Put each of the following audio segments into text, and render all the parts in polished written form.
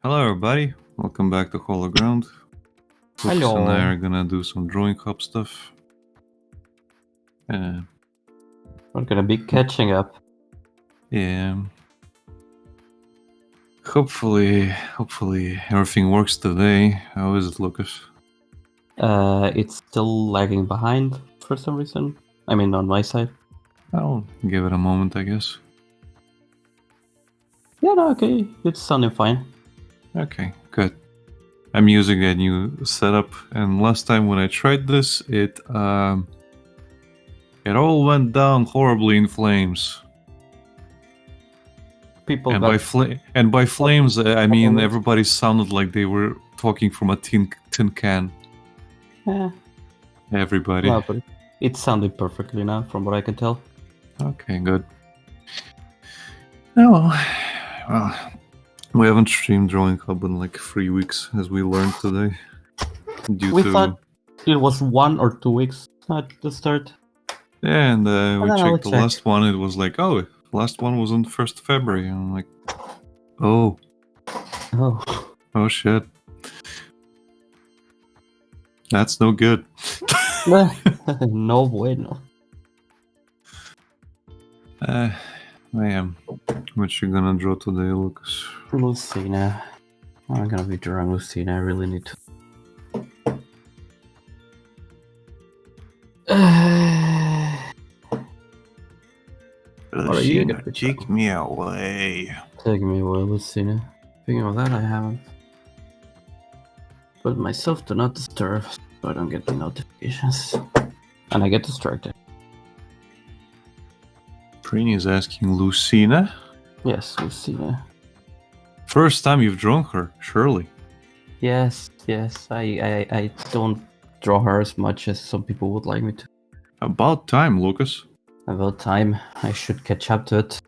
Hello, everybody. Welcome back to Hollow Ground. Lucas and I Hello. are gonna do some drawing hub stuff. We're gonna be catching up. Yeah. Hopefully everything works today. How is it, Lucas? It's still lagging behind for some reason. I mean, on my side. I'll give it a moment, I guess. Yeah, no, okay. It's sounding fine. Okay, good. I'm using a new setup, and last time when I tried this, it all went down horribly in flames. People And got... by flames, I mean Always. everybody sounded like they were talking from a tin can. Eh, Everybody. no, but it sounded perfectly now, from what I can tell. Okay, good. Oh well, we haven't streamed Drawing Hub in like 3 weeks, as we learned today. We thought it was 1 or 2 weeks at the start. Yeah, and we then checked the I'll last one. It was like, oh, last one was on 1st February. And I'm like, oh Oh. shit, that's no good. No bueno. I am. What you gonna draw today, Lucas? Lucina. I'm gonna be drawing Lucina. I really need to. What are you gonna be Take drawing? me away. Take me away, Lucina. Speaking of that, I haven't put myself to not disturb so I don't get the notifications. And I get distracted. Prini is asking Lucina. Yes, Lucina. First time you've drawn her, surely. Yes. I don't draw her as much as some people would like me to. About time, Lucas. About time. I should catch up to it.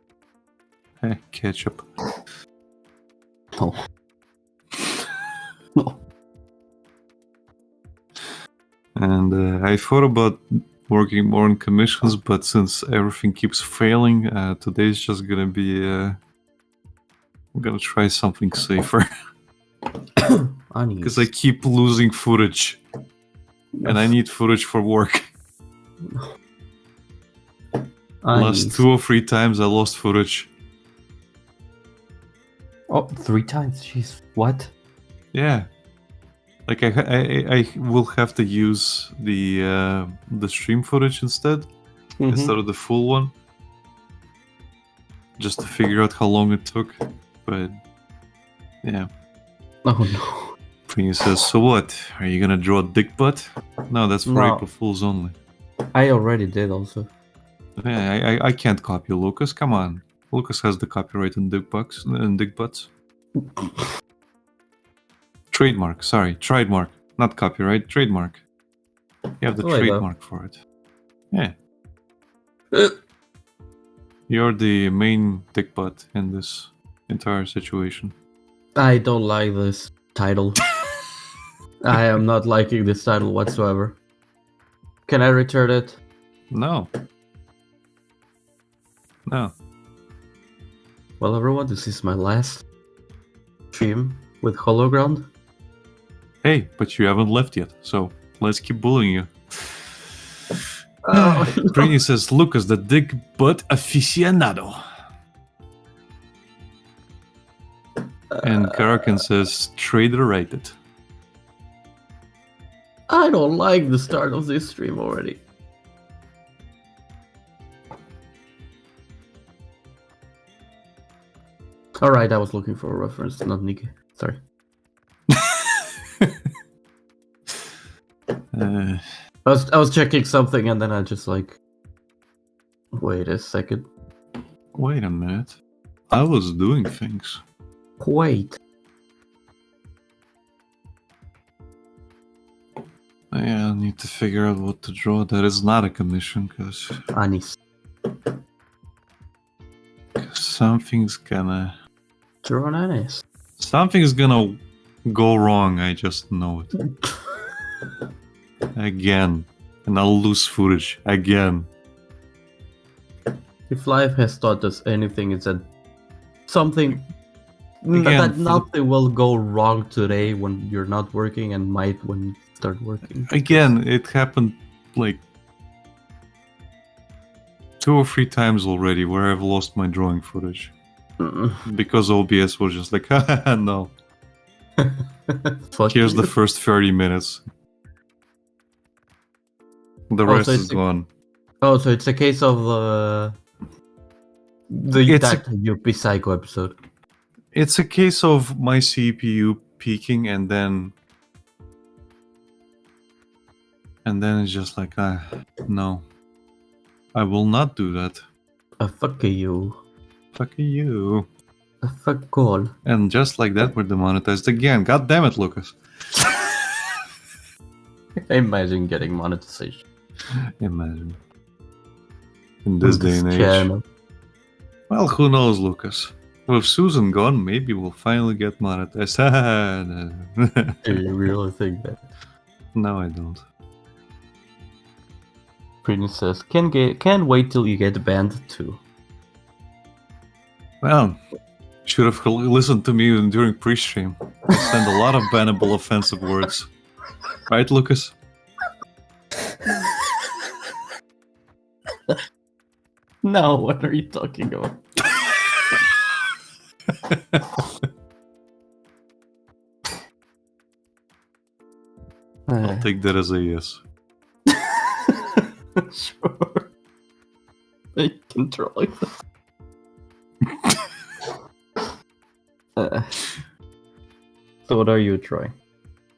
Hey, ketchup. No. No. And I thought about working more on commissions, but since everything keeps failing, today's just gonna be. I'm gonna try something safer because I keep losing footage, and I need footage for work. Last 2 or 3 times I lost footage. Oh, 3 times. Jeez, what? Yeah, like I will have to use the stream footage instead of the full one, just to figure out how long it took. But yeah. Oh no. Prini says, so what? Are you gonna draw a dick butt? No, that's for No. April Fools only. I already did also. Yeah, I can't copy Lucas. Come on. Lucas has the copyright in dick butts. Trademark, sorry. Trademark. Not copyright, trademark. You have the trademark for it. Yeah. You're the main dick butt in this entire situation. I don't like this title. I am not liking this title whatsoever. Can I return it? No. Well, everyone, this is my last stream with Hollow Ground. Hey, but you haven't left yet, so let's keep bullying you. Prini says, Lucas, the dick butt aficionado. And Karakin says, trader rated. I don't like the start of this stream already. Alright, I was looking for a reference, not Nikki. Sorry. I was checking something and then I just like... Wait a second. Wait a minute. I was doing things. Wait. Yeah, I need to figure out what to draw. That is not a commission, because Anis. something's gonna... Draw an anis. Something's gonna go wrong, I just know it. Again. And I'll lose footage. Again. If life has taught us anything, it's that something Again, That nothing will go wrong today when you're not working and might when you start working. again, it happened like 2 or 3 times already where I've lost my drawing footage because OBS was just like, no. Fuck Here's the you. first 30 minutes. The Oh, rest so is it's gone. so it's a case of It's that UP Psycho episode. It's a case of my CPU peaking and then it's just like, no, I will not do that. Fuck you. Fuck you. Fuck all. And just like that, we're demonetized again. God damn it, Lucas. Imagine getting monetization. Imagine. In this day and age. Channel. Well, who knows, Lucas? With Susan gone, maybe we'll finally get monetized. Do you really think that? No, I don't. Princess can't wait till you get banned too. Well, should have listened to me during pre-stream. I send a lot of bannable offensive words. Right, Lucas? No, what are you talking about? I'll take that as a yes. Sure. I can draw like that. So what are you trying?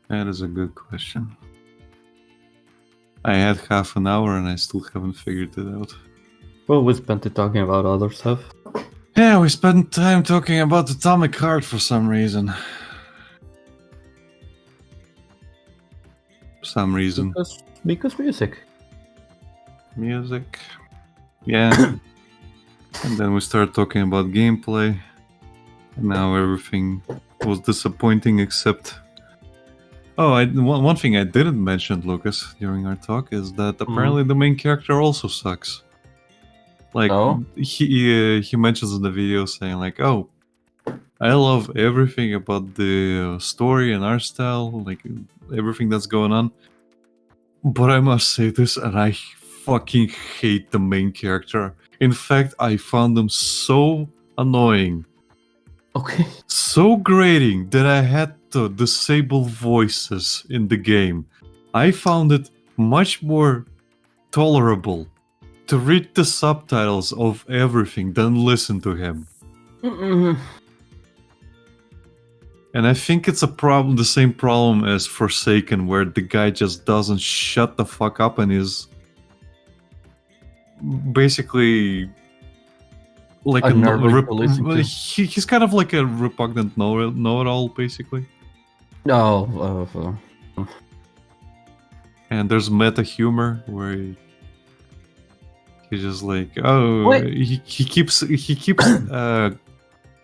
That is a good question. I had half an hour and I still haven't figured it out. Well, we spent it talking about other stuff. Yeah, we spent time talking about Atomic Heart for some reason. Some reason. Because music. Music. Yeah. And then we started talking about gameplay. And now everything was disappointing except... Oh, one thing I didn't mention, Lucas, during our talk is that apparently the main character also sucks. Like, he mentions in the video saying like, oh, I love everything about the story and art style, like everything that's going on. But I must say this, and I fucking hate the main character. In fact, I found him so annoying. Okay. So grating that I had to disable voices in the game. I found it much more tolerable to read the subtitles of everything than listen to him. And I think it's a problem, the same problem as Forsaken, where the guy just doesn't shut the fuck up and is basically like he's kind of like a repugnant know-it-all, basically. No. And there's meta humor where he's just like, oh, he keeps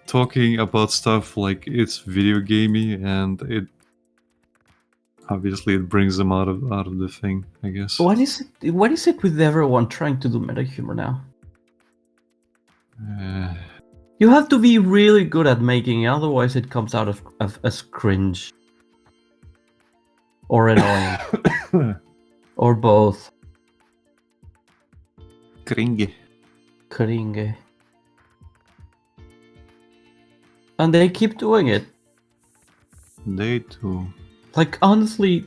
talking about stuff like it's video gamey, and it obviously brings them out of the thing, I guess. What is it with everyone trying to do meta humor now? You have to be really good at making it, otherwise it comes out as cringe. Or annoying. Or both. Cringe. And they keep doing it. They do. Like, honestly,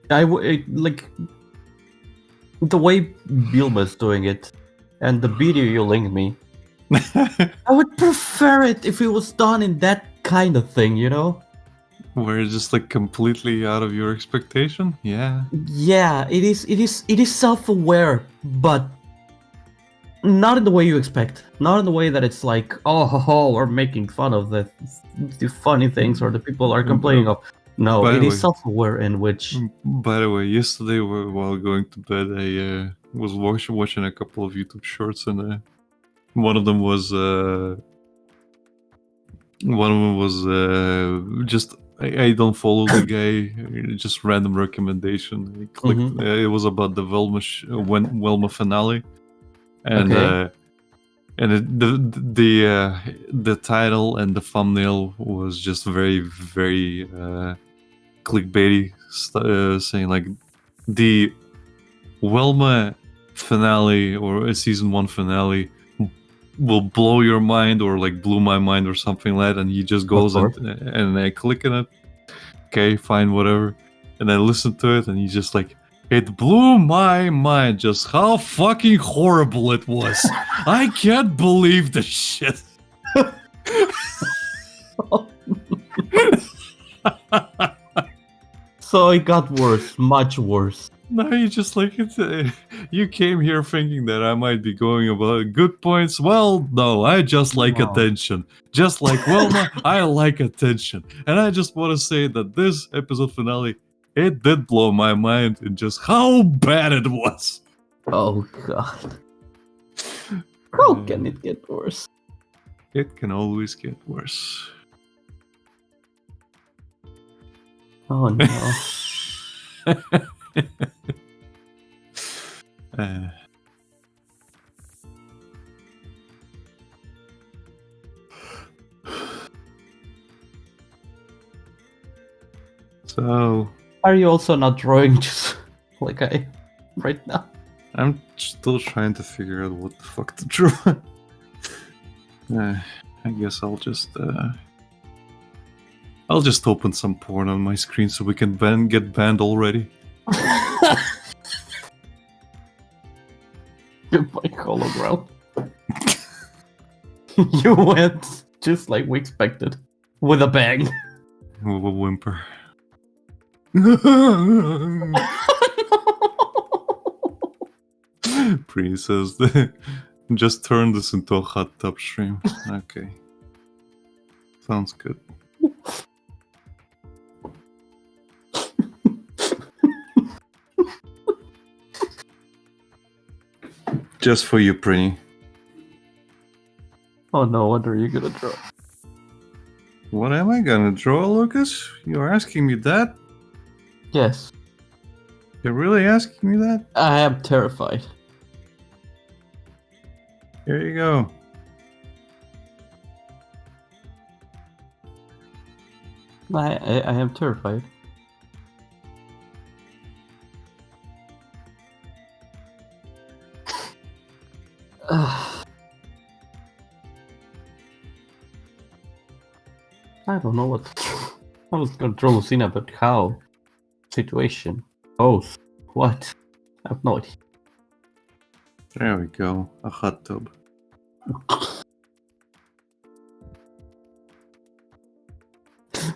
like the way Bilma's doing it, and the video you linked me, I would prefer it if it was done in that kind of thing, you know? Where it's just like completely out of your expectation? Yeah. Yeah, it is self-aware, but not in the way you expect. Not in the way that it's like, oh, we're making fun of the funny things or the people are complaining of. No, it is self-aware in which... By the way, yesterday while going to bed, I was watching a couple of YouTube shorts, and one of them was just... I don't follow the guy, just random recommendation. I clicked, it was about the Velma finale. And And the title and the thumbnail was just very, very clickbaity, saying like the Welma finale or a season 1 finale will blow your mind, or like blew my mind or something like that. And he just goes and I click on it. Okay, fine, whatever. And I listen to it, and he's just like, it blew my mind just how fucking horrible it was. I can't believe the shit. So it got worse, much worse. No, you just like it. You came here thinking that I might be going about good points. Well, no, I just like attention. Just like Wilma, I like attention. And I just want to say that this episode finale, it did blow my mind in just how bad it was. Oh god. How can it get worse? It can always get worse. Oh no. So, are you also not drawing just like I right now? I'm still trying to figure out what the fuck to draw. I guess I'll just open some porn on my screen so we can get banned already. Goodbye, hologram. You went just like we expected, with a bang. With a whimper. Princess, just turn this into a hot tub stream. Okay. Sounds good. Just for you, Prinny. Oh no, what are you gonna draw? What am I gonna draw, Lucas? You're asking me that? Yes. You're really asking me that? I am terrified. Here you go. I am terrified. I don't know what. I was gonna draw Lucina, but how? Situation. Both. What? I have no idea. There we go. A hot tub.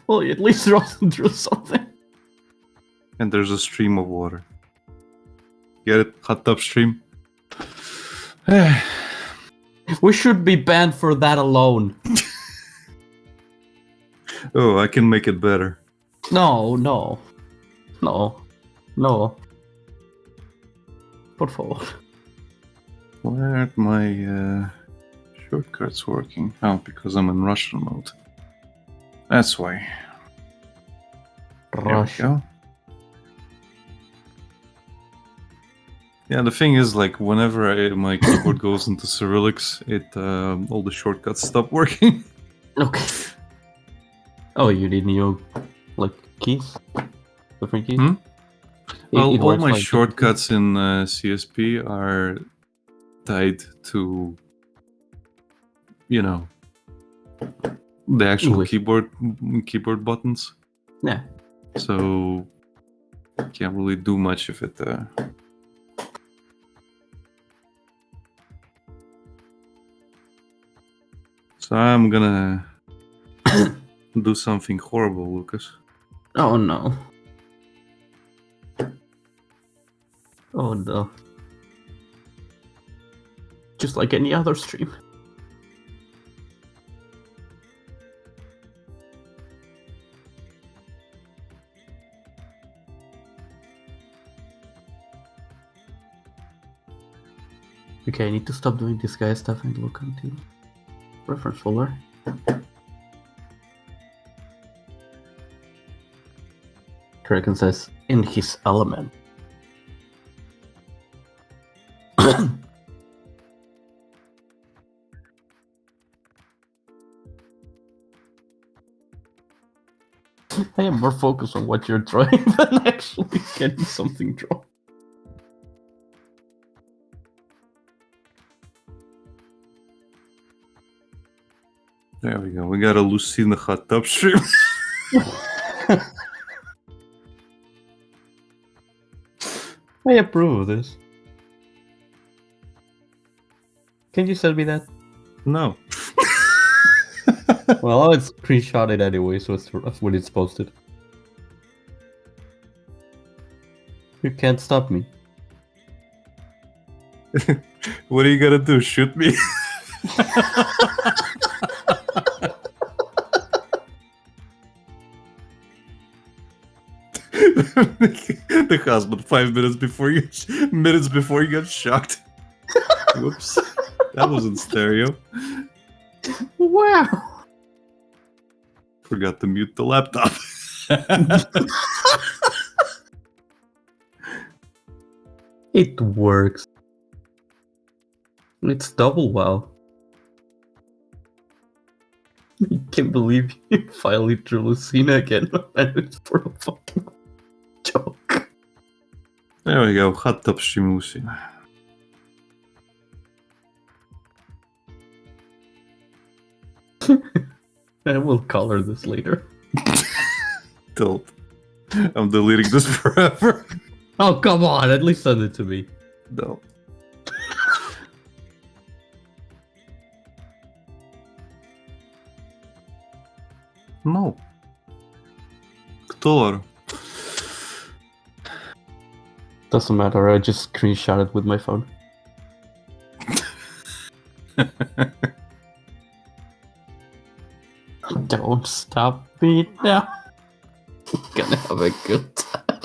Well, at least drew something. And there's a stream of water. Get it? Hot tub stream. We should be banned for that alone. Oh, I can make it better. No. Por favor. Why aren't my shortcuts working? Oh, because I'm in Russian mode. That's why. There we go. Yeah, the thing is, like, whenever my keyboard goes into Cyrillics, all the shortcuts stop working. Okay. Oh, you need new, like, keys? Different keys? Well, all my shortcuts in CSP are tied to, you know, the actual keyboard buttons. Yeah. So can't really do much of it. So I'm gonna do something horrible, Lucas. Oh no. Oh no. Just like any other stream. Okay, I need to stop doing this guy stuff and look into reference folder. Dragon says, in his element. I am more focused on what you're drawing than actually getting something drawn. There we go. We got a Lucina hot tub stream. I approve of this. Can you send me that? No. Well, I'll screenshot it anyway, so it's when it's posted. You can't stop me. What are you gonna do? Shoot me? The husband 5 minutes before you got shocked. Whoops. That wasn't stereo. Wow. Forgot to mute the laptop. It works. It's double wow. I can't believe you finally drew Lucina again, and it's for a fucking joke. There we go. Hot tub stream Lucina. I will color this later. Don't. I'm deleting this forever. Oh, come on, at least send it to me. No. No. Кто? Doesn't matter, I just screenshot it with my phone. Don't stop me now. Gonna have a good time.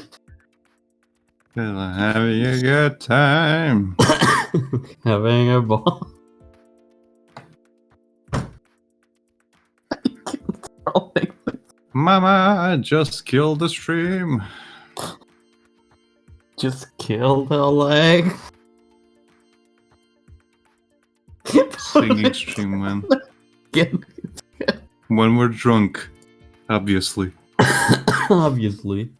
Having a good time. Having a ball. Mama, I just killed the stream. Just kill the leg. Singing stream, man. Get When we're drunk, obviously. obviously.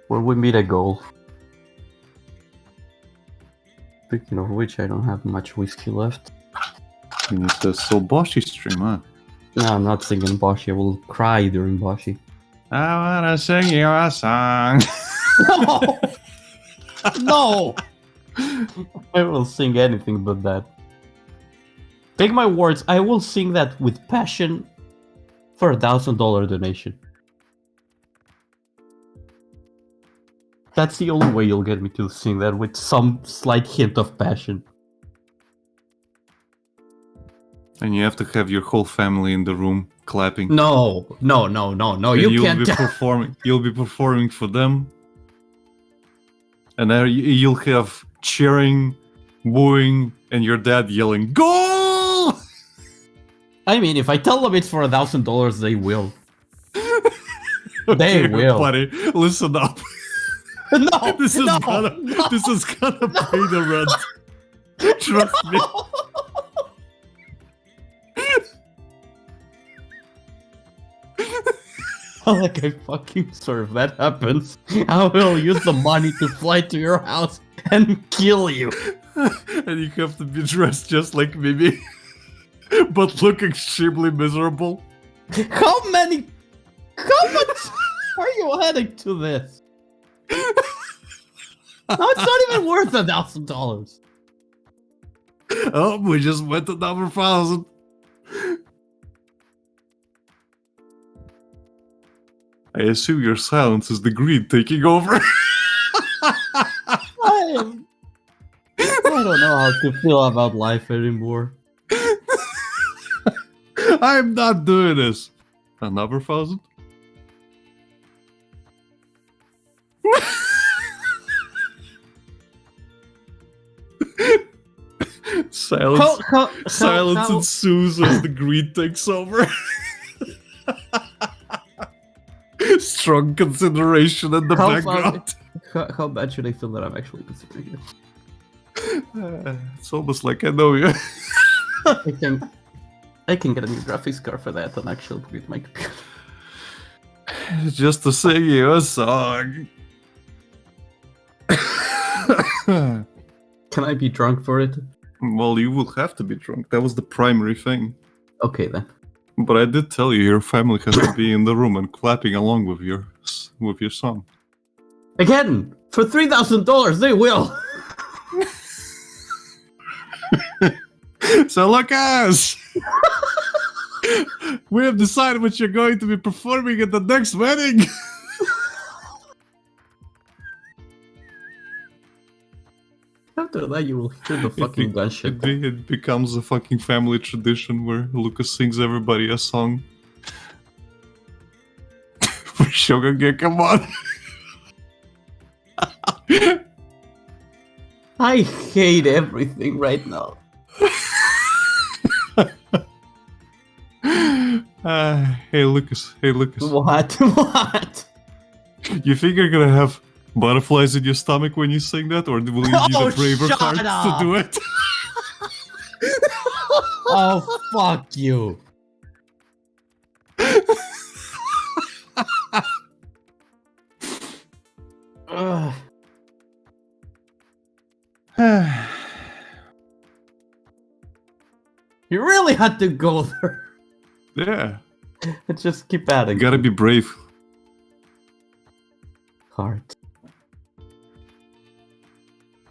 When we meet a goal. Speaking of which, I don't have much whiskey left. You need to Boshi stream, huh? No, I'm not singing Boshi. I will cry during Boshi. I wanna sing you a song. No! No! I will sing anything but that. Take my words, I will sing that with passion for $1,000 donation. That's the only way you'll get me to sing that, with some slight hint of passion. And you have to have your whole family in the room clapping. No, And you can't. You'll be performing for them. And then you'll have cheering, booing, and your dad yelling, "Goal!" I mean, if I tell them it's for $1,000, they will. Okay, They will. buddy, listen up. No, This is gonna pay the rent. Trust me. Like I fucking swear, if that happens, I will use the money to fly to your house and kill you. And you have to be dressed just like Mimi, but look extremely miserable. How much are you heading to this? No, it's not even worth $1,000. Oh, we just went to number 1,000. I assume your silence is the greed taking over. I don't know how to feel about life anymore. I'm not doing this. Another 1,000? Silence ensues as the greed takes over. Strong consideration in the background. How bad should I feel that I'm actually considering it? It's almost like I know you. I can get a new graphics card for that and actually upgrade my computer. Just to sing you a song. Can I be drunk for it? Well, you will have to be drunk. That was the primary thing. Okay then. But I did tell you your family has to be in the room and clapping along with your song. Again, for $3,000, they will. So look us! We have decided what you're going to be performing at the next wedding. After that, you will hear the fucking gunshot. It becomes a fucking family tradition where Lucas sings everybody a song. For Shogun, come on. I hate everything right now. Hey Lucas. What? What? You think you're gonna have butterflies in your stomach when you sing that, or will you need a braver heart to do it? Oh, fuck you. You really had to go there. Yeah. Just keep adding. You gotta be brave. Heart.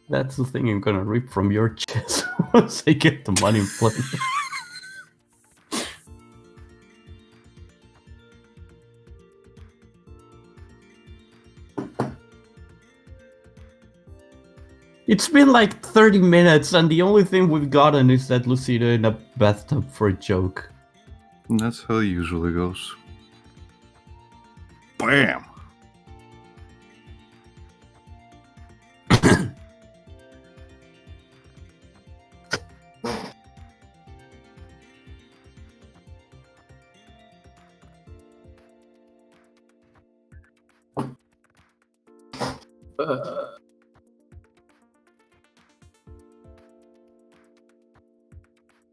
That's the thing I'm gonna rip from your chest once I get the money in play. It's been like 30 minutes and the only thing we've gotten is that Lucina in a bathtub for a joke. And that's how it usually goes. Bam!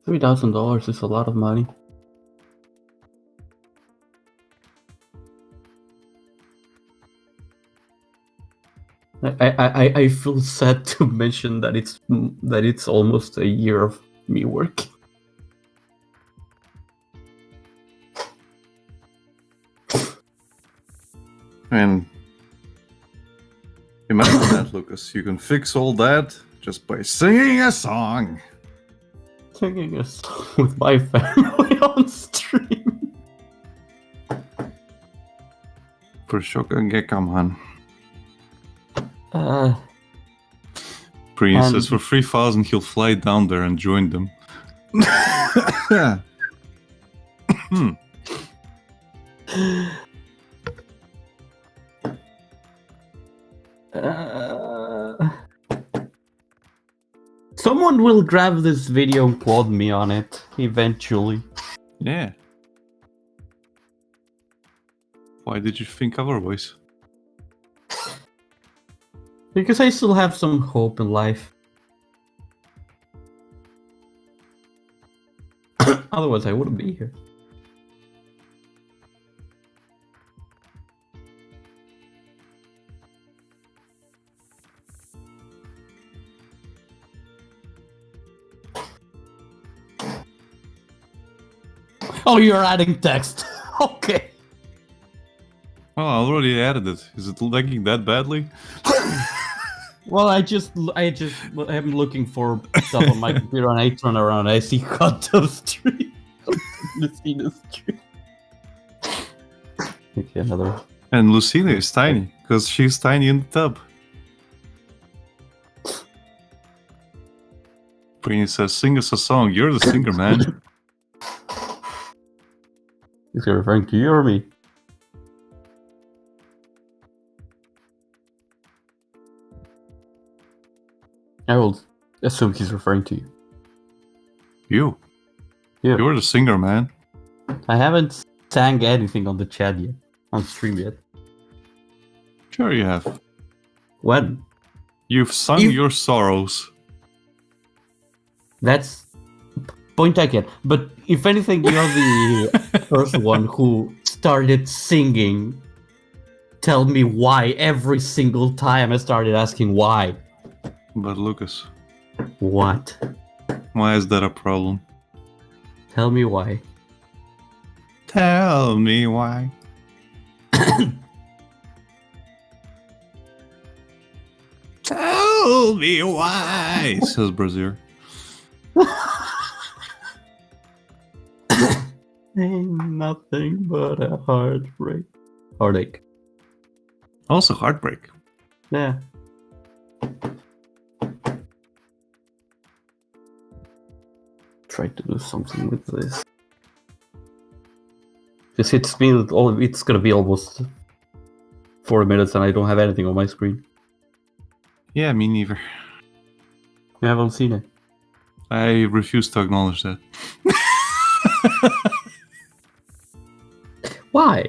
$3,000 is a lot of money. I feel sad to mention that it's almost a year of me working. And imagine that, Lucas. You can fix all that just by singing a song. Singing a song with my family on stream. For Shogun, come on. Prince says for 3,000 he'll fly down there and join them. Someone will grab this video and quote me on it eventually. Yeah. Why did you think otherwise? Because I still have some hope in life. Otherwise, I wouldn't be here. Oh, you're adding text. Okay. Oh, I already added it. Is it lagging that badly? Well, I am looking for stuff on my computer and I turn around and I see hot tub stream. Lucina stream. Okay, another one. And Lucina is tiny, because she's tiny in the tub. Prince says, sing us a song. You're the singer, man. Is he referring to you or me? I will assume he's referring to you. You. Yeah. You're the singer, man. I haven't sang anything on the chat yet. On stream yet. Sure you have. When? You've sung your sorrows. That's point taken. But if anything, you're the first one who started singing. Tell me why every single time I started asking why. But Lucas, What? why is that a problem? Tell me why. Tell me why. Tell me why, says Brazier. Ain't nothing but a heartbreak. Heartache. Also heartbreak. Yeah. Try to do something with this. Because it's gonna be almost 4 minutes and I don't have anything on my screen. Yeah, me neither. You haven't seen it. I refuse to acknowledge that. Why?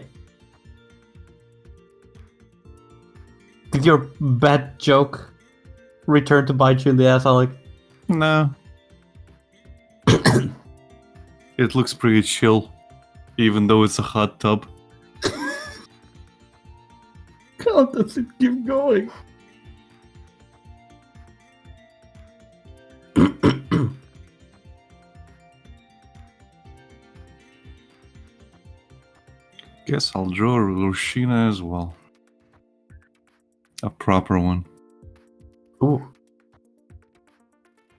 Did your bad joke return to bite you in the ass, Alec? No. It looks pretty chill, even though it's a hot tub. How does it keep going? Guess I'll draw a Lucina as well. A proper one. Ooh.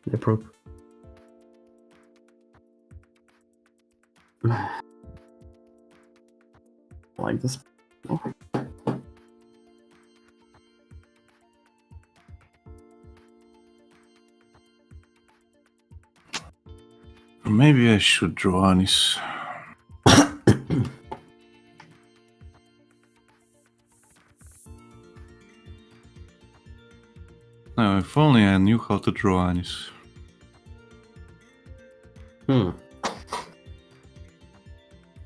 The prop. I like this. Oh. Maybe I should draw Anis. Now, if only I knew how to draw Anis.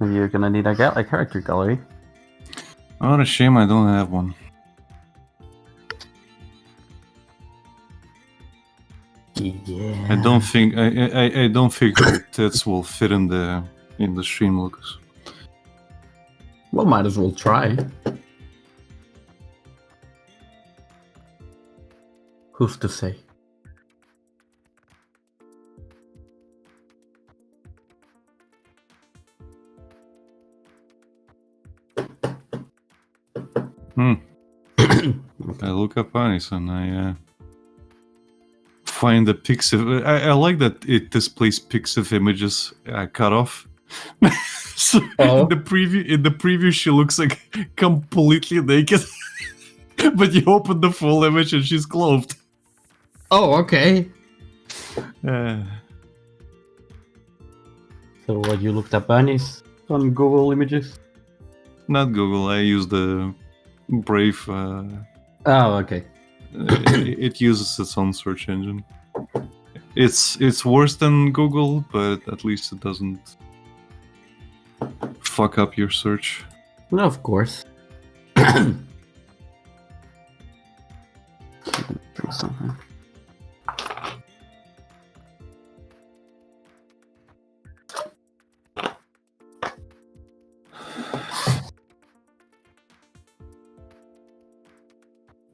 You're gonna need a character gallery. What a shame I don't have one. Yeah. I don't think her tits will fit in the stream, Lucas. Well, might as well try. Who's to say? I look up Anis and I find the pics of. I like that it displays pics of images cut off. So in the preview, she looks like completely naked, but you open the full image and she's clothed. Oh, okay. Uh, So what, you looked up Anis on Google Images? Not Google. I use the Brave. Oh, okay. It uses its own search engine. It's worse than Google, but at least it doesn't fuck up your search. No, of course.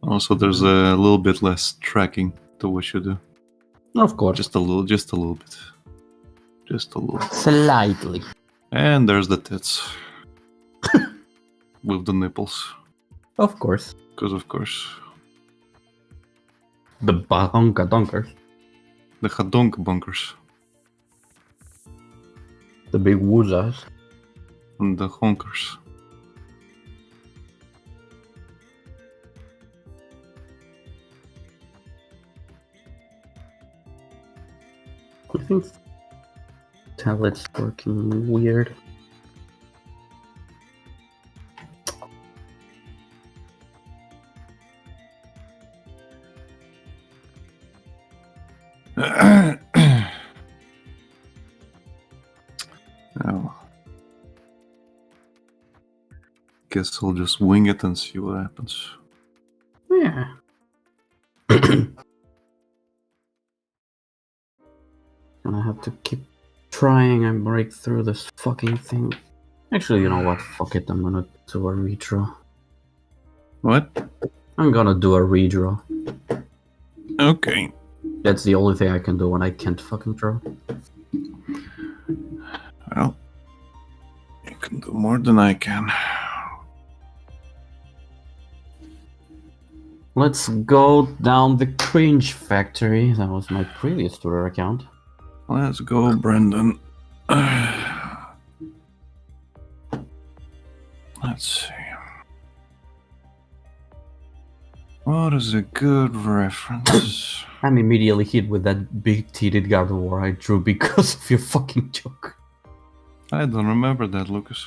Also, there's a little bit less tracking to what you do. Of course. Just a little bit. Just a little. Slightly. And there's the tits. With the nipples. Of course. Because of course. The bahonka donkers. The hadonk bunkers. The big woozas. And the honkers. I think tablet's working weird. Oh. Guess I'll just wing it and see what happens. Yeah. And I have to keep trying and break through this fucking thing. Actually, you know what? Fuck it, I'm gonna do a redraw. What? I'm gonna do a redraw. Okay. That's the only thing I can do when I can't fucking draw. Well, you can do more than I can. Let's go down the cringe factory. That was my previous Twitter account. Let's go, Brendan. Let's see. What is a good reference? I'm immediately hit with that big-titted God of War I drew because of your fucking joke. I don't remember that, Lucas.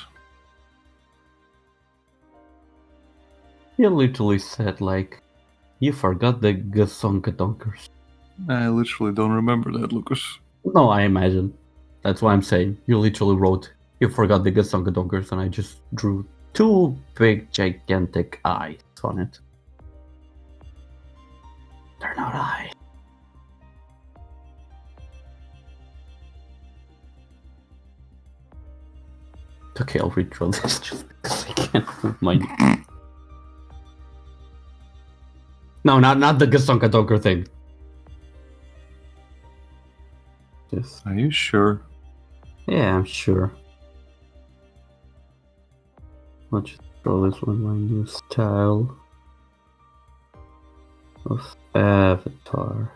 You literally said, like, you forgot the Gasonkadonkers. I literally don't remember that, Lucas. No, I imagine. That's why I'm saying. You literally wrote, you forgot the Gasonkadonkers, and I just drew two big, gigantic eyes on it. They're not eyes. Okay, I'll redraw this just because I can't move my... No, not the Gasonka thing. Just... Are you sure? Yeah, I'm sure. I'll just draw this one, my new style of avatar.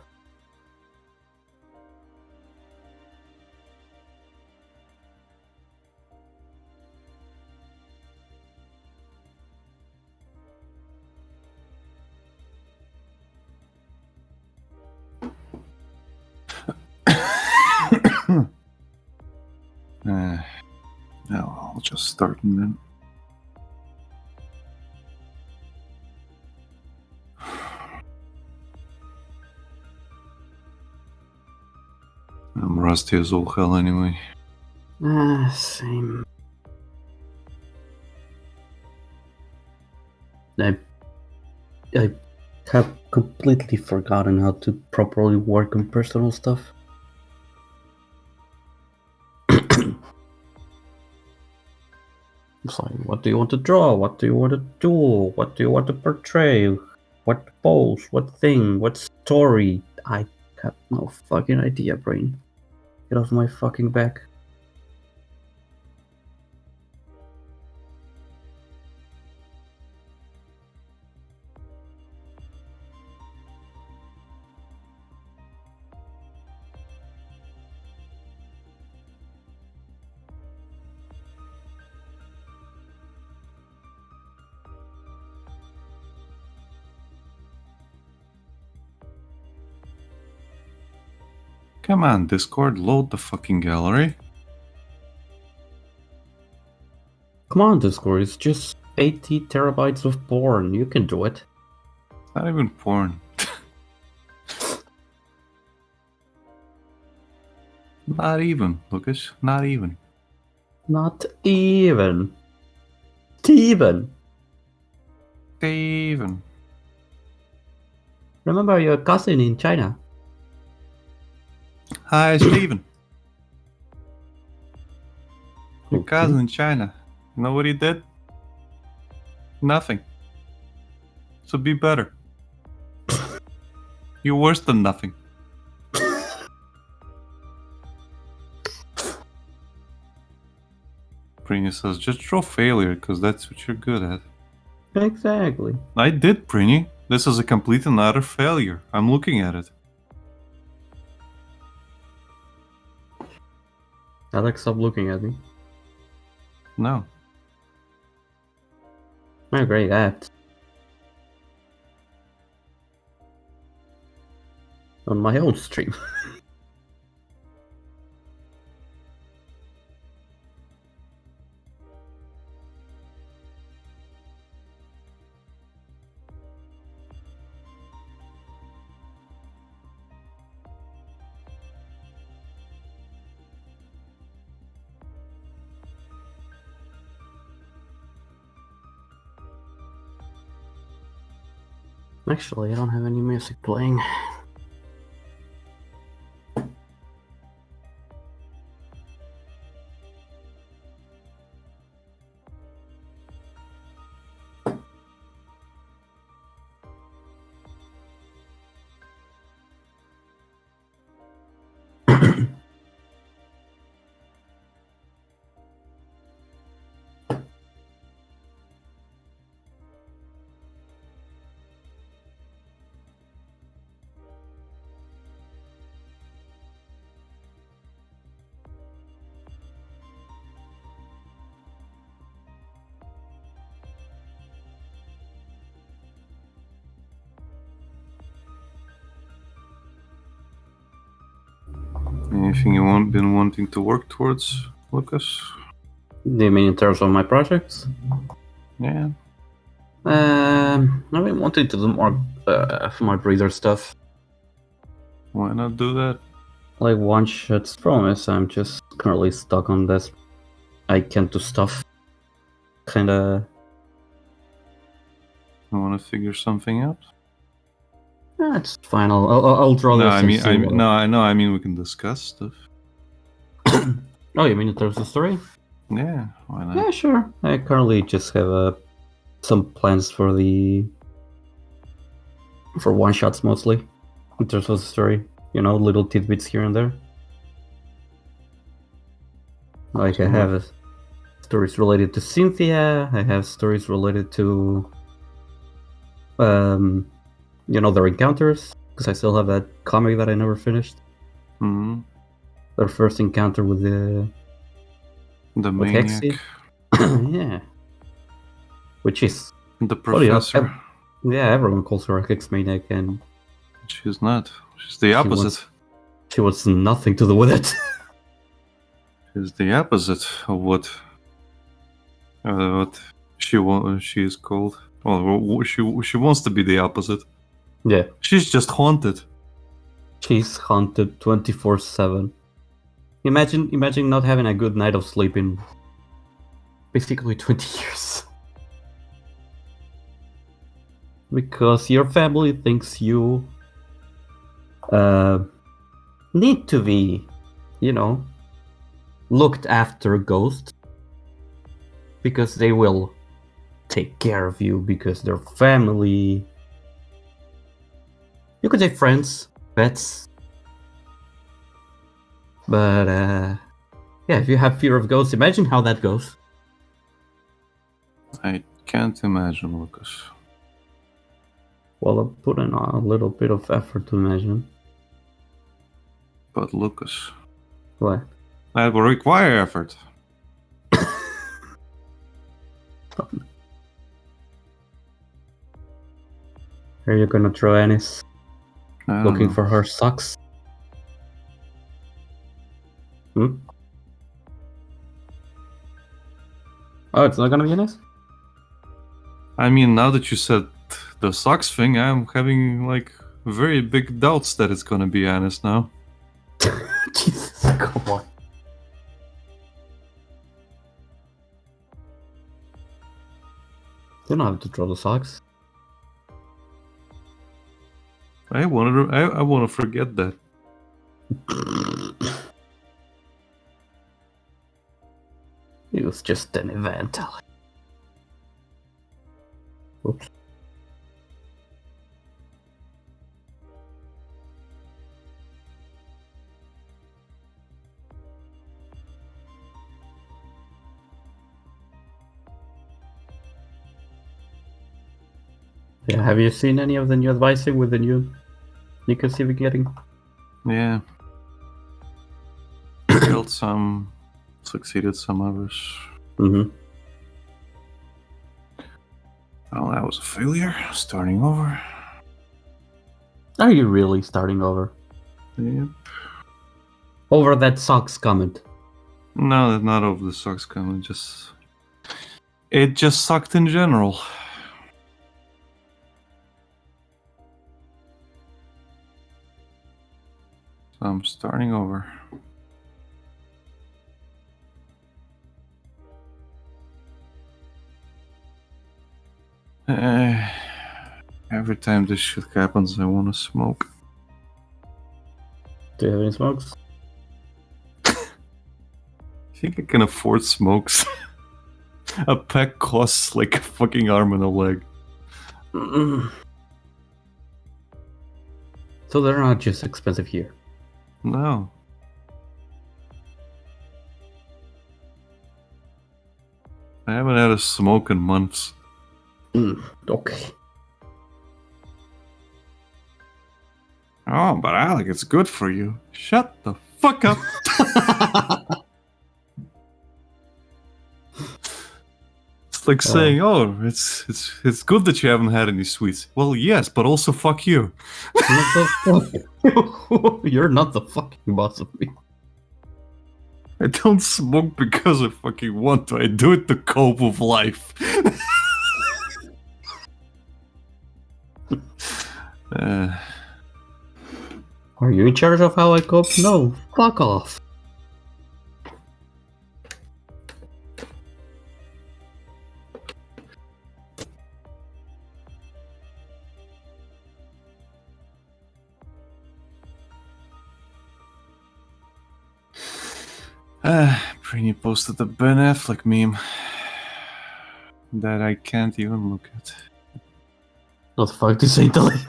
No, I'll just start and then. I'm rusty as all hell anyway. Same. I have completely forgotten how to properly work on personal stuff. It's like, what do you want to draw? What do you want to do? What do you want to portray? What pose? What thing? What story? I have no fucking idea, brain. Get off my fucking back. Come on, Discord, load the fucking gallery. Come on, Discord, it's just 80 terabytes of porn. You can do it. Not even porn. Not even, Lucas. Not even. Not even. Steven. Steven. Remember your cousin in China? Hi, Steven. Your Okay. cousin in China. You know what he did? Nothing. So be better. You're worse than nothing. Prini says, just draw failure, because that's what you're good at. Exactly. I did, Prini. This is a complete and utter failure. I'm looking at it. Alex, stop looking at me. No. Oh, great, that. On my own stream. Actually, I don't have any music playing. Anything you been wanting to work towards, Lucas? Do you mean in terms of my projects? Yeah. I've been wanting to do more for my breeder stuff. Why not do that? Like one shots. Problem is, I'm just currently stuck on this. I can't do stuff. Kinda. You want to figure something out? It's fine. I'll draw No, this. I and mean, see what- I mean, we can discuss stuff. Oh, you mean in terms of story? Yeah, why not? Yeah, sure. I currently just have some plans for one shots mostly. In terms of the story, little tidbits here and there. Like I have stories related to Cynthia. I have stories related to, their encounters, because I still have that comic that I never finished. Hmm. Their first encounter with The with maniac. Hexy. Yeah. Which is The funny enough, professor. yeah, everyone calls her a Hex Maniac, and She's not. She's the opposite. she wants nothing to do with it. She's the opposite of what she is called. Well, she wants to be the opposite. Yeah. She's just haunted. She's haunted 24/7. Imagine not having a good night of sleep in basically 20 years. Because your family thinks you need to be, looked after ghosts. Because they will take care of you, because they're family. You could say friends, pets. But, yeah, if you have fear of ghosts, imagine how that goes. I can't imagine, Lucas. Well, I'll put in a little bit of effort to imagine. But Lucas, What? that will require effort. Are you gonna throw Annis I don't looking know. for her socks? Hmm? Oh, it's not gonna be Annis? I mean, now that you said the socks thing, I'm having like very big doubts that it's gonna be Annis now. Jesus, come on. You don't have to draw the socks. I want to forget that. It was just an event, Alex. Oops. Yeah, have you seen any of the new advising with the new Nika Civic getting? Yeah. Failed some, succeeded some others. Mm-hmm. Well, that was a failure. Starting over. Are you really starting over? Yep. Over that socks comment? No, not over the socks comment. It just sucked in general. So I'm starting over. Every time this shit happens, I want to smoke. Do you have any smokes? I think I can afford smokes. A pack costs like a fucking arm and a leg. So they're not just expensive here. No. I haven't had a smoke in months. Okay. Oh, but Alec, it's good for you. Shut the fuck up. It's like saying, "Oh, it's good that you haven't had any sweets." Well, yes, but also fuck you. You're not the fucking boss of me. I don't smoke because I fucking want to. I do it to cope with life. Are you in charge of how I cope? No, fuck off. Brainy posted a Ben Affleck meme that I can't even look at. What the fuck to say the link?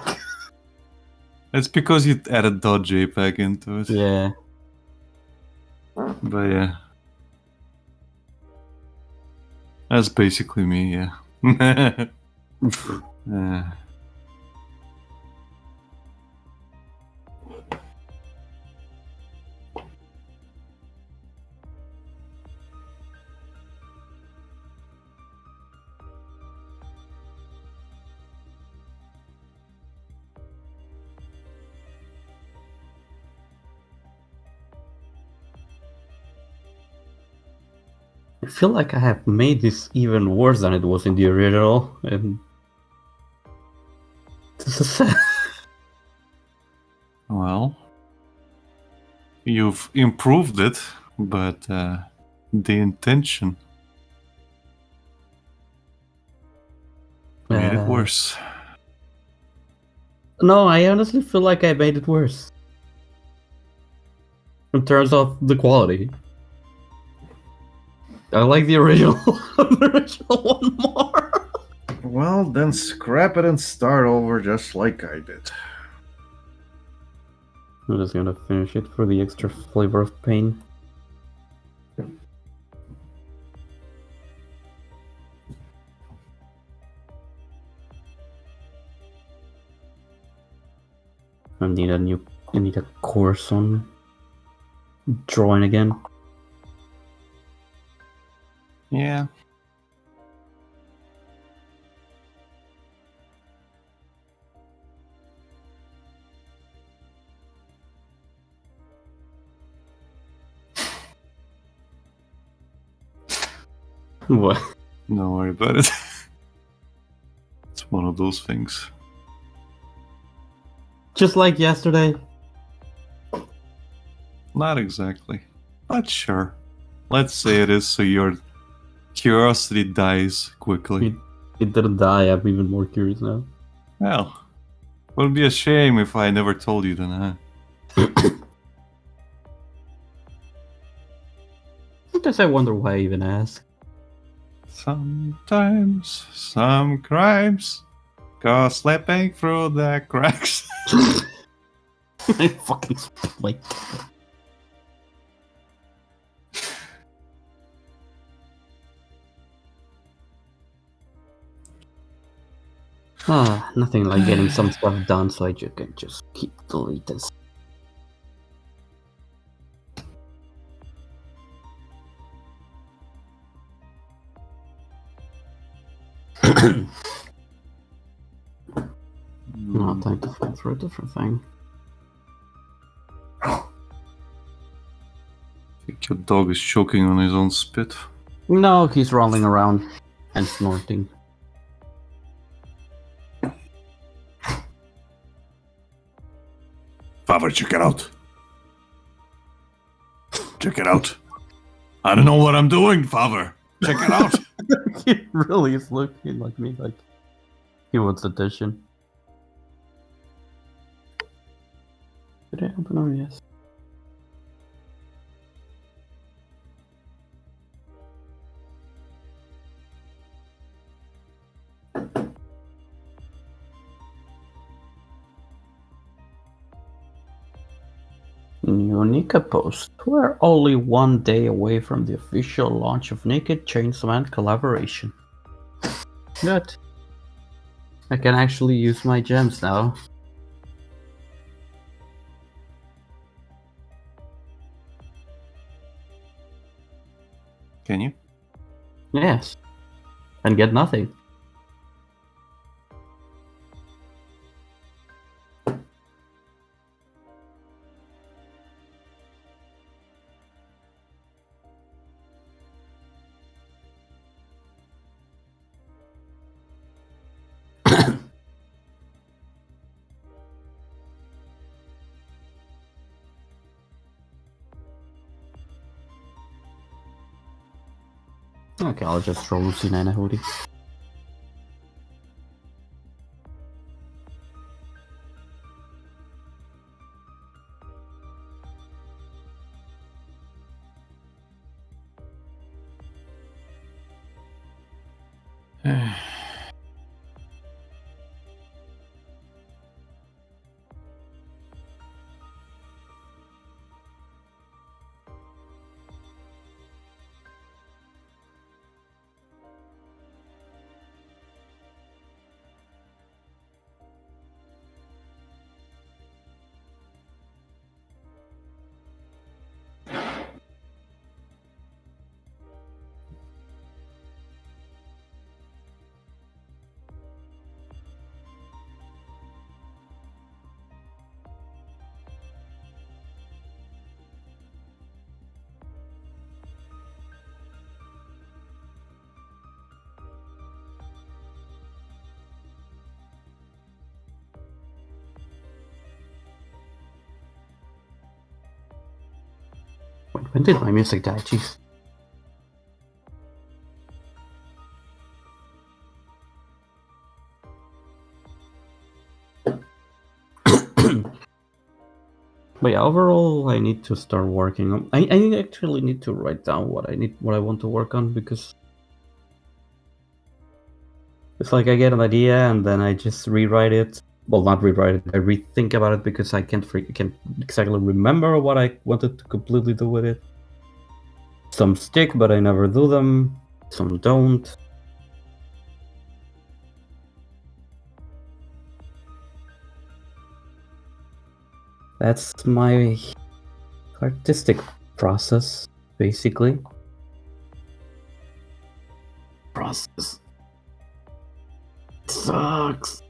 It's because you added .jpg into it. Yeah. But yeah. That's basically me, yeah. I feel like I have made this even worse than it was in the original, and this is sad. Well, you've improved it, but the intention made it worse. No, I honestly feel like I made it worse. In terms of the quality. I like the original, the original one more. Well, then scrap it and start over just like I did. I'm just gonna finish it for the extra flavor of pain. I need a course on drawing again. Yeah. What? Don't worry about it. It's one of those things. Just like yesterday. Not exactly. But sure. Let's say it is so your curiosity dies quickly. It didn't die, I'm even more curious now. Well, it would be a shame if I never told you then, huh? Sometimes I wonder why I even ask. Sometimes some crimes go slipping through the cracks. I fucking like. Nothing like getting some stuff done so you can just keep deleting. No, time to find for a different thing. I think your dog is choking on his own spit. No, he's rolling around and snorting. Father, check it out. Check it out. I don't know what I'm doing, Father. Check it out. He really is looking like me, like he wants attention. Did I open? Oh, yes. New Nika post. We're only one day away from the official launch of Naked Chainsaw Man collaboration. Good. I can actually use my gems now. Can you? Yes. And get nothing. Okay, I'll just throw Lucina in a hoodie. Wait, when did my music die? Jeez. But yeah, overall, I need to start working on. I actually need to write down what I want to work on, because it's like I get an idea and then I just rewrite it. Well, not rewrite it. I rethink about it because I can't exactly remember what I wanted to completely do with it. Some stick, but I never do them. Some don't. That's my artistic process, basically. Process. Sucks.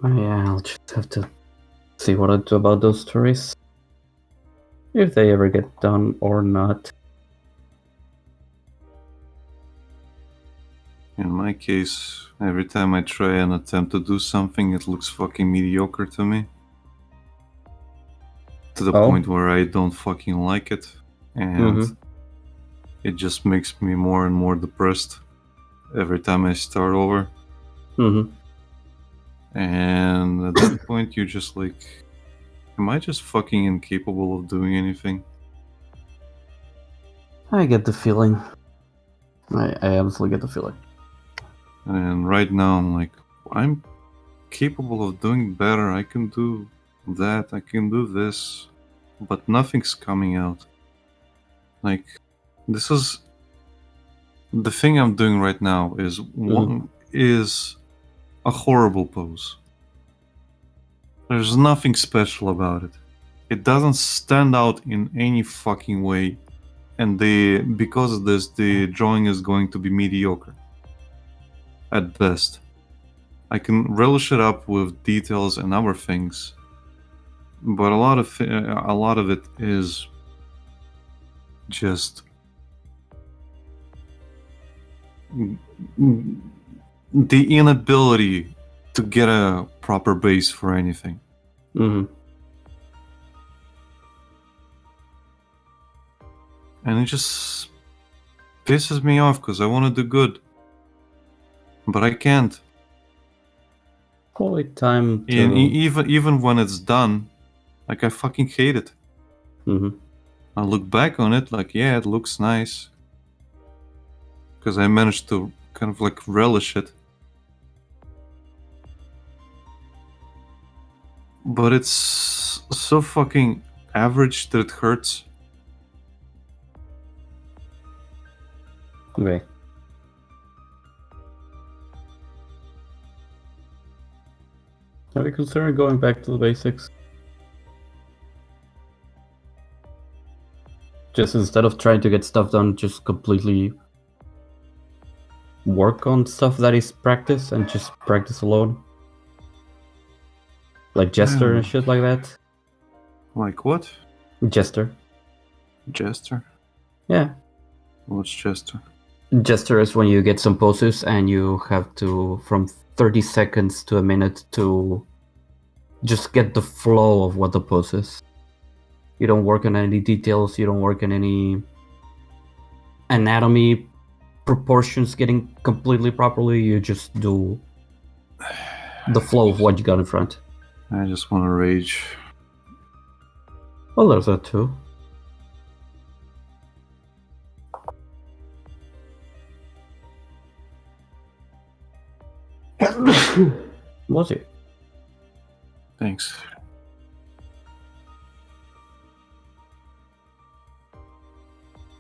Yeah, I'll just have to see what I do about those stories. If they ever get done or not. In my case, every time I try and attempt to do something, it looks fucking mediocre to me. To the point where I don't fucking like it. And it just makes me more and more depressed every time I start over. And at that point, you're just like, am I just fucking incapable of doing anything? I get the feeling. I honestly get the feeling. And right now, I'm like, I'm capable of doing better. I can do that. I can do this. But nothing's coming out. Like, this is... The thing I'm doing right now is is a horrible pose. There's nothing special about it. It doesn't stand out in any fucking way. And because of this, the drawing is going to be mediocre. At best. I can relish it up with details and other things. But a lot of it is just the inability to get a proper base for anything. And it just pisses me off because I want to do good. But I can't. Probably time to... Even when it's done, like, I fucking hate it. I look back on it like, yeah, it looks nice. Because I managed to kind of like relish it. But it's so fucking average that it hurts. Okay. Have you considered going back to the basics? Just instead of trying to get stuff done, just completely work on stuff that is practice and just practice alone? Like Jester and shit like that? Like what? Jester. Jester? Yeah. What's Jester? Gesture is when you get some poses and you have to, from 30 seconds to a minute, to just get the flow of what the pose is. You don't work on any details, you don't work on any anatomy proportions getting completely properly, you just do the flow of what you got in front. I just want to rage. Well, there's that too. Was it? Thanks.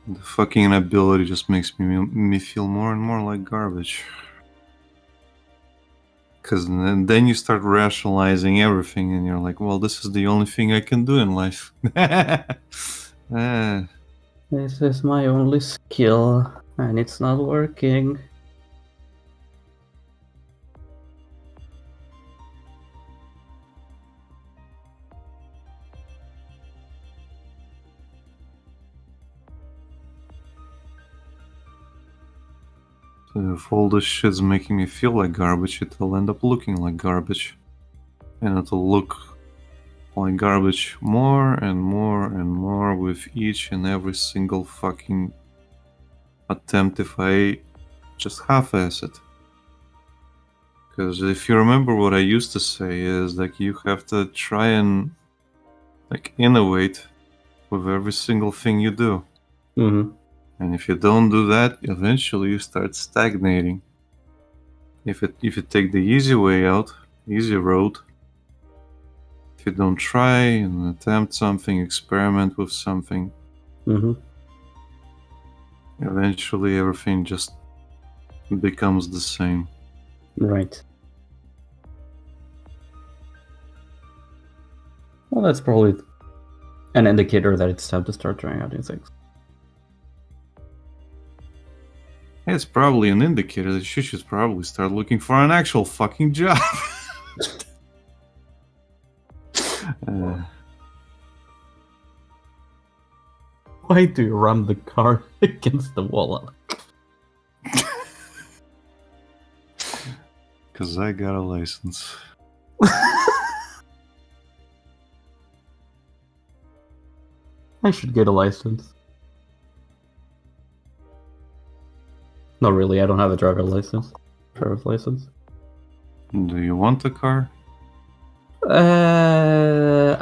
The fucking inability just makes me feel more and more like garbage. Because then you start rationalizing everything and you're like, well, this is the only thing I can do in life. This is my only skill, and it's not working. So if all this shit's making me feel like garbage, it'll end up looking like garbage. And it'll look like garbage more and more and more with each and every single fucking attempt if I just half-ass it. Because if you remember what I used to say is like you have to try and like innovate with every single thing you do. Mm-hmm. And if you don't do that, eventually you start stagnating. If you take the easy way out, easy road, if you don't try and attempt something, experiment with something, Mm-hmm. eventually everything just becomes the same. Right. Well, that's probably an indicator that it's time to start trying out new things. It's probably an indicator that she should probably start looking for an actual fucking job. Why do you ram the car against the wall? Because I got a license. I should get a license. Not really, I don't have a driver's license. Do you want a car?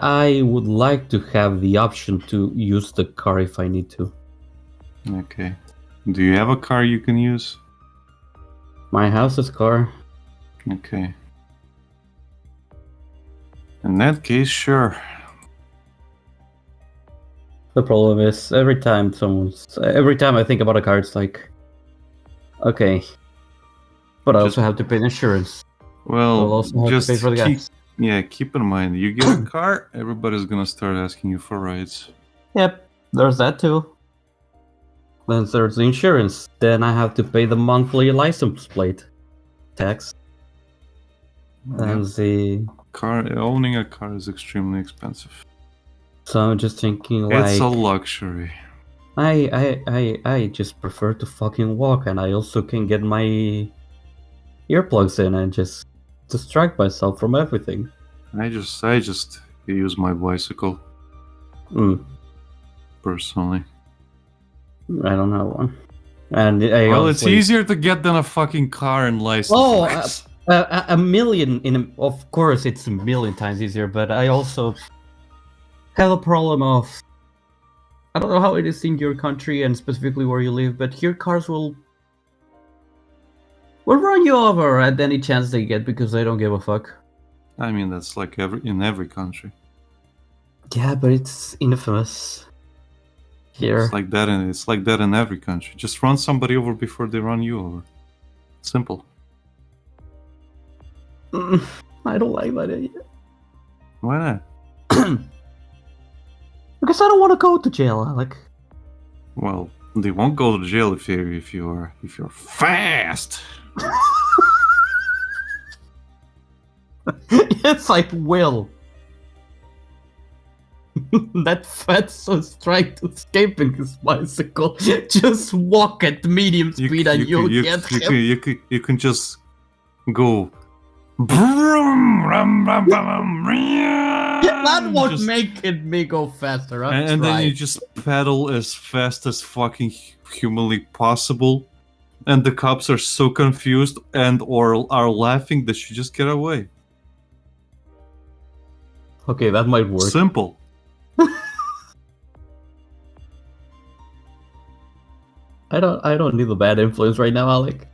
I would like to have the option to use the car if I need to. Okay. Do you have a car you can use? My house's car. Okay. In that case, sure. The problem is every time I think about a car, it's like, okay, but I also have to pay insurance. Well, I'll also have just to pay for the gas. keep in mind, you get a car, everybody's gonna start asking you for rides. Yep, there's that too. Then there's the insurance. Then I have to pay the monthly license plate tax. And the Owning a car is extremely expensive. so I'm just thinking like It's a luxury. I just prefer to fucking walk, and I also can get my earplugs in and just distract myself from everything. I just use my bicycle personally. I don't have one. And It's easier to get than a fucking car and license. A million of course it's a million times easier, but I also have a problem of, I don't know how it is in your country and specifically where you live, but here cars will run you over at any chance they get because they don't give a fuck. I mean, that's like in every country. Yeah, but it's infamous here. It's like that in every country. Just run somebody over before they run you over. Simple. I don't like that idea. Why not? Because I don't want to go to jail, Alec. Well, they won't go to jail if you're fast. Yes, I will. That fatso's trying to escape in his bicycle. Just walk at medium speed and you'll get him. You can just go. Vroom, rum, rum, bum, bum, That won't just- make me go faster. and then you just pedal as fast as fucking humanly possible, and the cops are so confused and or are laughing that you just get away. Okay, that might work. Simple. I don't need a bad influence right now, Alec.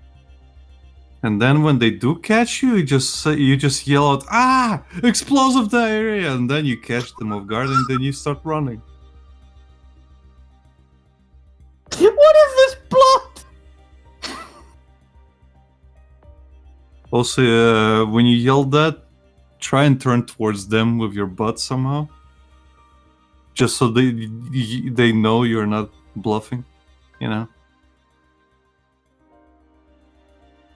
And then when they do catch you, you just yell out, "Ah! Explosive diarrhea!" And then you catch them off guard, and then you start running. What is this plot? Also, when you yell that, try and turn towards them with your butt somehow, just so they know you're not bluffing. You know.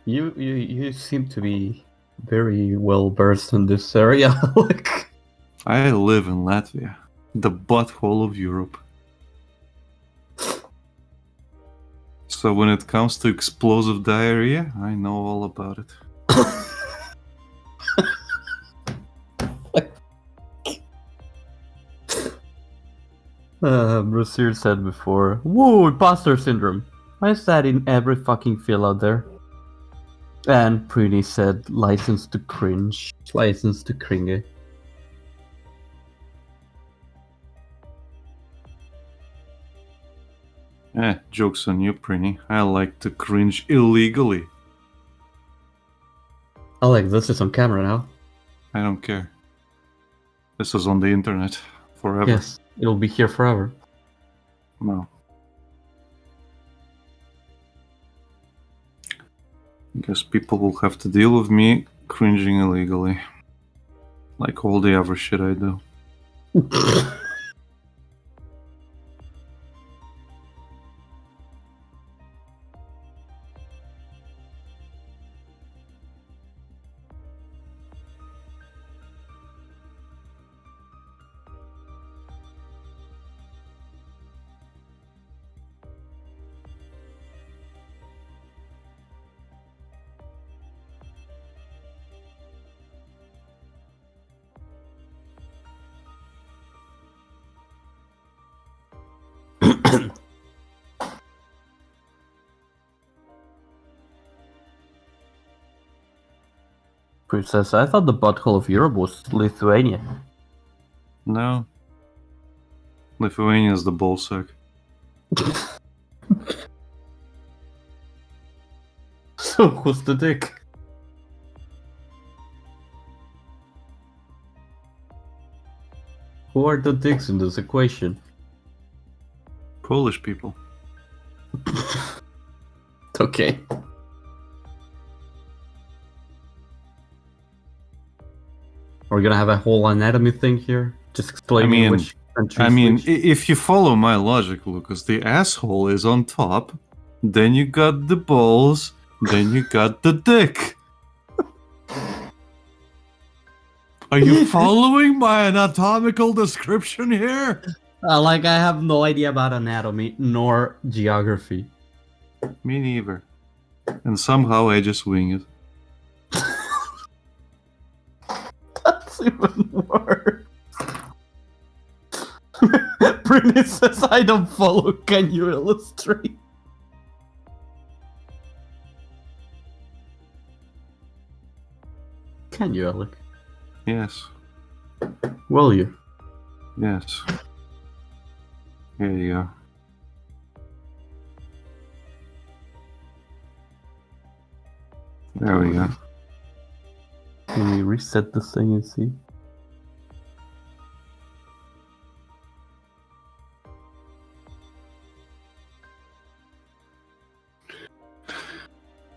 You seem to be very well versed in this area, Alec. I live in Latvia, the butthole of Europe. So when it comes to explosive diarrhea, I know all about it. Brasir said before, "Woo, imposter syndrome. Why is that in every fucking field out there?" And Prini said, "License to cringe. License to cringe." Joke's on you, Prinny. I like to cringe illegally. Alec, this is on camera now. I don't care. This is on the internet forever. Yes, it'll be here forever. No. Guess people will have to deal with me cringing illegally. Like all the other shit I do. Princess, I thought the butthole of Europe was Lithuania. No. Lithuania is the ballsack. So who's the dick? Who are the dicks in this equation? Polish people. Okay. We're gonna have a whole anatomy thing here. Just explaining which countries. If you follow my logic, Lucas, the asshole is on top, then you got the balls, then you got the dick. Are you following my anatomical description here? Like, I have no idea about anatomy nor geography. Me neither. And somehow I just wing it. That's even worse. Brittany says, "I don't follow. Can you illustrate?" Can you, Alec? Yes. Will you? Yes. Here you go. There we go. Can we reset this thing and see?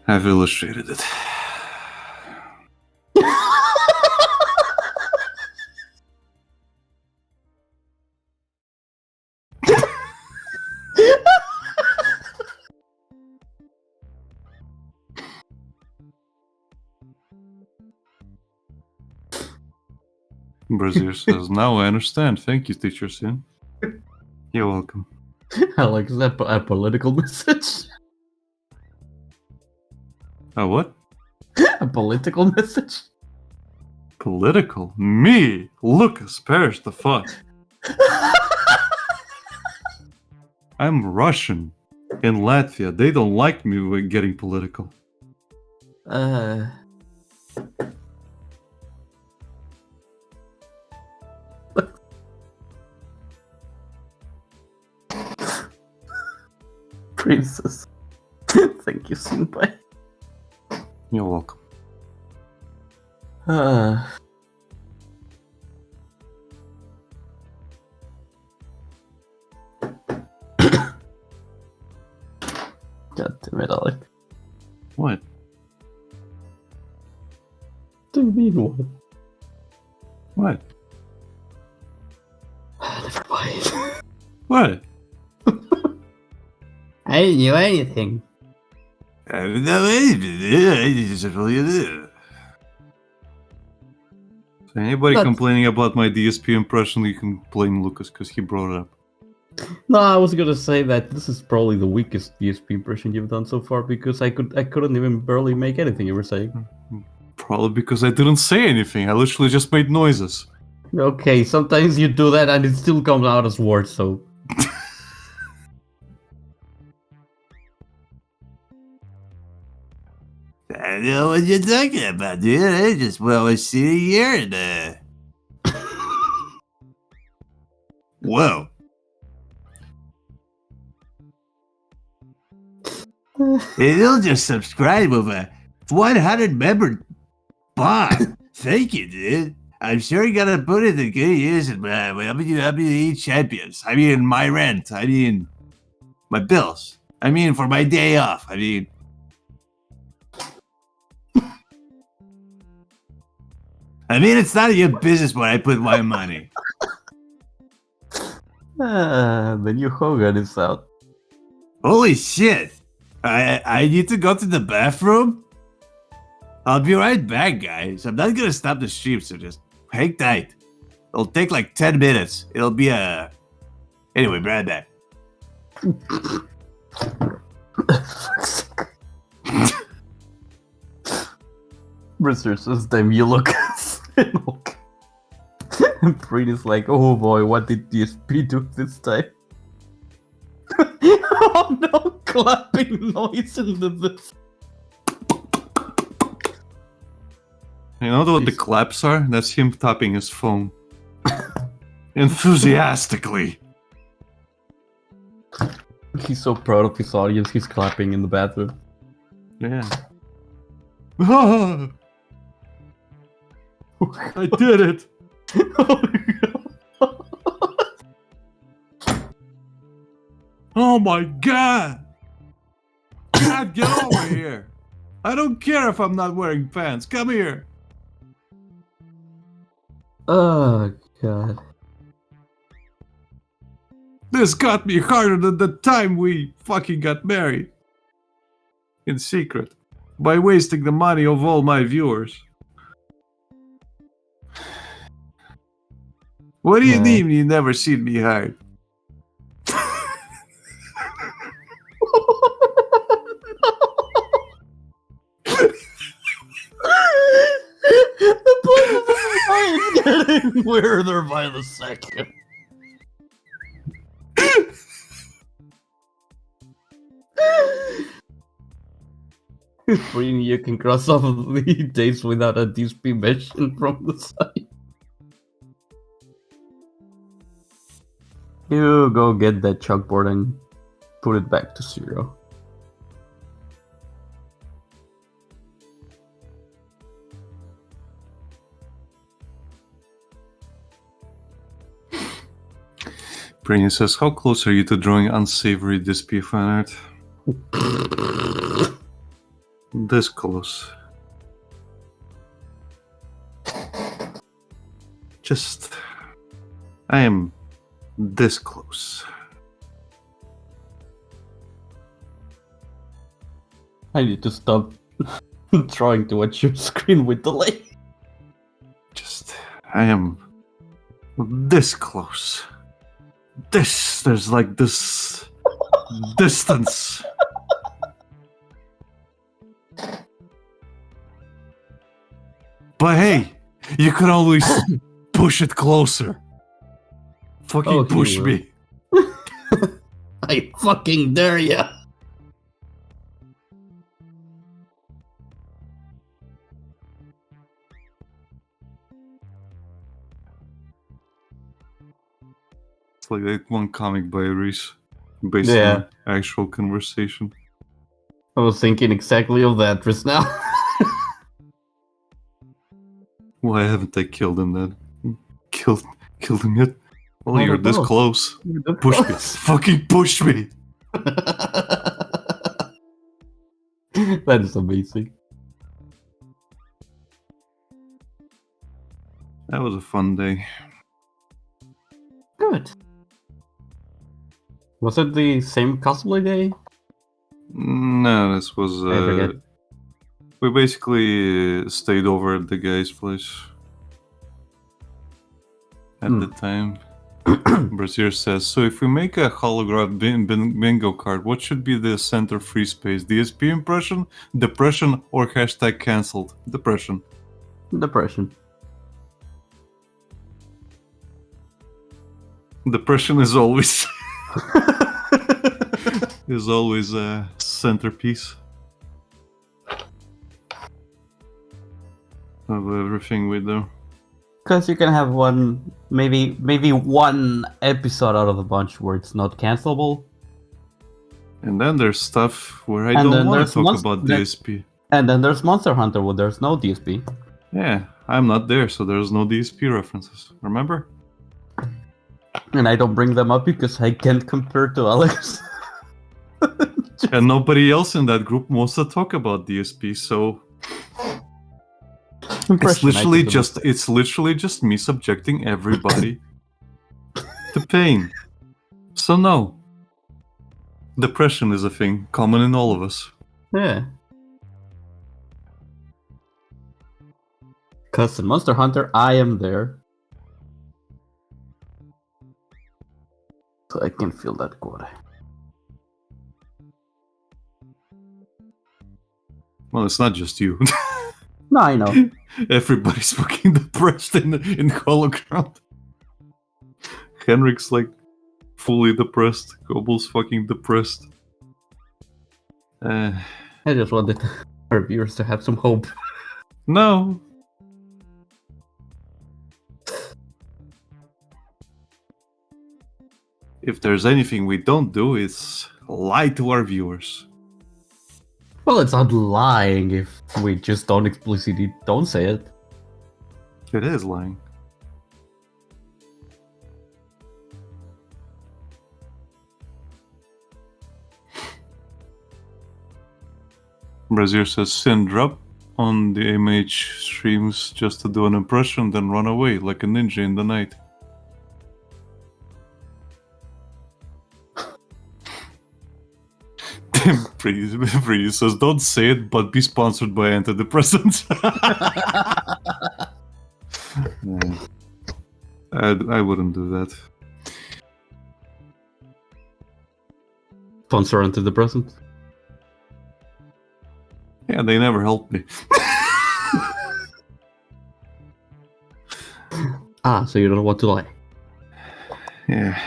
I've illustrated it. Brazier says, now I understand. Thank you, Teacher Sin. You're welcome. Alex, is that a political message? What? A political message? Political? Me? Lucas, perish the fuck. I'm Russian. In Latvia, they don't like me when getting political. Princess. Thank you, Senpai. You're welcome. God damn it, Alec. What? What do you mean, what? What? Never mind. What? I didn't do anything. So anybody But- complaining about my DSP impression, you can blame Lucas because he brought it up. No, I was gonna say that this is probably the weakest DSP impression you've done so far because I couldn't even barely make anything you were saying. Probably because I didn't say anything. I literally just made noises. Okay, sometimes you do that and it still comes out as words, so I know what you're talking about, dude. I just was sitting here and whoa. It'll just subscribe with a 100 member bot. Thank you, dude. I'm sure you gotta put it to good use in WWE champions. I mean, my rent. I mean, my bills. I mean, for my day off. I mean, it's none of your business where I put my money. the new Hogan is out. Holy shit! I need to go to the bathroom. I'll be right back, guys. I'm not gonna stop the stream, so just hang tight. It'll take like 10 minutes. It'll be anyway, right back. Brister says, damn, you look. And Pretty's like, oh boy, what did DSP do this time? Oh no, clapping noise into this. You know what the claps are? That's him tapping his phone. Enthusiastically. He's so proud of his audience, he's clapping in the bathroom. Yeah. I did it! Oh my god! God, get over here! I don't care if I'm not wearing pants. Come here! Oh god. This got me harder than the time we fucking got married. In secret. By wasting the money of all my viewers. What do you Yeah. mean you never seen me hide? The point of this fight is getting weirder by the second. Free, you can cross off of the days without a DSP mission from the side. You go get that chalkboard and put it back to 0. Brainy says, how close are you to drawing unsavory DSP fan art? This close. Just... I am this close. I need to stop trying to watch your screen with delay. Just... I am this close. There's like this distance. But hey, you can always push it closer. Fucking Oh, push hero. me. I fucking dare ya. It's like that one comic by Reese, based Yeah. on actual conversation. I was thinking exactly of that just now. Why haven't I killed him then? Killed him yet? Well, I you're don't this know. close. You're this Push me. close. Fucking push me. That is amazing. That was a fun day. Good. Was it the same cosplay day? No, this was. I forget. We basically stayed over at the guy's place at the time. Brazier says, so if we make a holograph bingo card, what should be the center free space? DSP impression, depression, or hashtag cancelled? Depression. Depression. Depression is always is always a centerpiece of everything we do. Because you can have one, maybe one episode out of a bunch where it's not cancelable. And then there's stuff where I And don't then want there's to talk about DSP. And then there's Monster Hunter where there's no DSP. Yeah, I'm not there, so there's no DSP references. Remember? And I don't bring them up because I can't compare to Alex. And nobody else in that group wants to talk about DSP, so it's literally just me subjecting everybody to pain. So no. Depression is a thing common in all of us. Yeah. Because in Monster Hunter, I am there. So I can feel that quota. Well, it's not just you. No, I know. Everybody's fucking depressed in Hologround. Henrik's like fully depressed. Gobel's fucking depressed. I just wanted our viewers to have some hope. No. If there's anything we don't do, it's lie to our viewers. Well, it's not lying if we just don't explicitly don't say it. It is lying. Brazier says, send drop on the MH streams just to do an impression, then run away like a ninja in the night. Pretty says, don't say it, but be sponsored by antidepressants. Yeah. I wouldn't do that. Sponsor antidepressant. Yeah, they never helped me. Ah, so you don't want to lie. Yeah.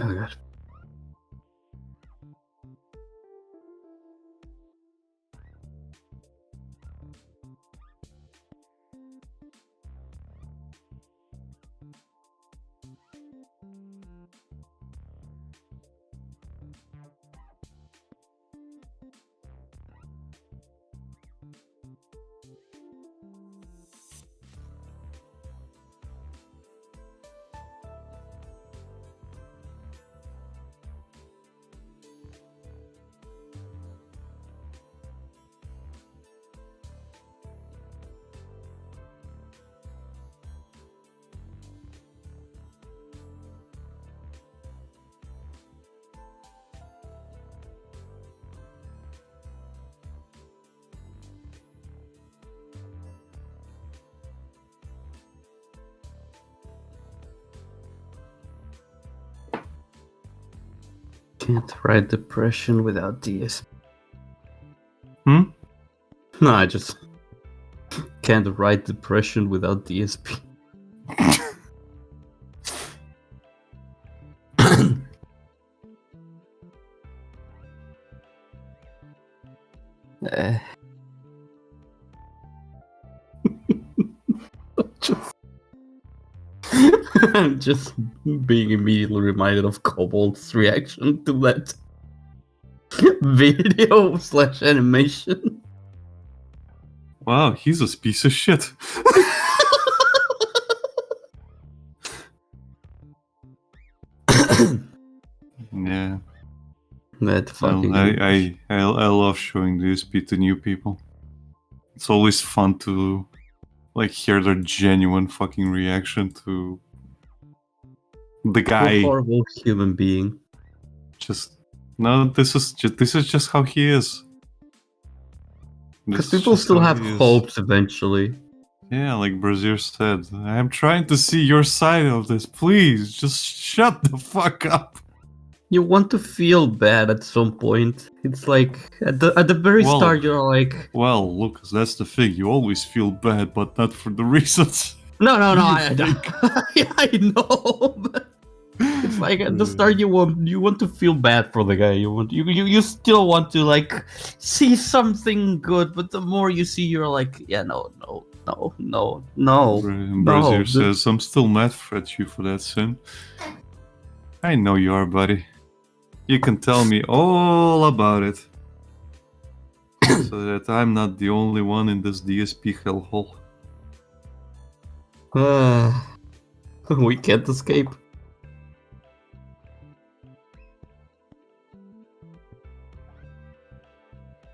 Oh god. Can't write depression without DSP. Hmm? No, I just can't write depression without DSP. Eh. I'm just being immediately reminded of Kobold's reaction to that video / animation. Wow, he's a piece of shit. Yeah. That fucking. I love showing DSP to new people. It's always fun to like hear their genuine fucking reaction to the guy. Horrible human being. Just no, this is just how he is. Because This is people just still how have he is. hopes eventually. Yeah, like Brazier said, I'm trying to see your side of this. Please, just shut the fuck up. You want to feel bad at some point. It's like at the very Well- start you're like, Well, Lucas, that's the thing. You always feel bad, but not for the reasons. no, You I know. But it's like at the start you want to feel bad for the guy. You still want to like see something good, but the more you see, you're like, yeah, no. Brazier says, I'm still mad at you for that, sin. I know you are, buddy. You can tell me all about it. So that I'm not the only one in this DSP hellhole. We can't escape.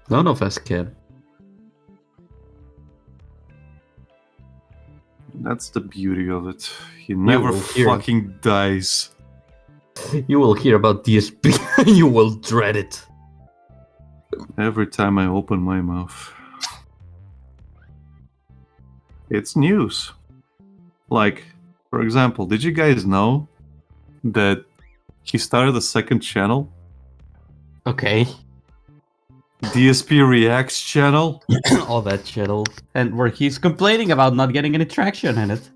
None of us can. That's the beauty of it. He never will hear. fucking dies. You will hear about DSP. You will dread it. Every time I open my mouth. It's news. Like, for example, did you guys know that he started a second channel? Okay. DSP Reacts channel? All that channel. And where he's complaining about not getting any traction in it.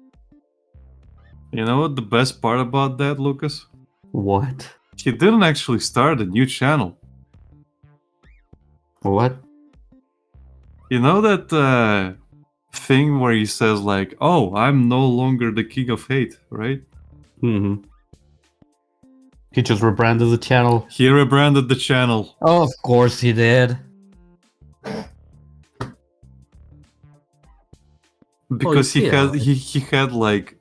You know what the best part about that, Lucas? What? He didn't actually start a new channel. What? You know that thing where he says like, oh, I'm no longer the king of hate, right? Mm-hmm. He just rebranded the channel. He rebranded the channel. Oh, of course he did. Because yeah. he had like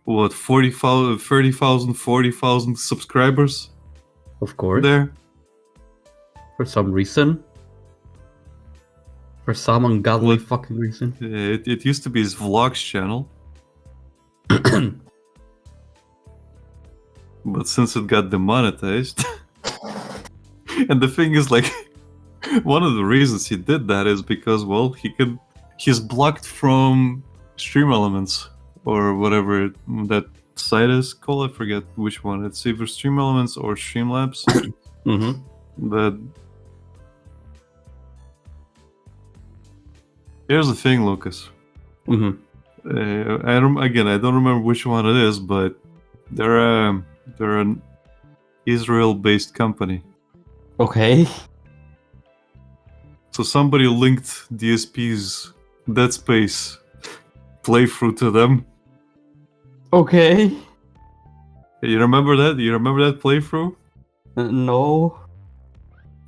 what 40,000 30,000 40,000 subscribers Of course. there. For some reason. For some ungodly What? fucking reason. It used to be his vlogs channel. But since it got demonetized, and the thing is, like, one of the reasons he did that is because, well, he's blocked from Stream Elements or whatever that site is called. I forget which one. It's either Stream Elements or Streamlabs. Mm-hmm. That. Here's the thing, Lucas. Mm-hmm. I don't remember which one it is, but they're an Israel-based company. Okay. So somebody linked DSP's Dead Space playthrough to them. Okay. You remember that? You remember that playthrough? No.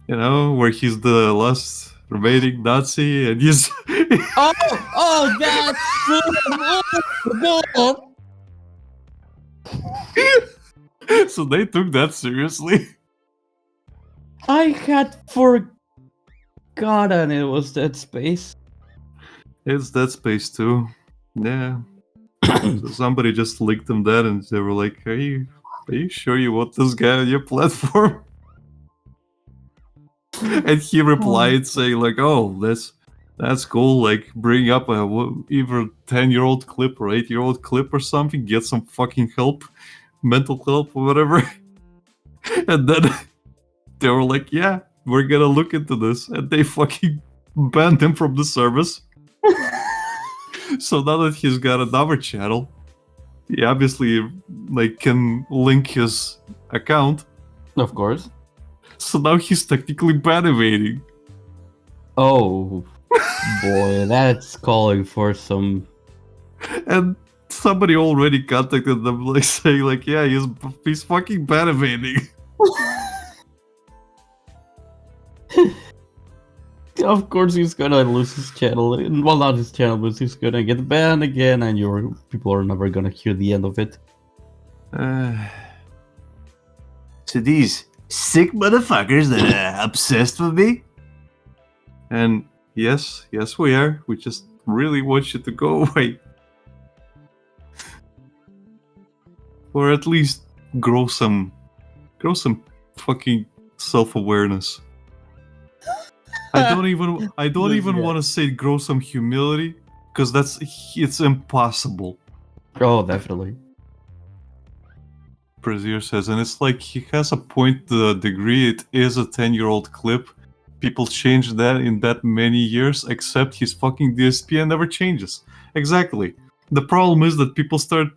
You know, where he's the last remaining Nazi and he's... Oh, that's So they took that seriously. I had forgotten it was Dead Space. It's Dead Space 2. Yeah. So somebody just linked them that and they were like, are you sure you want this guy on your platform? And he replied saying like, oh, that's cool, like bring up either 10-year-old clip or 8-year-old clip or something, get some fucking help, mental help or whatever. And then They were like, yeah, we're gonna look into this. And they fucking banned him from the service. So now that he's got another channel, he obviously like can link his account. Of course. So now he's technically ban evading. Oh boy, that's calling for some. And somebody already contacted them, like saying, like, yeah, he's fucking ban evading. Of course, he's gonna lose his channel. Well, not his channel, but he's gonna get banned again, and your people are never gonna hear the end of it. So these sick motherfuckers that are obsessed with me. And yes, we are. We just really want you to go away. Or at least grow some fucking self-awareness. I don't even Yeah. want to say grow some humility, because it's impossible. Oh, definitely. Brazier says, and it's like he has a point to the degree it is a 10-year-old clip. People change that in that many years, except his fucking DSP never changes. Exactly. The problem is that people start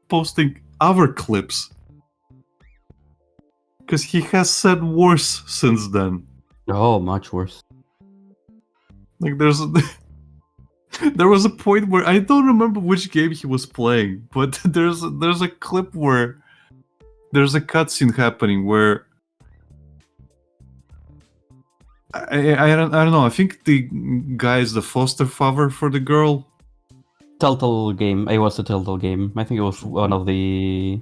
posting other clips. Because he has said worse since then. Oh, much worse. Like there was a point where I don't remember which game he was playing, but there's a clip where there's a cutscene happening where I don't know. I think the guy is the foster father for the girl. Telltale game. It was a Telltale game. I think it was one of the.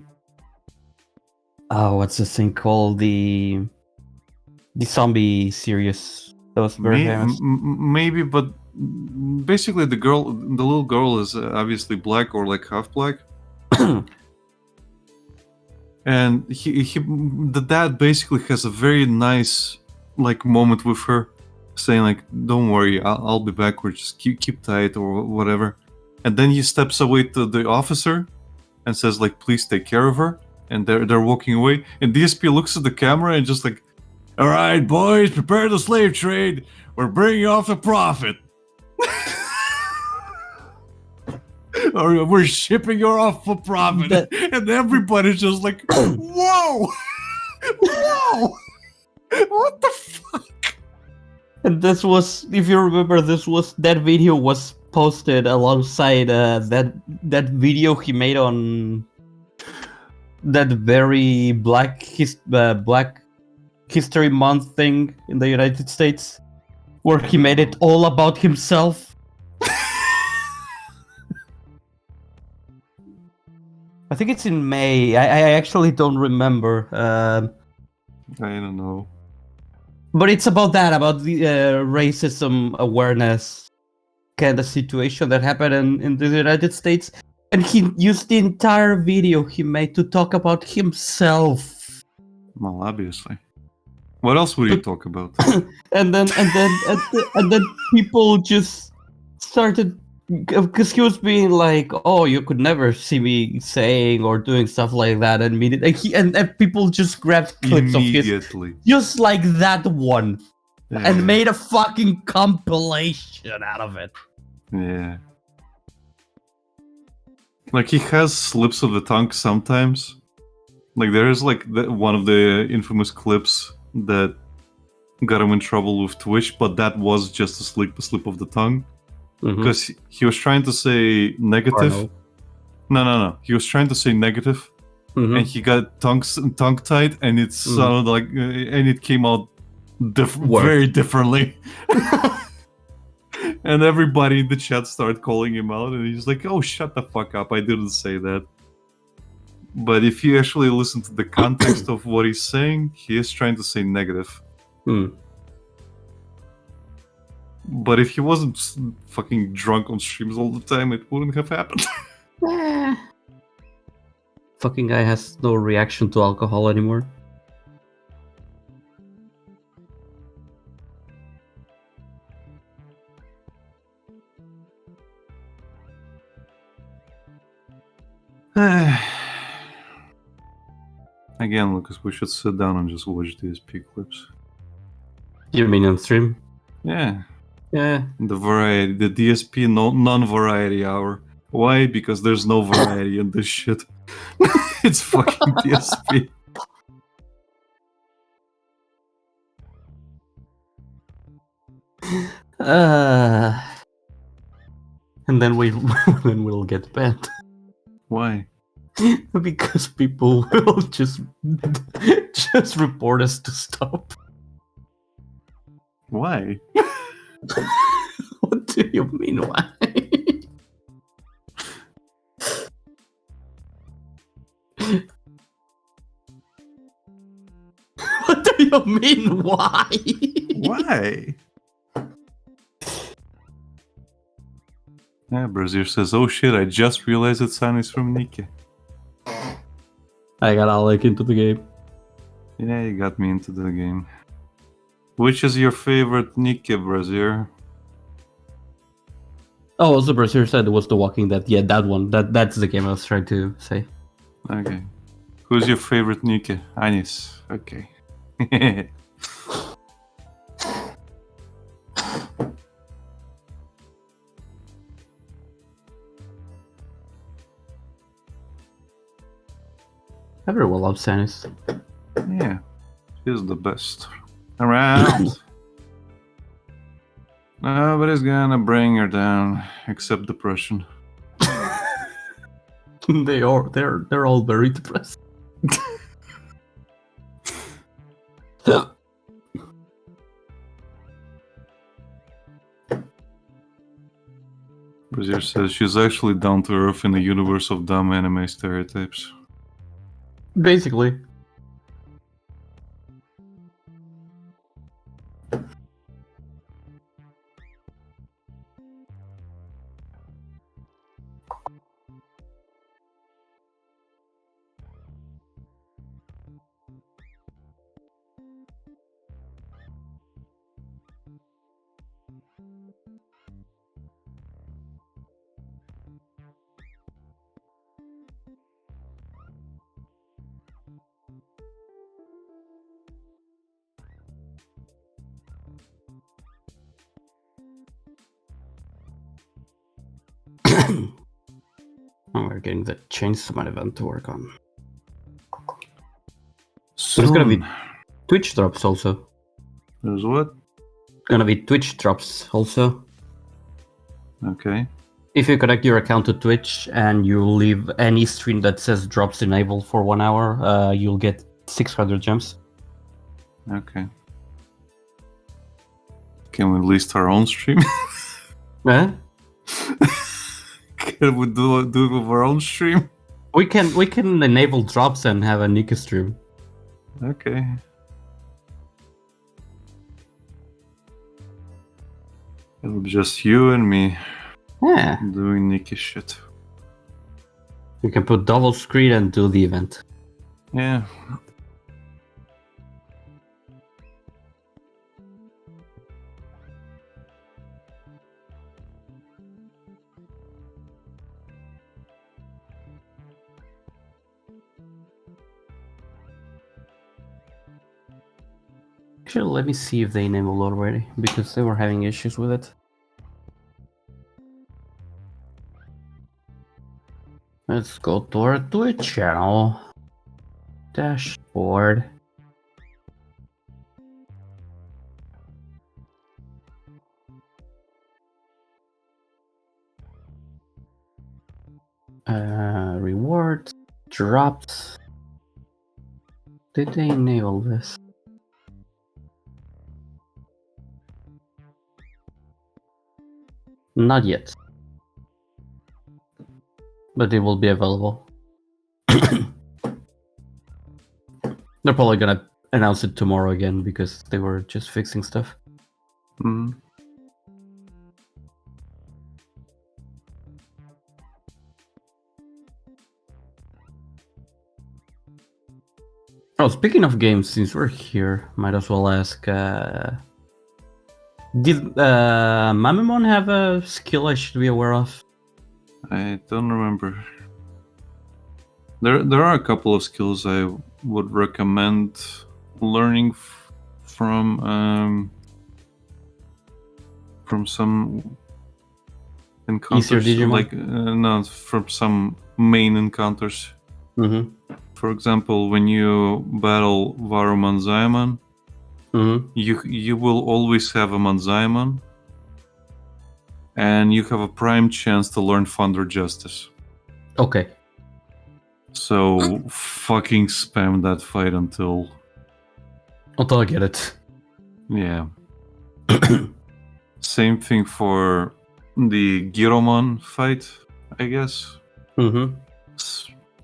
Oh, what's this thing called? The zombie series that was very famous. Maybe, but basically the little girl is obviously black or like half black. And the dad basically has a very nice like moment with her, saying like, "Don't worry, I'll be back. Or just keep tight or whatever." And then he steps away to the officer and says like, "Please take care of her." And they're walking away. And DSP looks at the camera and just like, "All right, boys, prepare the slave trade. We're bringing off the profit." Or we're shipping her off for profit. And everybody's just like, whoa! Whoa! What the fuck? And this was, if you remember, that video was posted alongside that video he made on that very Black History Month thing in the United States, where he made it all about himself. I think it's in May. I actually don't remember. I don't know. But it's about that, about the racism awareness kind of situation that happened in the United States. And he used the entire video he made to talk about himself. Well, obviously. What else would you talk about? and then people just started, because he was being like, "Oh, you could never see me saying or doing stuff like that," and and people just grabbed clips of his, just like that one, and made a fucking compilation out of it. Yeah. Like he has slips of the tongue sometimes. Like there is like one of the infamous clips that got him in trouble with Twitch, but that was just a slip of the tongue. Because he was trying to say negative. No. He was trying to say negative, and he got tongue-tied, and it sounded like, and it came out very differently. And everybody in the chat started calling him out, and he's like, "Oh, shut the fuck up! I didn't say that." But if you actually listen to the context of what he's saying, he is trying to say negative. But if he wasn't fucking drunk on streams all the time, it wouldn't have happened. Fucking guy has no reaction to alcohol anymore. Again, Lucas, we should sit down and just watch DSP clips. You mean on stream? Yeah, Yeah. the variety, the DSP non-variety hour. Why? Because there's no variety in this shit. It's fucking DSP. And then then we'll get banned. Why? Because people will just report us to stop. Why? What do you mean, why? What do you mean, why? Why? Yeah, Brazier says, oh shit, I just realized that sign is from Nike. I got Alec into the game. Yeah, you got me into the game. Which is your favorite Nike, Brazier? Oh, also Brazier said it was The Walking Dead. Yeah, that one. That's the game I was trying to say. Okay. Who's your favorite Nike? Anis. Okay. Everyone loves Sanis. Yeah, she's the best around. Nobody's gonna bring her down except the Prussian. They're all very depressed. Brazier says she's actually down to earth in the universe of dumb anime stereotypes. Basically. We're getting the Chainsaw Man event to work on. There's gonna be Twitch drops also. There's what? Gonna be Twitch drops also. Okay. If you connect your account to Twitch and you leave any stream that says drops enabled for 1 hour, you'll get 600 gems. Okay. Can we list our own stream? Eh? Can we do it with our own stream? We can enable drops and have a Nika stream. Okay. It'll be just you and me Yeah. doing Nikki shit. You can put double screen and do the event. Yeah. Actually, let me see if they enabled already, because they were having issues with it. Let's go to our Twitch channel. Dashboard. Rewards. Drops. Did they enable this? Not yet. But it will be available. They're probably gonna announce it tomorrow again because they were just fixing stuff. Mm. Oh, speaking of games, since we're here, might as well ask, did Mamemon have a skill I should be aware of? I don't remember. There are a couple of skills I would recommend learning from some encounters, Digimon? like no, from some main encounters. Mm-hmm. For example, when you battle Varumanzaemon, Mm-hmm. you will always have a Manzaemon, and you have a prime chance to learn Thunder Justice. Okay. So fucking spam that fight until I get it. yeah. Same thing for the Giromon fight, I guess. Mm-hmm.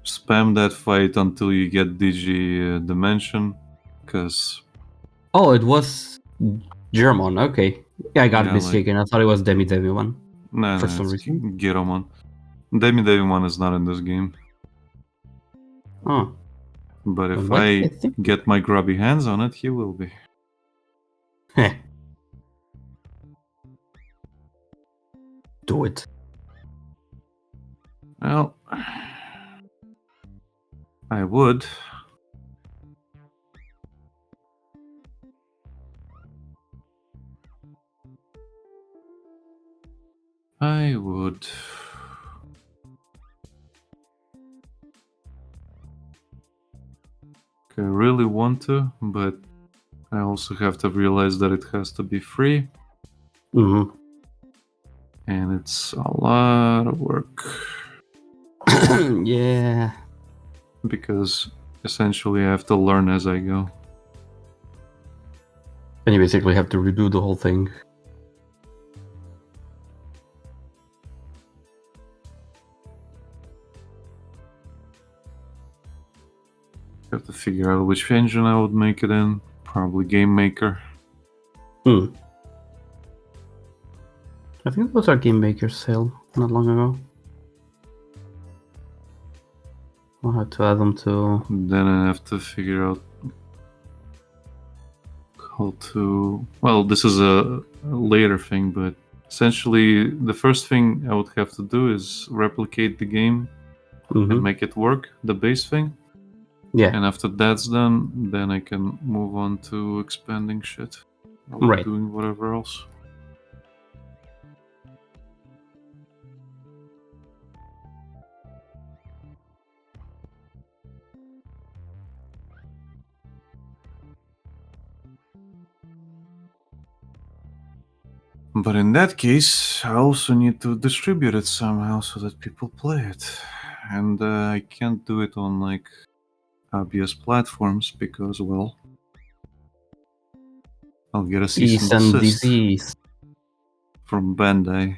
Spam that fight until you get Digi Dimension, because Oh, it was German. Okay. Yeah, I got yeah, mistaken. I thought it was Demi one. no, For no, some it's reason. Giromon. Demi is not in this game. Oh. But if Why did I I think? get my grubby hands on it, he will be. Heh. Do it. Well, I would. I would. I really want to, but I also have to realize that it has to be free, Mm-hmm. and it's a lot of work Yeah. because essentially I have to learn as I go. And you basically have to redo the whole thing. Have to figure out which engine I would make it in. Probably Game Maker. Hmm. I think it was our Game Maker sale not long ago. I'll have to add them to. Then I have to figure out how to. Well, this is a later thing, but essentially the first thing I would have to do is replicate the game Mm-hmm. and make it work, the base thing. Yeah. And after that's done, then I can move on to expanding shit. Or Right. doing whatever else. But in that case, I also need to distribute it somehow so that people play it. And I can't do it on like obvious platforms because, well, I'll get a cease and And desist disease. from Bandai.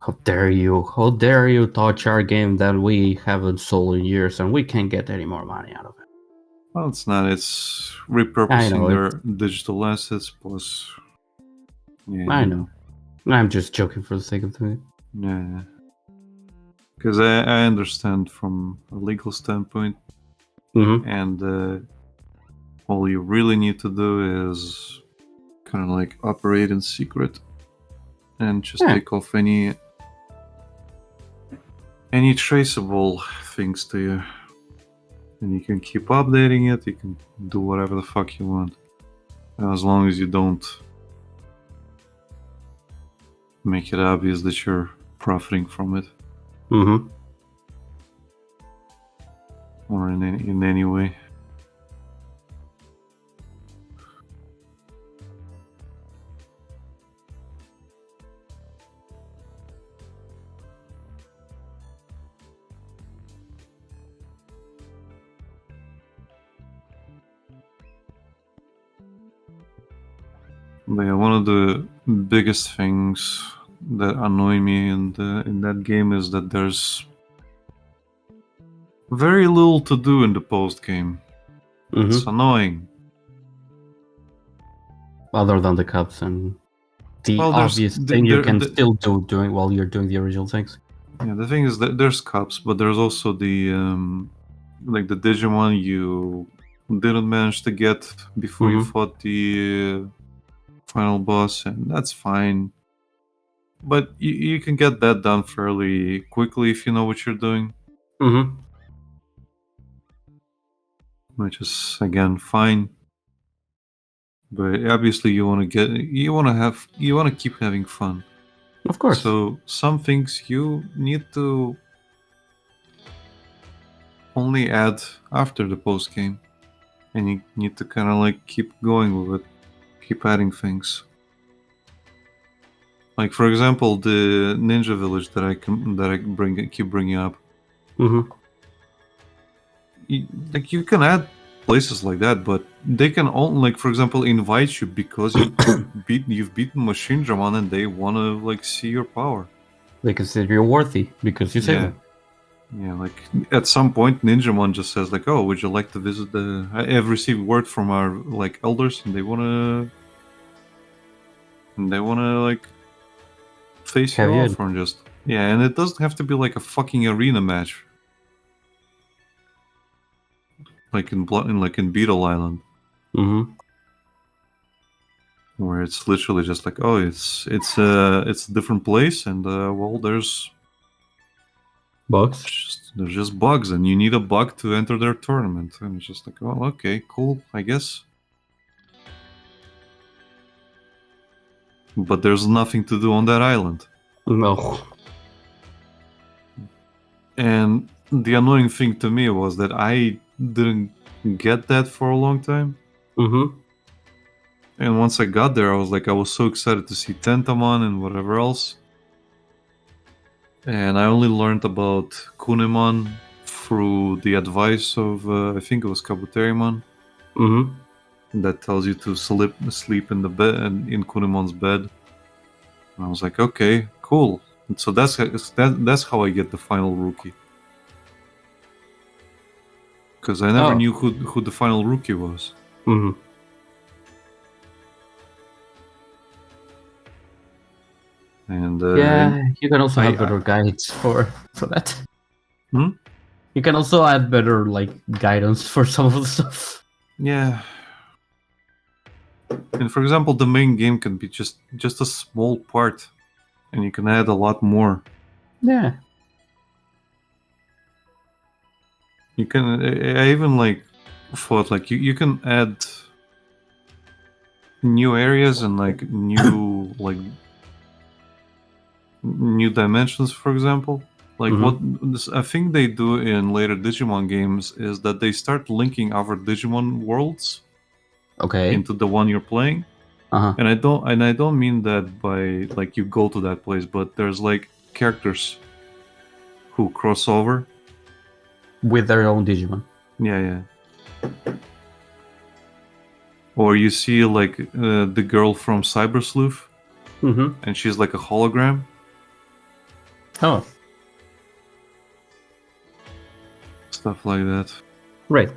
How dare you? How dare you touch our game that we haven't sold in years and we can't get any more money out of it? Well, it's not. It's I repurposing know, their digital assets plus. Yeah, I know. I'm just joking for the sake of doing it. Yeah. Because I understand from a legal standpoint, Mm-hmm. and all you really need to do is kind of like operate in secret and just Yeah. take off any traceable things to you. And you can keep updating it, you can do whatever the fuck you want. As long as you don't make it obvious that you're profiting from it. Mm-hmm. Or in any way. But yeah, one of the biggest things that annoy me in that game is that there's very little to do in the post game. Mm-hmm. It's annoying. Other than the cups and the Well, obvious thing you can still do while you're doing the original things. Yeah, the thing is that there's cups, but there's also the like the Digimon you didn't manage to get before you fought the final boss, and that's fine. But you can get that done fairly quickly if you know what you're doing. Mm-hmm. which is again fine. But obviously, you want to keep having fun. Of course. So some things you need to only add after the post game, and you need to kind of like keep going with it, keep adding things. Like for example, the ninja village that I keep bringing up. Mm-hmm. You can add places like that, but they can only, like for example, invite you because you've beaten Machine Draman and they want to like see your power. They consider you worthy because you save them. Yeah, like at some point, Ninjamon just says like, "Oh, would you like to visit the?" I have received word from our like elders, and they wanna like face Have you you? off or just and it doesn't have to be like a fucking arena match, like in Beetle Island, Mm-hmm. where it's literally just like, oh, it's a different place, and well, there's Bugs. just bugs, and you need a bug to enter their tournament, and it's just like, oh, okay, cool, I guess. But there's nothing to do on that island. No. And the annoying thing to me was that I didn't get that for a long time. Mm-hmm. And once I got there, I was so excited to see Tentamon and whatever else. And I only learned about Kunemon through the advice of, I think it was Kabuterimon, Mm-hmm. that tells you to sleep in the bed, in Kunemon's bed. And I was like, okay, cool. And so that's how I get the final rookie. Because I never knew who the final rookie was. Mm-hmm. And you can also have better guides for that. Hmm? You can also add better like guidance for some of the stuff. Yeah. And for example, the main game can be just a small part, and you can add a lot more. Yeah. You can. I even like thought like you can add new areas and like new new dimensions, for example. Like what I think they do in later Digimon games is that they start linking other Digimon worlds Okay. into the one you're playing. Uh-huh. And I don't mean that by like you go to that place, but there's like characters who cross over With their own Digimon. Yeah. Or you see like the girl from Cyber Sleuth, and she's like a hologram. Oh. Stuff like that. Right.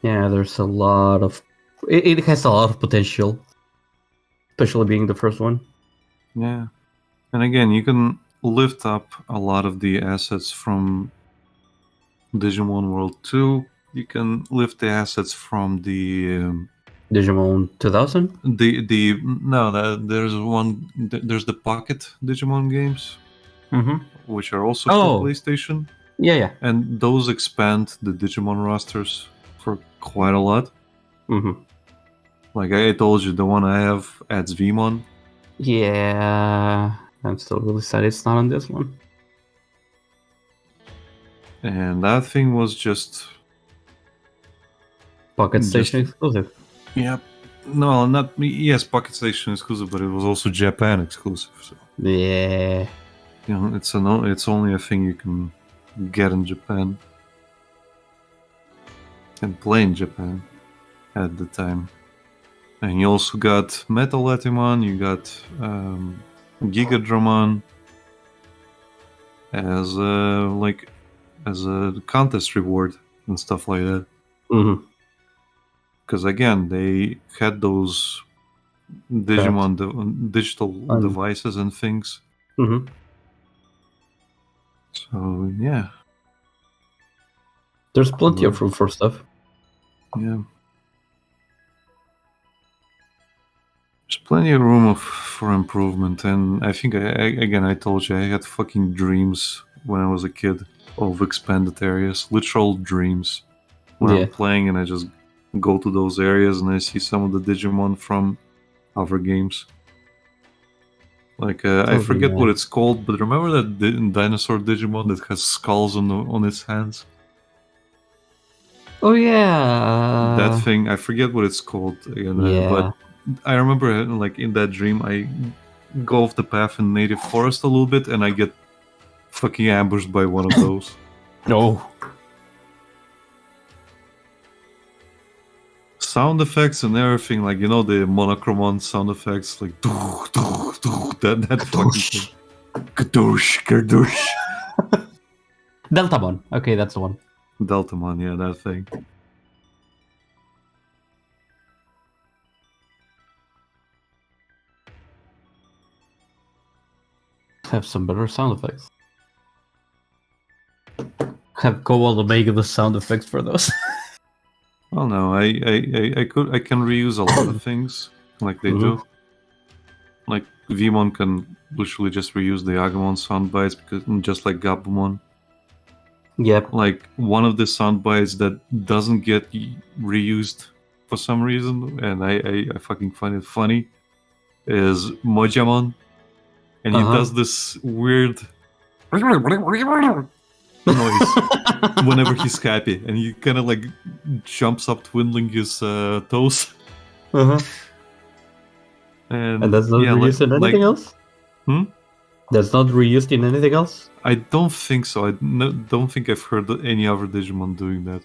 Yeah, there's a lot of... It has a lot of potential. Especially being the first one. Yeah. And again, you can lift up a lot of the assets from Digimon World 2. You can lift the assets from the... Digimon 2000? There's the Pocket Digimon games, which are also for PlayStation. Yeah. And those expand the Digimon rosters for quite a lot. Like I told you, the one I have adds Vmon. Yeah, I'm still really sad it's not on this one. And that thing was just... Pocket Station exclusive. Yep. No, not... Yes, Pocket Station exclusive, but it was also Japan exclusive. So. Yeah. You know, it's only a thing you can get in Japan. And play in Japan at the time. And you also got Metal Latimon, you got Gigadramon as a contest reward and stuff like that. Because again, they had those Digimon digital devices and things. So yeah, there's plenty of room for stuff. Yeah. There's plenty of room for improvement, and I think I told you I had fucking dreams when I was a kid of expanded areas, literal dreams. Where Yeah. I'm playing and I just go to those areas and I see some of the Digimon from other games. Like I Totally forget what nice. it's called, but remember that dinosaur Digimon that has skulls on its hands? Oh yeah. That thing, I forget what it's called again, but Yeah. I remember like in that dream I go off the path in native forest a little bit and I get fucking ambushed by one of those. No. Sound effects and everything, like the monochromon sound effects, like that fucking thing. Kadoosh, kadoosh. Deltamon. Okay, that's the one. Deltamon, yeah, that thing. Have some better sound effects. Have Cobalt to make the sound effects for those. Well, no, I can reuse a lot of things like they do. Like Vmon can literally just reuse the Agumon sound bites because just like Gabumon. Yep. Like one of the sound bites that doesn't get reused for some reason, and I fucking find it funny, is Mojamon, and he does this weird noise whenever he's happy, and he kind of like jumps up, twiddling his toes. And that's not yeah, reused in anything else? That's not reused in anything else? I don't think so. Don't think I've heard any other Digimon doing that.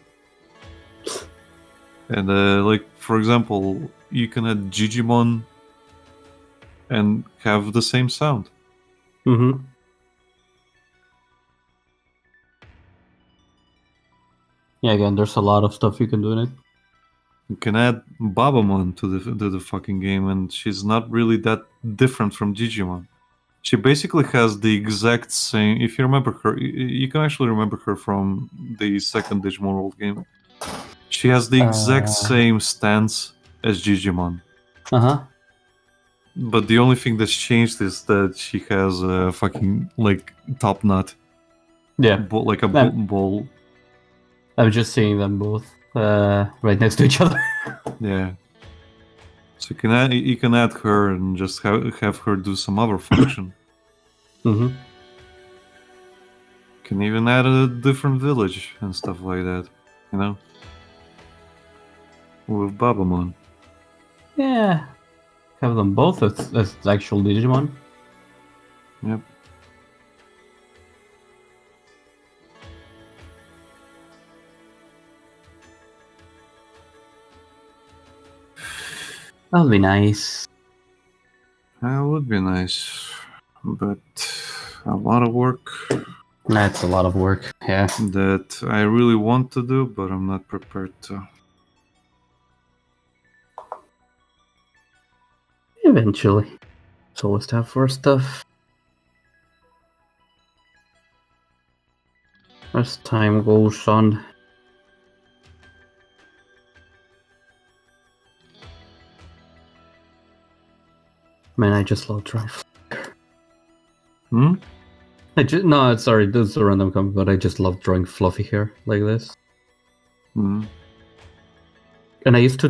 And like for example, you can add Gigimon and have the same sound. Yeah, again, there's a lot of stuff you can do in it. You can add Babamon to the fucking game, and she's not really that different from Digimon. She basically has the exact same. If you remember her, you can actually remember her from the second Digimon World game. She has the exact same stance as Digimon. But the only thing that's changed is that she has a fucking like top knot. Yeah. Like a ball. I'm just seeing them both right next to each other. Yeah. So you can add her and just have her do some other function. Can even add a different village and stuff like that, with Babamon. Yeah. Have them both as actual Digimon. Yep. That'll be nice. That would be nice, but a lot of work. That's a lot of work, yeah. That I really want to do, but I'm not prepared to. Eventually. It's always time for stuff. As time goes on. Man, I just love drawing. No, sorry, this is a random comment, but I just love drawing fluffy hair like this. And I used to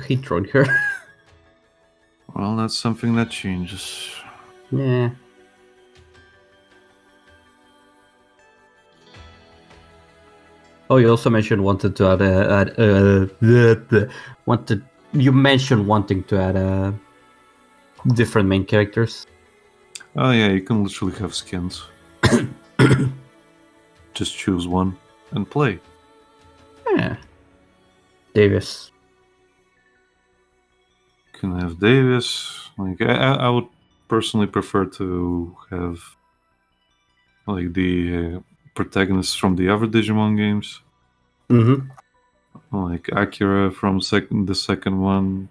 hate drawing hair. Well, that's something that changes. Yeah. Oh, you also mentioned wanted to you mentioned wanting to add different main characters. Oh yeah, you can literally have skins. Just choose one and play. Yeah. Davis. You can have Davis. Like I would personally prefer to have like the protagonists from the other Digimon games. Like Akira from the second one,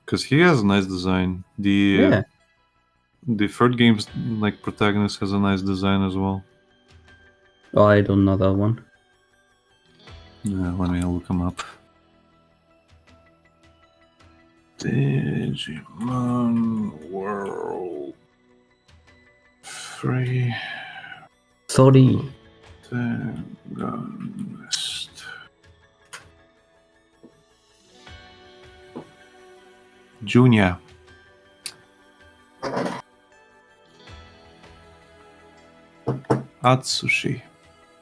because he has a nice design. The third game's like protagonist has a nice design as well. Oh, I don't know that one. Yeah, let me look him up. Digimon World 3. So Sorry. Antagonist. Junior. Atsushi.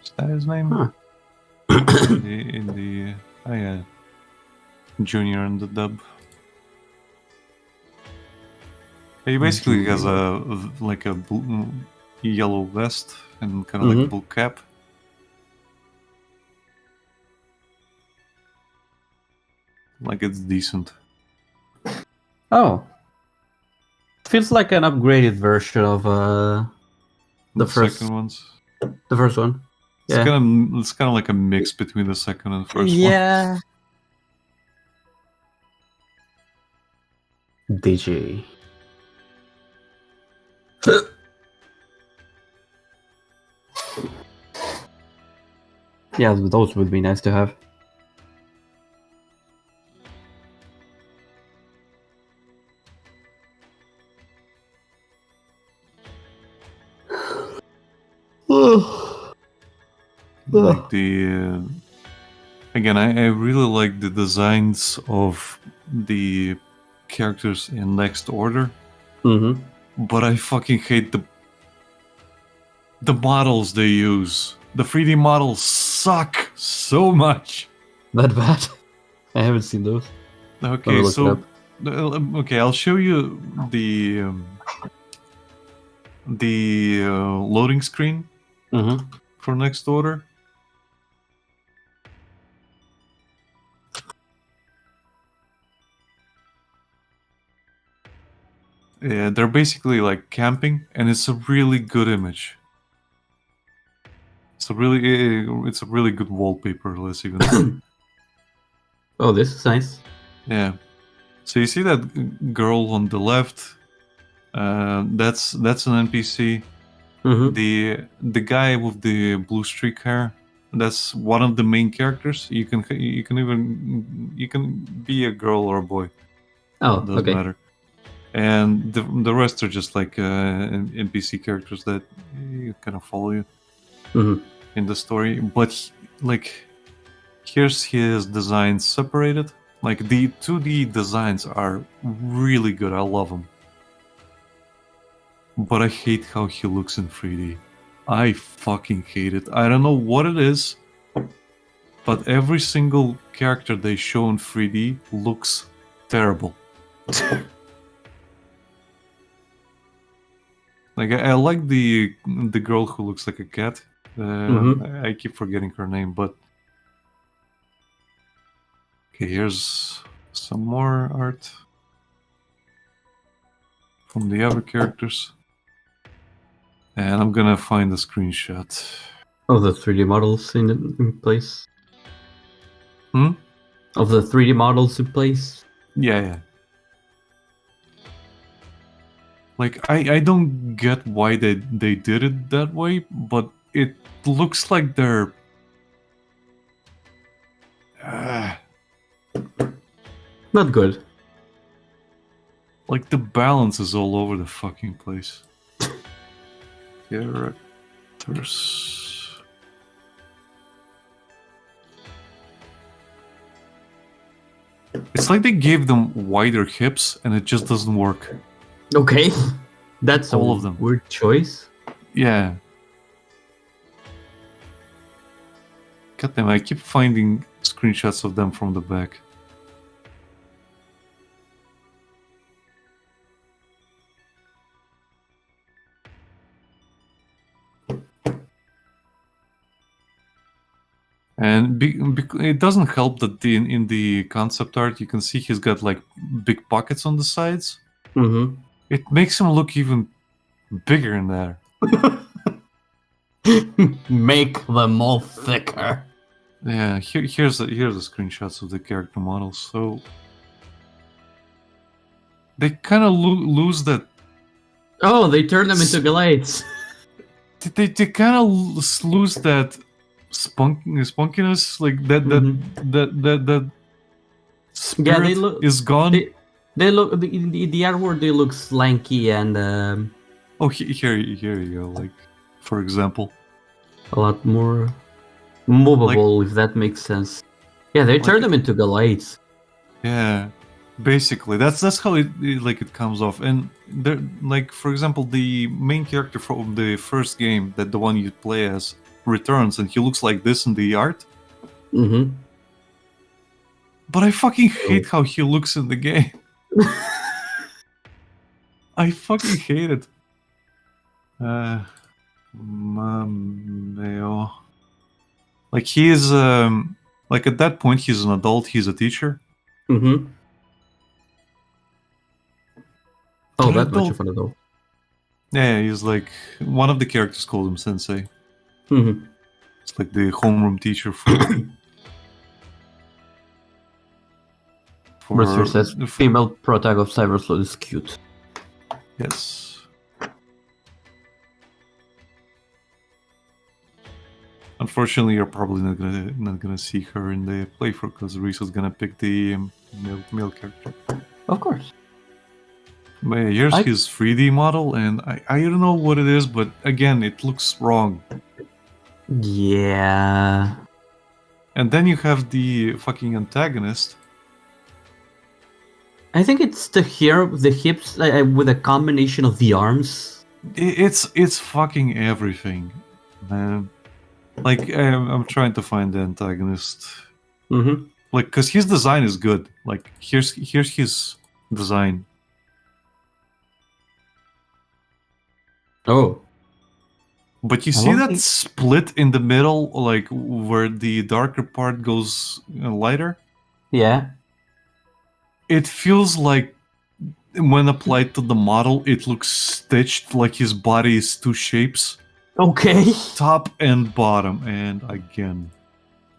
Is that his name? Huh. in the oh yeah, Junior in the dub. He basically has a like a blue, yellow vest and kind of like a blue cap. Like it's decent. Oh. Feels like an upgraded version of the first second ones. The first one. Yeah. It's kind of like a mix between the second and first one. Yeah. DJ. Yeah, those would be nice to have. Like the again, I really like the designs of the characters in Next Order, but I fucking hate the models they use. The 3D models suck so much. That bad? I haven't seen those. Okay, so okay, I'll show you the loading screen for Next Order. Yeah, they're basically like camping, and it's a really good image. It's a really good wallpaper. Let's even say. Oh, this is nice. Yeah. So you see that girl on the left? That's an NPC. The guy with the blue streak hair. That's one of the main characters. You can be a girl or a boy. Oh, it doesn't okay. matter. And the rest are just like NPC characters that kind of follow you in the story. But like, here's his designs separated. Like the 2D designs are really good. I love them. But I hate how he looks in 3D. I fucking hate it. I don't know what it is, but every single character they show in 3D looks terrible. Like I like the girl who looks like a cat. I keep forgetting her name, but okay. Here's some more art from the other characters, and I'm gonna find a screenshot. Of the 3D models in place. Of the 3D models in place. Yeah. Like, I don't get why they did it that way, but it looks like they're... Not good. Like, the balance is all over the fucking place. Characters... It's like they gave them wider hips, and it just doesn't work. Okay, that's all of them. Weird choice. Yeah. God damn, I keep finding screenshots of them from the back. And it doesn't help that in the concept art you can see he's got like big pockets on the sides. It makes him look even bigger in there. Make them all thicker. Yeah, here's the screenshots of the character models. So they kind of lose that. Oh, they turn them into glades. They kind of lose that spunkiness, like that spirit is gone. They look in the artwork. They look slanky and. Oh, here you go. Like, for example, a lot more movable, if that makes sense. Yeah, they turned them into Galates. Yeah, basically that's how it comes off. And there, like for example, the main character from the first game, that the one you play as, returns, and he looks like this in the art. Mm-hmm. But I fucking hate how he looks in the game. I fucking hate it. Mameo. Like he is like at that point he's an adult, he's a teacher. Mm-hmm. Oh, But I that much don't- of an adult. Yeah, he's like one of the characters called him Sensei. Mm-hmm. It's like the homeroom teacher for Mercer says for- female protagonist of Cyber Sleuth is cute. Yes. Unfortunately, you're probably not gonna see her in the playthrough because Risa's gonna pick the male character. Of course. But yeah, here's his 3D model, and I don't know what it is, but again, it looks wrong. Yeah. And then you have the fucking antagonist. I think it's the hips with a combination of the arms. It's fucking everything, man. Like I'm trying to find the antagonist. Mm-hmm. Like, cause his design is good. Like here's his design. Oh. But you see that split in the middle, like where the darker part goes lighter? Yeah. It feels like when applied to the model, it looks stitched, like his body is two shapes. Okay. Top and bottom. And again,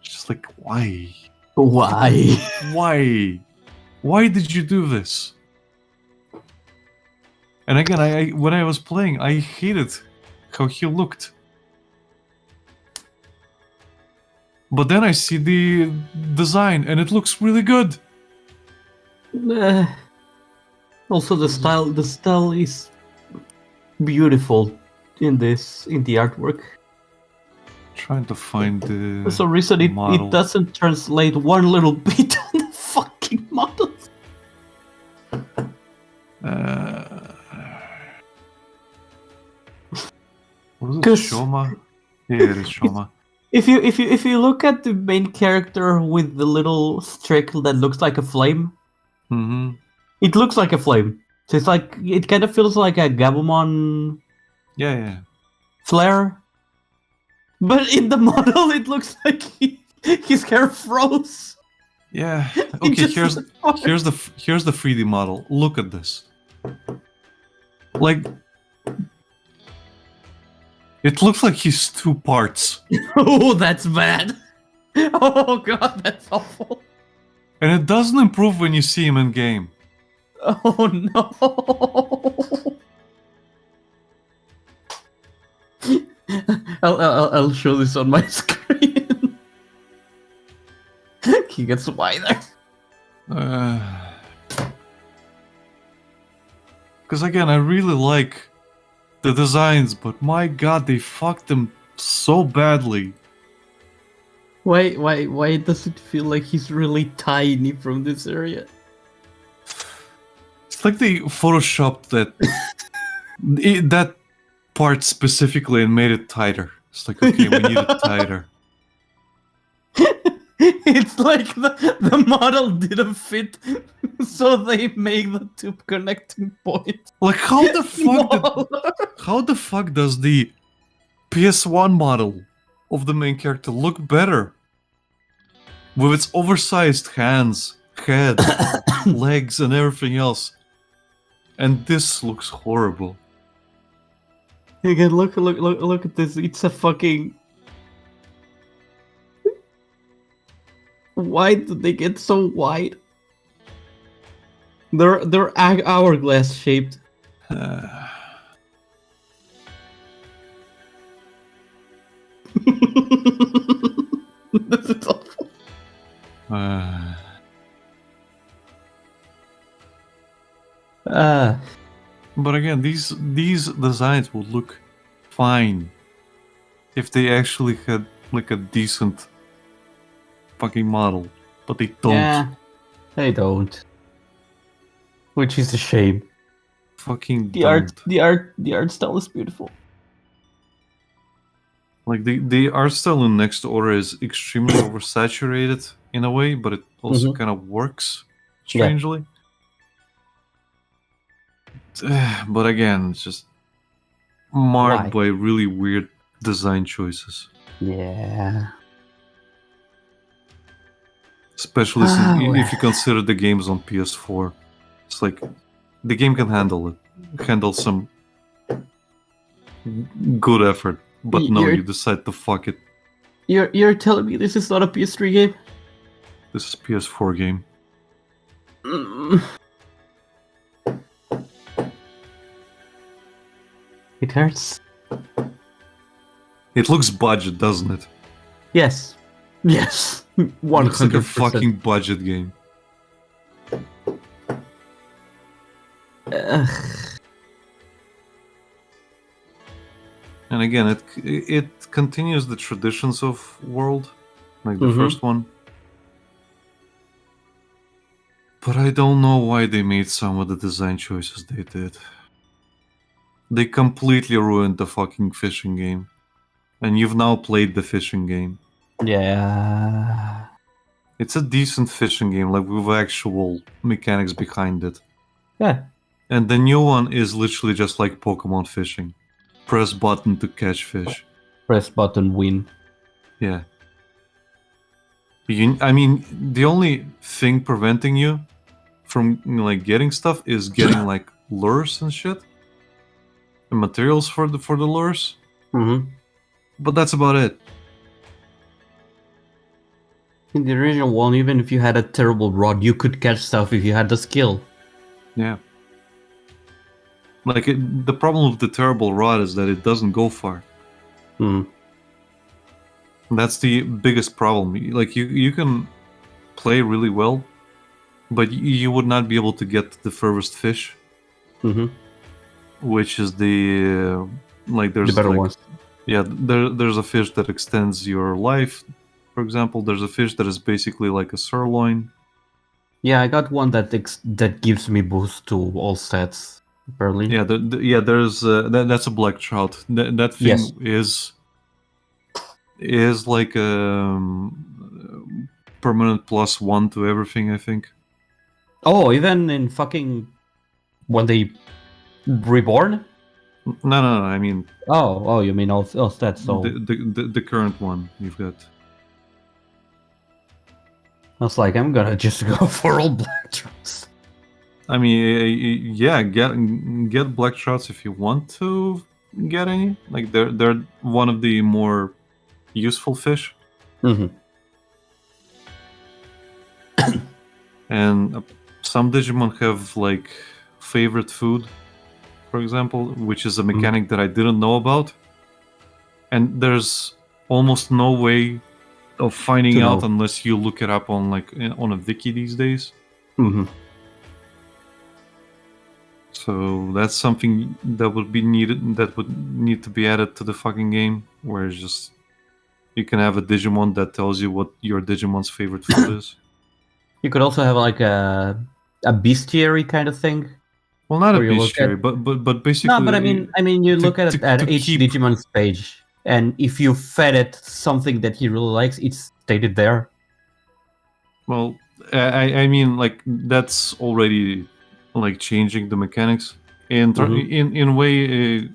just like, why? Why? Why? Why did you do this? And again, I when I was playing, I hated how he looked. But then I see the design, and it looks really good. Also, the style is beautiful in the artwork. Trying to find the For some reason, it doesn't translate one little bit on the fucking model. What is it? Shoma? Yeah, it is Shoma. If you look at the main character with the little streak that looks like a flame, it looks like a flame. So it's like it kind of feels like a Gabumon. Yeah. Flare. But in the model, it looks like his hair froze. Yeah. Okay. Here's the 3D model. Look at this. Like, it looks like he's two parts. Oh, that's bad. Oh god, that's awful. And it doesn't improve when you see him in game. Oh no. I'll show this on my screen. He gets wider. Because again, I really like the designs, but my god, they fucked them so badly. Why does it feel like he's really tiny from this area? It's like they photoshopped that part specifically and made it tighter. It's like, okay, we need it tighter. It's like the model didn't fit, so they make the two connecting points. Like, how the fuck does the PS1 model of the main character look better? With its oversized hands, head, legs, and everything else. And this looks horrible. Again, look at this. It's a fucking... Why did they get so wide? They're hourglass shaped. This is awful. But again, these designs would look fine if they actually had like a decent fucking model, but they don't. Yeah, they don't. Which is a shame. Fucking The don't. the art style is beautiful. Like the art style in Next Order is extremely oversaturated in a way, but it also kind of works strangely. But again, it's just marked by really weird design choices. Yeah. Especially if you consider the games on PS4. It's like the game can handle some good effort, but no, you decide to fuck it. You're telling me this is not a PS3 game? This is PS4 game. It hurts. It looks budget, doesn't it? Yes. Yes. 100%. It looks like a fucking budget game. And again, it continues the traditions of World, like the first one. But I don't know why they made some of the design choices they did. They completely ruined the fucking fishing game. And you've now played the fishing game. Yeah. It's a decent fishing game, like with actual mechanics behind it. Yeah. And the new one is literally just like Pokemon fishing. Press button to catch fish. Press button, win. Yeah. I mean, the only thing preventing you from like getting stuff is getting like lures and shit, and materials for the lures. But that's about it. In the original one, even if you had a terrible rod, you could catch stuff if you had the skill. Yeah. Like the problem with the terrible rod is that it doesn't go far. That's the biggest problem. Like you can play really well, but you would not be able to get the furthest fish. Which is the like there's the better like, ones. Yeah, there's a fish that extends your life. For example, there's a fish that is basically like a sirloin. Yeah, I got one that gives me boost to all stats. Apparently. Yeah, there's that's a black trout. That thing is like a permanent +1 to everything, I think. Oh, even in fucking when they reborn? No, I mean. Oh, you mean all stats? So the current one you've got. I was like, I'm gonna just go for all black trouts. I mean, yeah, get black trouts if you want to get any. Like they're one of the more useful fish. And some Digimon have like favorite food, for example, which is a mechanic that I didn't know about. And there's almost no way of finding out unless you look it up on on a wiki these days. So that's something that would be needed. That would need to be added to the fucking game, where it's just you can have a Digimon that tells you what your Digimon's favorite food is. You could also have like a bestiary kind of thing. Well, not a bestiary, but basically. No, but I mean, you look at each Digimon's page, and if you fed it something that he really likes, it's stated there. Well, I mean, like that's already like changing the mechanics in in way.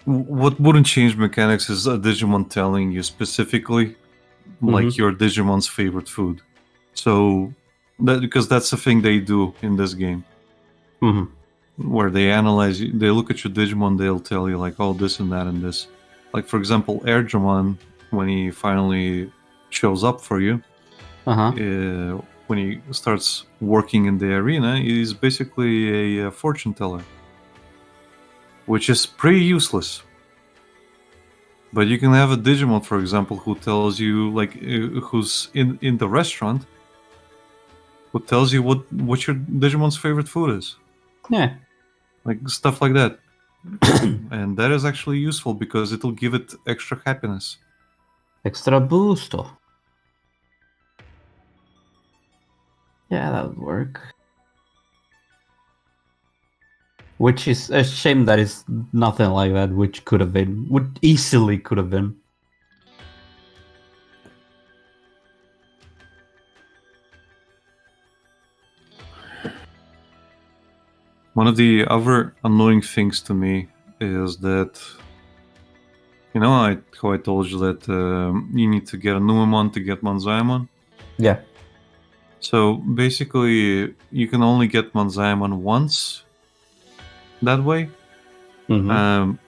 What wouldn't change mechanics is a Digimon telling you specifically like your Digimon's favorite food. So because that's the thing they do in this game, where they analyze, they look at your Digimon, they'll tell you like, oh, this and that and this. Like for example, Airdramon, when he finally shows up for you, when he starts working in the arena, he's basically a fortune teller, which is pretty useless. But you can have a Digimon, for example, who tells you, like, who's in the restaurant, who tells you what your Digimon's favorite food is. Yeah. Like, stuff like that. And that is actually useful because it'll give it extra happiness. Extra boosto. Yeah, that would work. Which is a shame that it's nothing like that, which could have been. Would easily could have been. One of the other annoying things to me is that, how I told you that you need to get a Numemon to get Manzaemon? Yeah. So basically, you can only get Manzaemon once that way. Mm-hmm.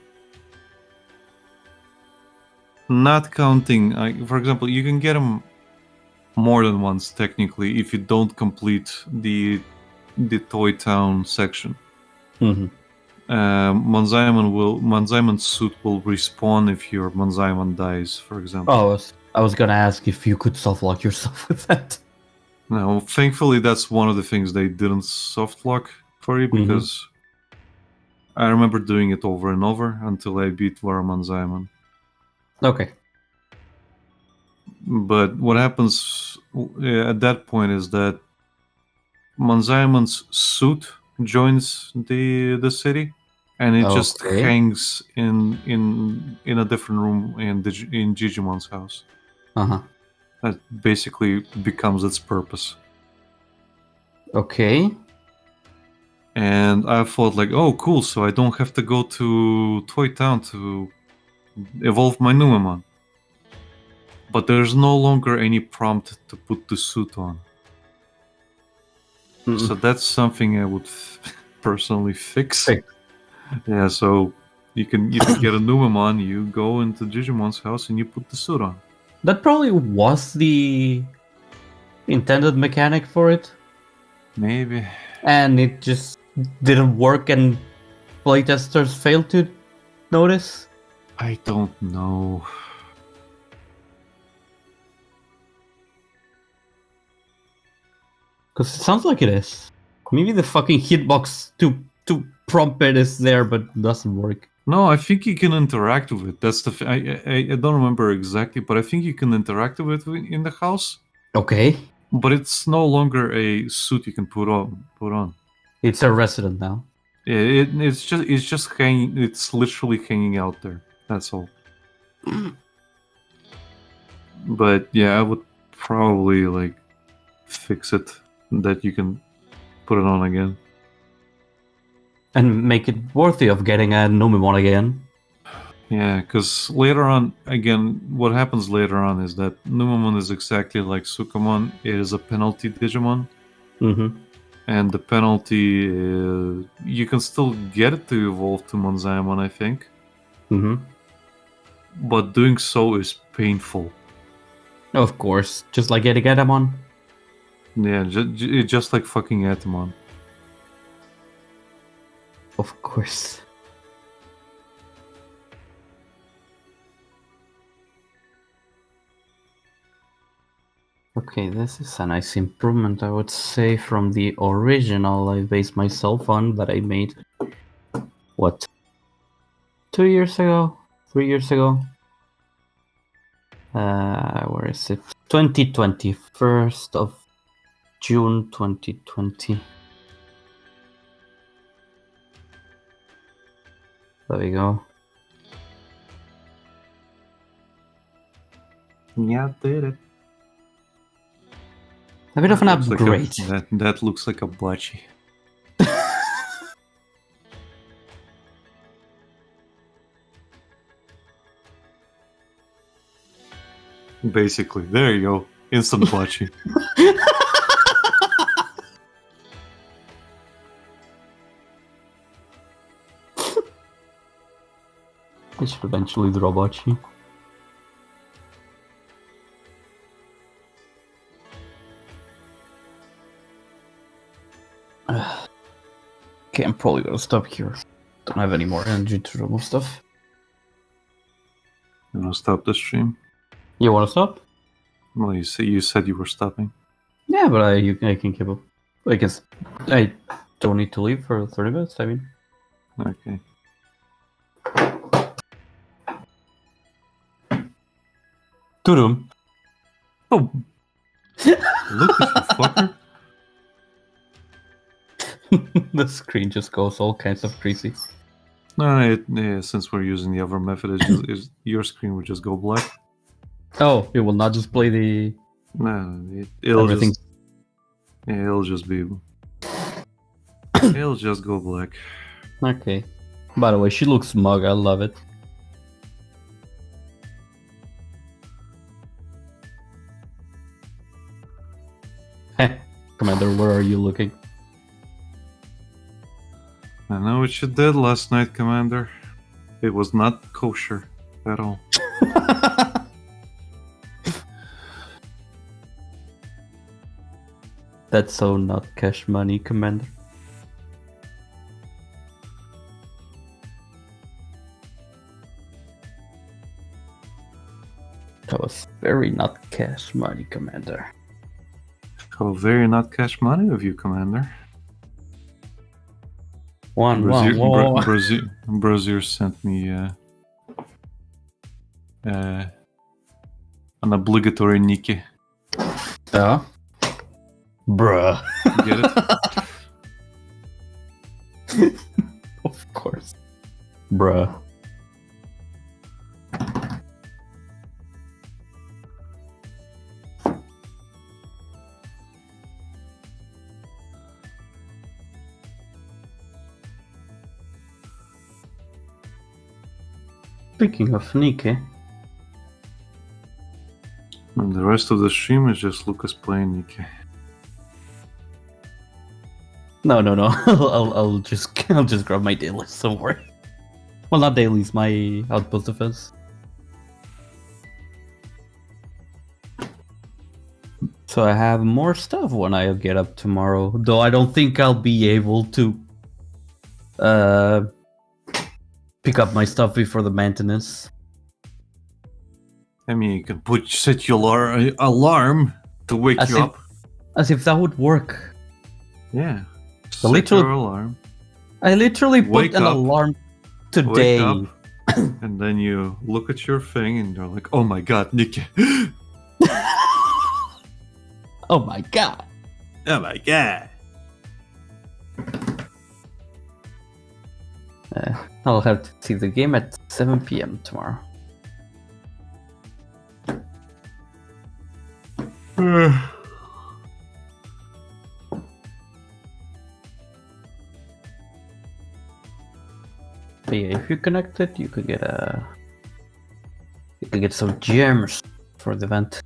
Not counting, for example, you can get him more than once technically if you don't complete the Toy Town section. Mm-hmm. Manzaimon's suit will respawn if your Manzaemon dies, for example. Oh, I was gonna ask if you could soft lock yourself with that. No, thankfully that's one of the things they didn't soft lock for you because I remember doing it over and over until I beat Vara Manzaemon. Okay. But what happens at that point is that Manzaimon's suit joins the city, and it just Okay. hangs in a different room in Gigimon's house. Uh-huh. That basically becomes its purpose. Okay. And I thought like, oh, cool! So I don't have to go to Toy Town to evolve my Numemon. But there's no longer any prompt to put the suit on. Mm-mm. So that's something I would personally fix. Fix. Yeah, so you can get a Numemon, you go into Gigimon's house and you put the suit on. That probably was the intended mechanic for it, Maybe. and it just didn't work, and playtesters failed to notice. I don't know. Because it sounds like it is. Maybe the fucking hitbox to prompt it is there, but doesn't work. No, I think you can interact with it. That's the. I don't remember exactly, but I think you can interact with it in the house. Okay. But it's no longer a suit you can put on. It's a resident now. Yeah, it's just hanging. It's literally hanging out there. That's all. But yeah, I would probably like fix it that you can put it on again. And make it worthy of getting a Numemon again. Yeah, because later on, again, what happens later on is that Numemon is exactly like Sukamon. It is a penalty Digimon. Mm-hmm. And the penalty, you can still get it to evolve to Manzaemon, I think. Mm-hmm. But doing so is painful. Of course. Just like getting Etamon. Yeah, just like fucking Atomon. Of course. Okay, this is a nice improvement, I would say, from the original I based myself on that I made, what, 2 years ago? 3 years ago? Where is it? 2020, 1st of June 2020. There we go. Yeah, did it. A bit of an Looks upgrade. That looks like a bocce. Basically, there you go. Instant bocce. I should eventually draw Bocce. Okay, I'm probably gonna stop here. Don't have any more energy to remove stuff. You wanna stop the stream? You wanna stop? Well, you said you were stopping. Yeah, but I can keep up. I don't need to leave for 30 minutes, I mean. Okay. Tudum. Oh, look at you, fucker. The screen just goes all kinds of crazy. No, yeah, since we're using the other method, your screen would just go black. Oh, it will not display the No, it'll everything. just it'll just be it'll just go black. Okay. By the way, she looks smug. I love it. Heh. Commander, where are you looking? I know what you did last night, Commander. It was not kosher at all. That's so not cash money, Commander. That was very not cash money, Commander. So very not cash money of you, Commander. Brazier sent me an obligatory Nikki. Yeah. Bruh. Get it? Of course. Bruh. Speaking of Nike. And the rest of the stream is just Lucas playing Nikki. No. I'll just grab my dailies. Don't worry. Well, not dailies. My outpost defense. So I have more stuff when I get up tomorrow. Though I don't think I'll be able to pick up my stuff before the maintenance. I mean, you can set your alarm to wake you up. As if that would work. Yeah. Set your alarm. I literally put an alarm today. Wake up, and then you look at your thing and you're like, oh my god, Nikki. Oh my god. Oh my god. I'll have to see the game at 7 p.m. tomorrow. But yeah, if you connect it, you could get some gems for the event.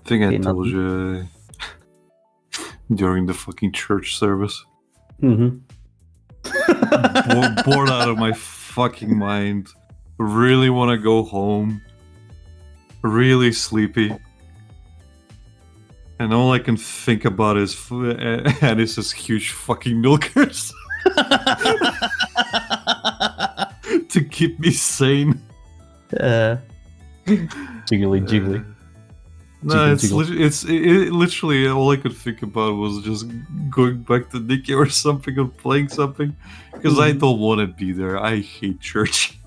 I think I told you during the fucking church service. Mm-hmm. Bored out of my fucking mind. Really want to go home. Really sleepy. And all I can think about is Anis's huge fucking milkers. To keep me sane. Jiggly. No, it's literally all I could think about was just going back to Nikki or something or playing something, because I don't want to be there. I hate church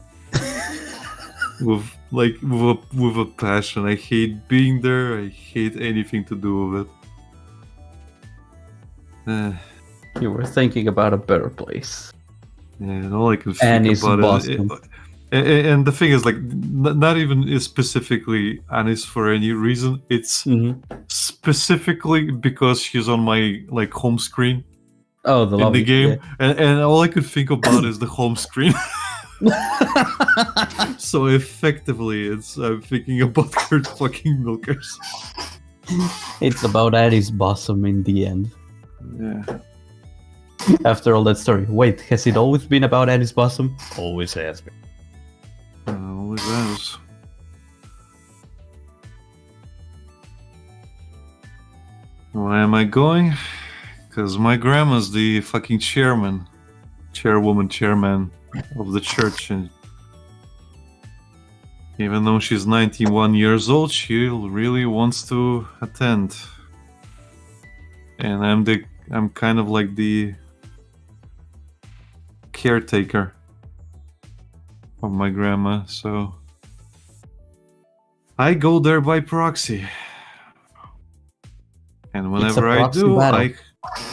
with a passion. I hate being there. I hate anything to do with it. You were thinking about a better place. Yeah, and all I can think about is. And the thing is, like, not even specifically Anis for any reason. It's specifically because she's on my home screen. Oh, the lobby, in the game, yeah. and all I could think about is the home screen. So effectively, I'm thinking about her fucking milkers. It's about Addie's bosom in the end. Yeah. After all that story, wait, has it always been about Addie's bosom? Always has been. Always has. Why am I going? Because my grandma's the fucking chairman of the church, and even though she's 91 years old, she really wants to attend. And I'm kind of like the caretaker from my grandma, so I go there by proxy. And whenever I proxy do, battle.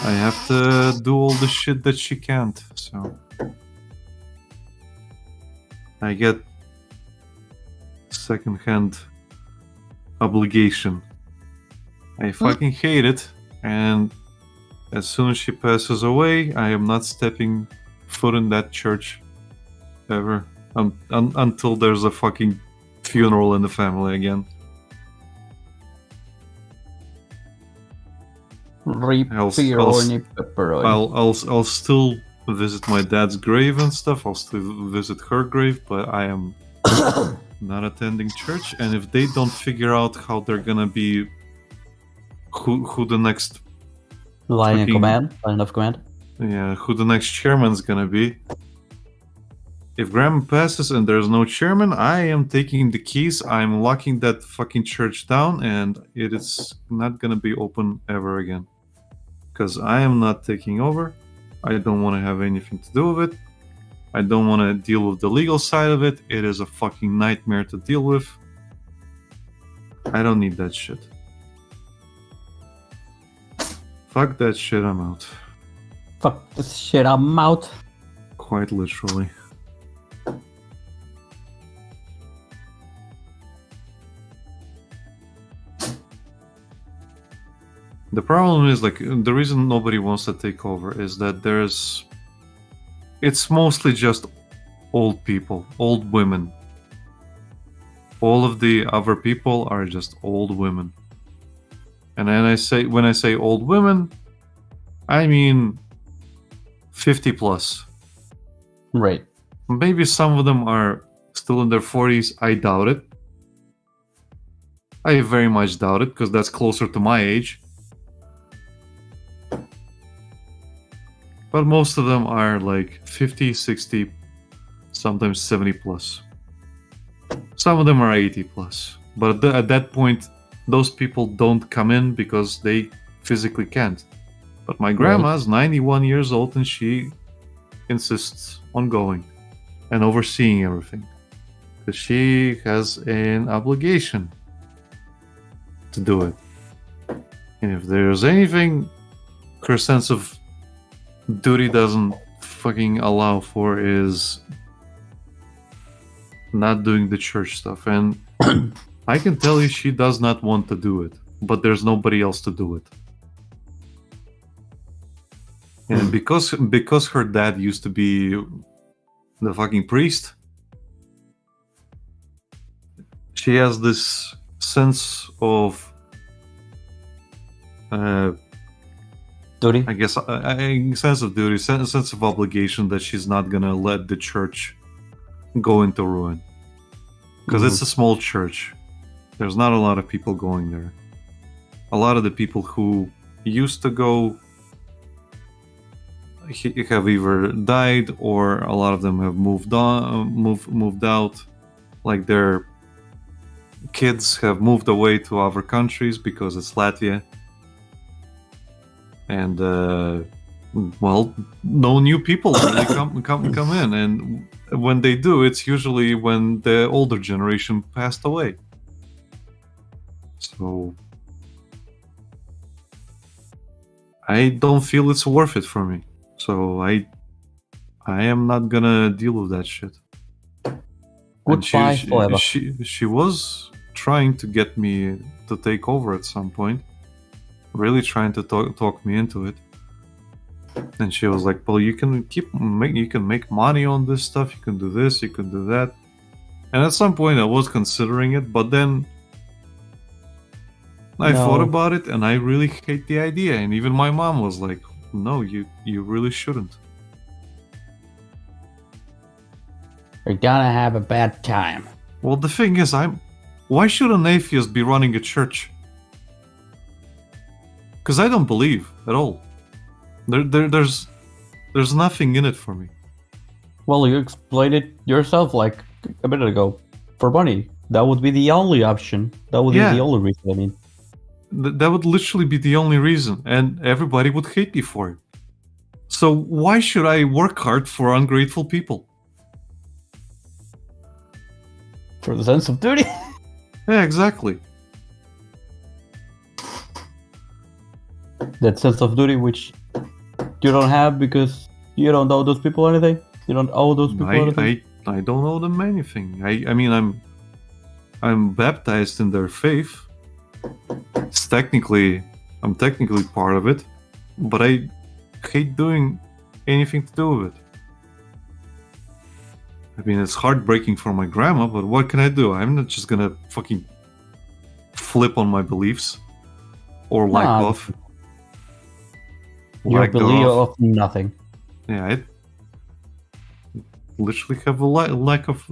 I have to do all the shit that she can't. So I get secondhand obligation. I fucking hate it, and as soon as she passes away, I am not stepping foot in that church ever until there's a fucking funeral in the family again. Pepperoni, pepperoni. I'll still visit my dad's grave and stuff. I'll still visit her grave, but I am not attending church. And if they don't figure out how they're gonna be, who the next Line fucking- of command. yeah, who the next chairman's gonna be. If grandma passes and there's no chairman, I am taking the keys. I'm locking that fucking church down, and it is not gonna be open ever again. Because I am not taking over. I don't want to have anything to do with it. I don't want to deal with the legal side of it. It is a fucking nightmare to deal with. I don't need that shit. Fuck that shit, I'm out. Fuck this shit, I'm out. Quite literally. The problem is, like, the reason nobody wants to take over is that it's mostly just old people, old women. All of the other people are just old women. And then when I say old women, I mean 50 plus. Right. Maybe some of them are still in their 40s. I doubt it. I very much doubt it, because that's closer to my age. But most of them are like 50, 60, sometimes 70 plus. Some of them are 80 plus. But at that point, those people don't come in because they physically can't. But my grandma's 91 years old, and she insists on going and overseeing everything. Because she has an obligation to do it. And if there's anything her sense of duty doesn't fucking allow for, is not doing the church stuff. And I can tell you she does not want to do it, but there's nobody else to do it. And because her dad used to be the fucking priest, she has this sense of Duty? I guess a sense of duty, sense of obligation, that she's not gonna let the church go into ruin. Because it's a small church. There's not a lot of people going there. A lot of the people who used to go have either died, or a lot of them have moved out. Like, their kids have moved away to other countries because it's Latvia. And well, no new people really come in, and when they do, it's usually when the older generation passed away. So I don't feel it's worth it for me. So I am not gonna deal with that shit. Goodbye forever. She was trying to get me to take over at some point. Really trying to talk me into it. And she was like, well, you can make money on this stuff, you can do this, you can do that. And at some point I was considering it, but then I thought about it, and I really hate the idea. And even my mom was like, no, you really shouldn't. You're gonna have a bad time. Well, the thing is, why should an atheist be running a church? Because I don't believe at all. There's nothing in it for me. Well, you explained it yourself like a minute ago. For money. That would be the only option. That would be the only reason, I mean. That would literally be the only reason, and everybody would hate me for it. So why should I work hard for ungrateful people? For the sense of duty. Yeah, exactly. That sense of duty which you don't have because you don't owe those people anything. You don't owe those people anything. I don't owe them anything. I mean, I'm baptized in their faith. I'm technically part of it, but I hate doing anything to do with it. I mean, it's heartbreaking for my grandma, but what can I do? I'm not just gonna fucking flip on my beliefs or lack of. You believe of nothing. Yeah, I literally have a lack of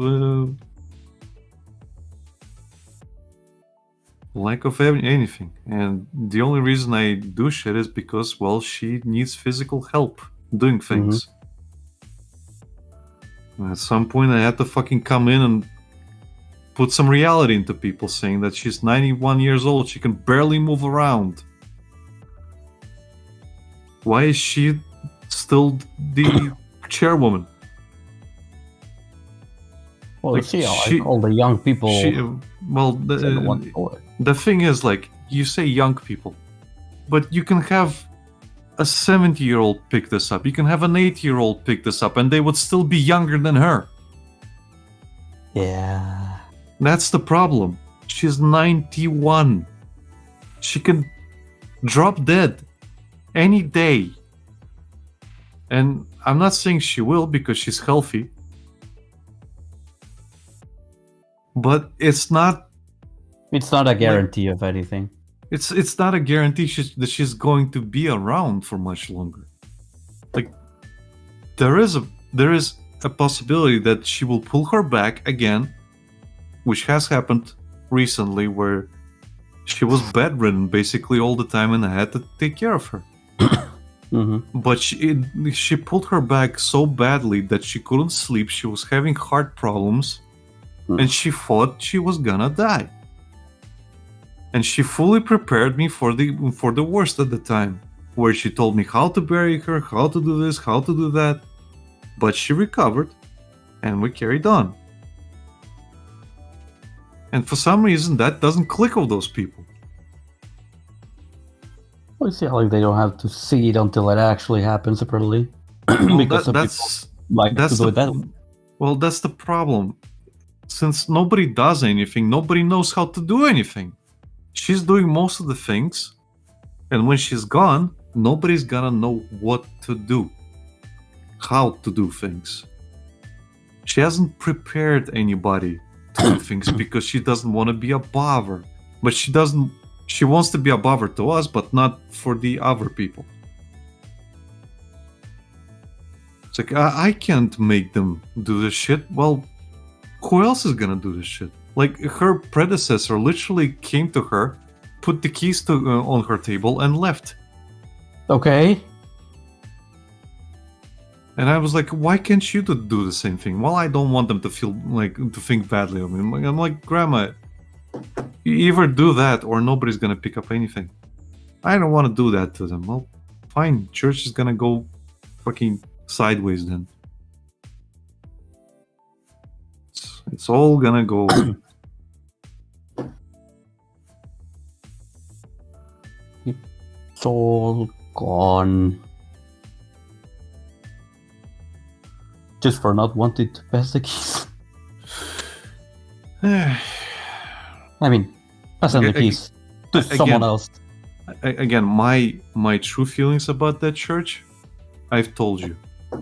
anything, and the only reason I do shit is because, well, she needs physical help doing things. And at some point I had to fucking come in and put some reality into people, saying that she's 91 years old, she can barely move around. Why is she still the chairwoman? Well, like, see, like all the young people. The thing is, like, you say young people, but you can have a 70-year-old pick this up. You can have an 80-year-old pick this up, and they would still be younger than her. Yeah. That's the problem. She's 91. She can drop dead any day. And I'm not saying she will because she's healthy. But it's not a guarantee of anything. It's not a guarantee that she's going to be around for much longer. Like, there is a possibility that she will pull her back again, which has happened recently, where she was bedridden basically all the time and I had to take care of her. But she pulled her back so badly that she couldn't sleep. She was having heart problems, and she thought she was gonna die. And she fully prepared me for the worst at the time, where she told me how to bury her, how to do this, how to do that. But she recovered, and we carried on. And for some reason, that doesn't click with those people. Well, see, like they don't have to see it until it actually happens, apparently. Because that's the problem. Since nobody does anything, nobody knows how to do anything. She's doing most of the things, and when she's gone, nobody's gonna know what to do, how to do things. She hasn't prepared anybody to do things because she doesn't want to be a bother. But she wants to be a bother to us, but not for the other people. It's like, I can't make them do this shit. Well, who else is gonna do this shit? Like, her predecessor literally came to her, put the keys on her table, and left. Okay. And I was like, why can't you do the same thing? Well, I don't want them to think badly of me. I'm like, Grandma, you either do that or nobody's gonna pick up anything. I don't want to do that to them. Well, fine, church is gonna go fucking sideways then. It's all gonna go. It's all gone. Just for not wanting to pass the keys. I mean, passing the keys to someone else. Again, my true feelings about that church, I've told you. Yeah.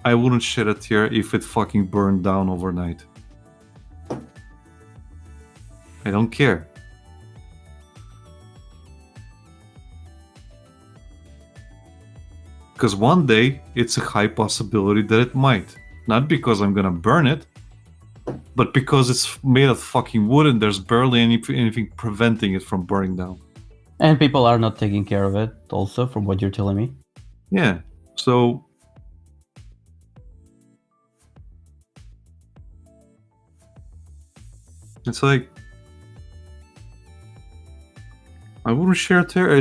I wouldn't shed a tear if it fucking burned down overnight. I don't care. Because one day, it's a high possibility that it might. Not because I'm gonna burn it, but because it's made of fucking wood and there's barely anything preventing it from burning down. And people are not taking care of it, also, from what you're telling me. Yeah, so... It's like... I wouldn't shed a tear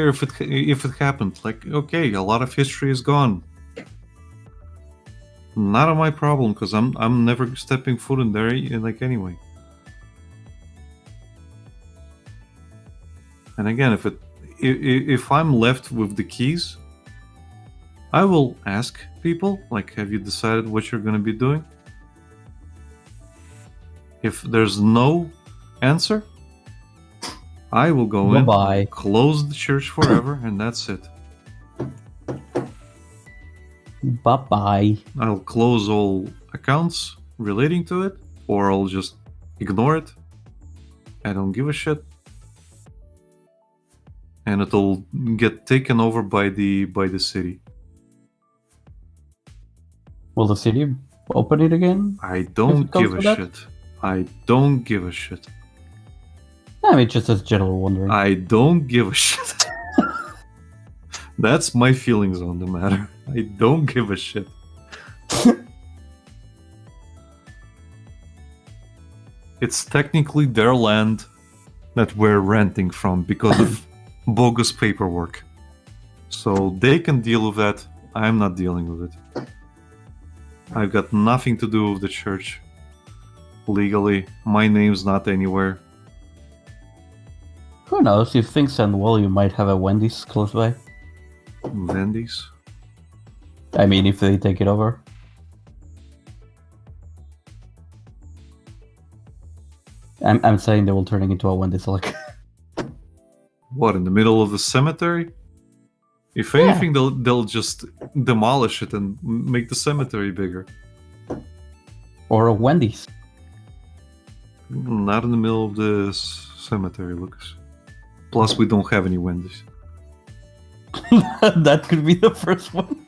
if it happened. Like, okay, a lot of history is gone. Not my problem, because I'm never stepping foot in there like anyway. And again, if I'm left with the keys, I will ask people, like, have you decided what you're gonna be doing? If there's no answer, I will go in, Bye-bye. close the church forever, and that's it. Bye-bye. I'll close all accounts relating to it, or I'll just ignore it. I don't give a shit. And it'll get taken over by the city. Will the city open it again? I don't comes give a to that? shit. I don't give a shit. I mean, just as general wondering. I don't give a shit. That's my feelings on the matter. I don't give a shit. It's technically their land that we're renting from because of bogus paperwork. So they can deal with that. I'm not dealing with it. I've got nothing to do with the church. Legally, my name's not anywhere. Who knows? If things end well, you might have a Wendy's close by. Wendy's? I mean, if they take it over. I'm saying they will turn it into a Wendy's, like. What, in the middle of the cemetery? If anything, they'll just demolish it and make the cemetery bigger. Or a Wendy's. Not in the middle of the cemetery, Lucas. Plus, we don't have any Wendy's. That could be the first one.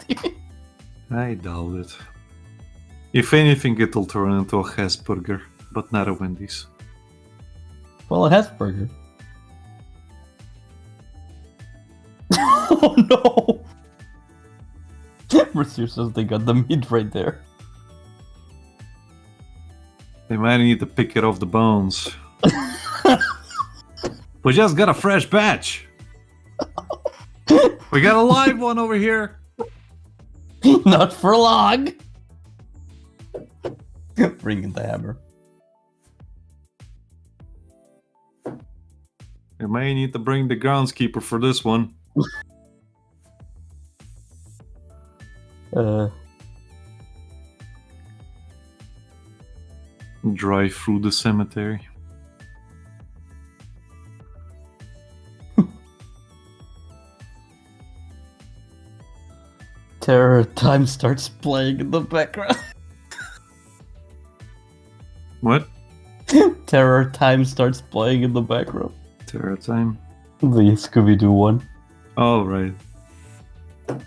I doubt it. If anything, it'll turn into a Hesburger, but not a Wendy's. Well, it has burger. Oh no! Mercier says they got the meat right there. They might need to pick it off the bones. We just got a fresh batch. We got a live one over here. Not for long. Bring in the hammer. We may need to bring the groundskeeper for this one. Drive through the cemetery. Terror Time starts playing in the background. What? Terror Time starts playing in the background. Terror time. The Scooby-Doo one. All right.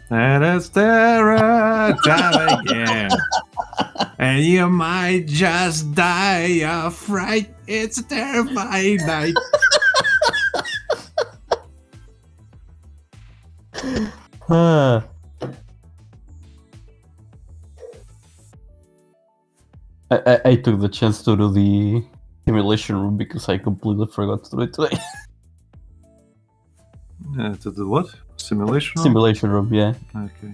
And it's terror time again. And you might just die of fright. It's a terrifying night. I took the chance to do the simulation room because I completely forgot to do it today. To the what? Simulation room? Simulation room, yeah. Okay.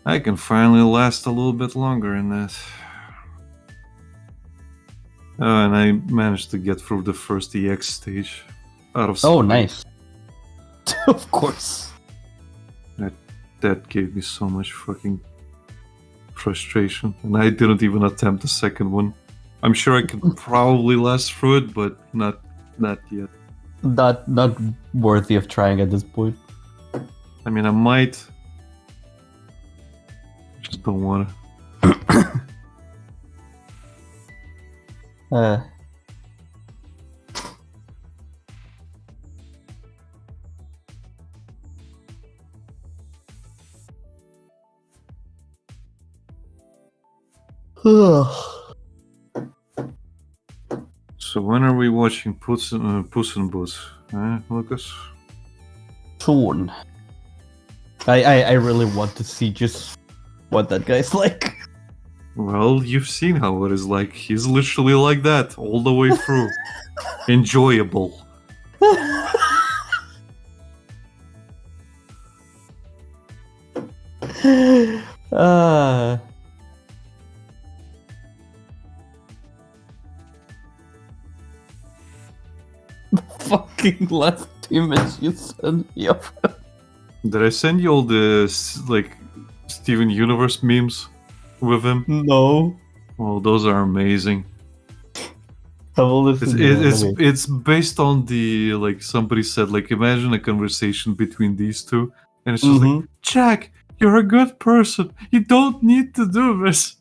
I can finally last a little bit longer in that. Oh, and I managed to get through the first EX stage out of Oh, spite. nice. Of course. That gave me so much fucking frustration, and I didn't even attempt the second one. I'm sure I could probably last through it, but not yet. Not worthy of trying at this point. I mean, I might. Just don't wanna. So when are we watching Puss in Boots? Lucas? Soon. I really want to see just what that guy's like. Well, you've seen how it is like. He's literally like that all the way through. Enjoyable. Uh, fucking last image you sent me of. Did I send you all the like Steven Universe memes with him? No. Oh, those are amazing. I will listen to that. Okay. It's based on the like somebody said like imagine a conversation between these two, and it's just like Jack, you're a good person. You don't need to do this.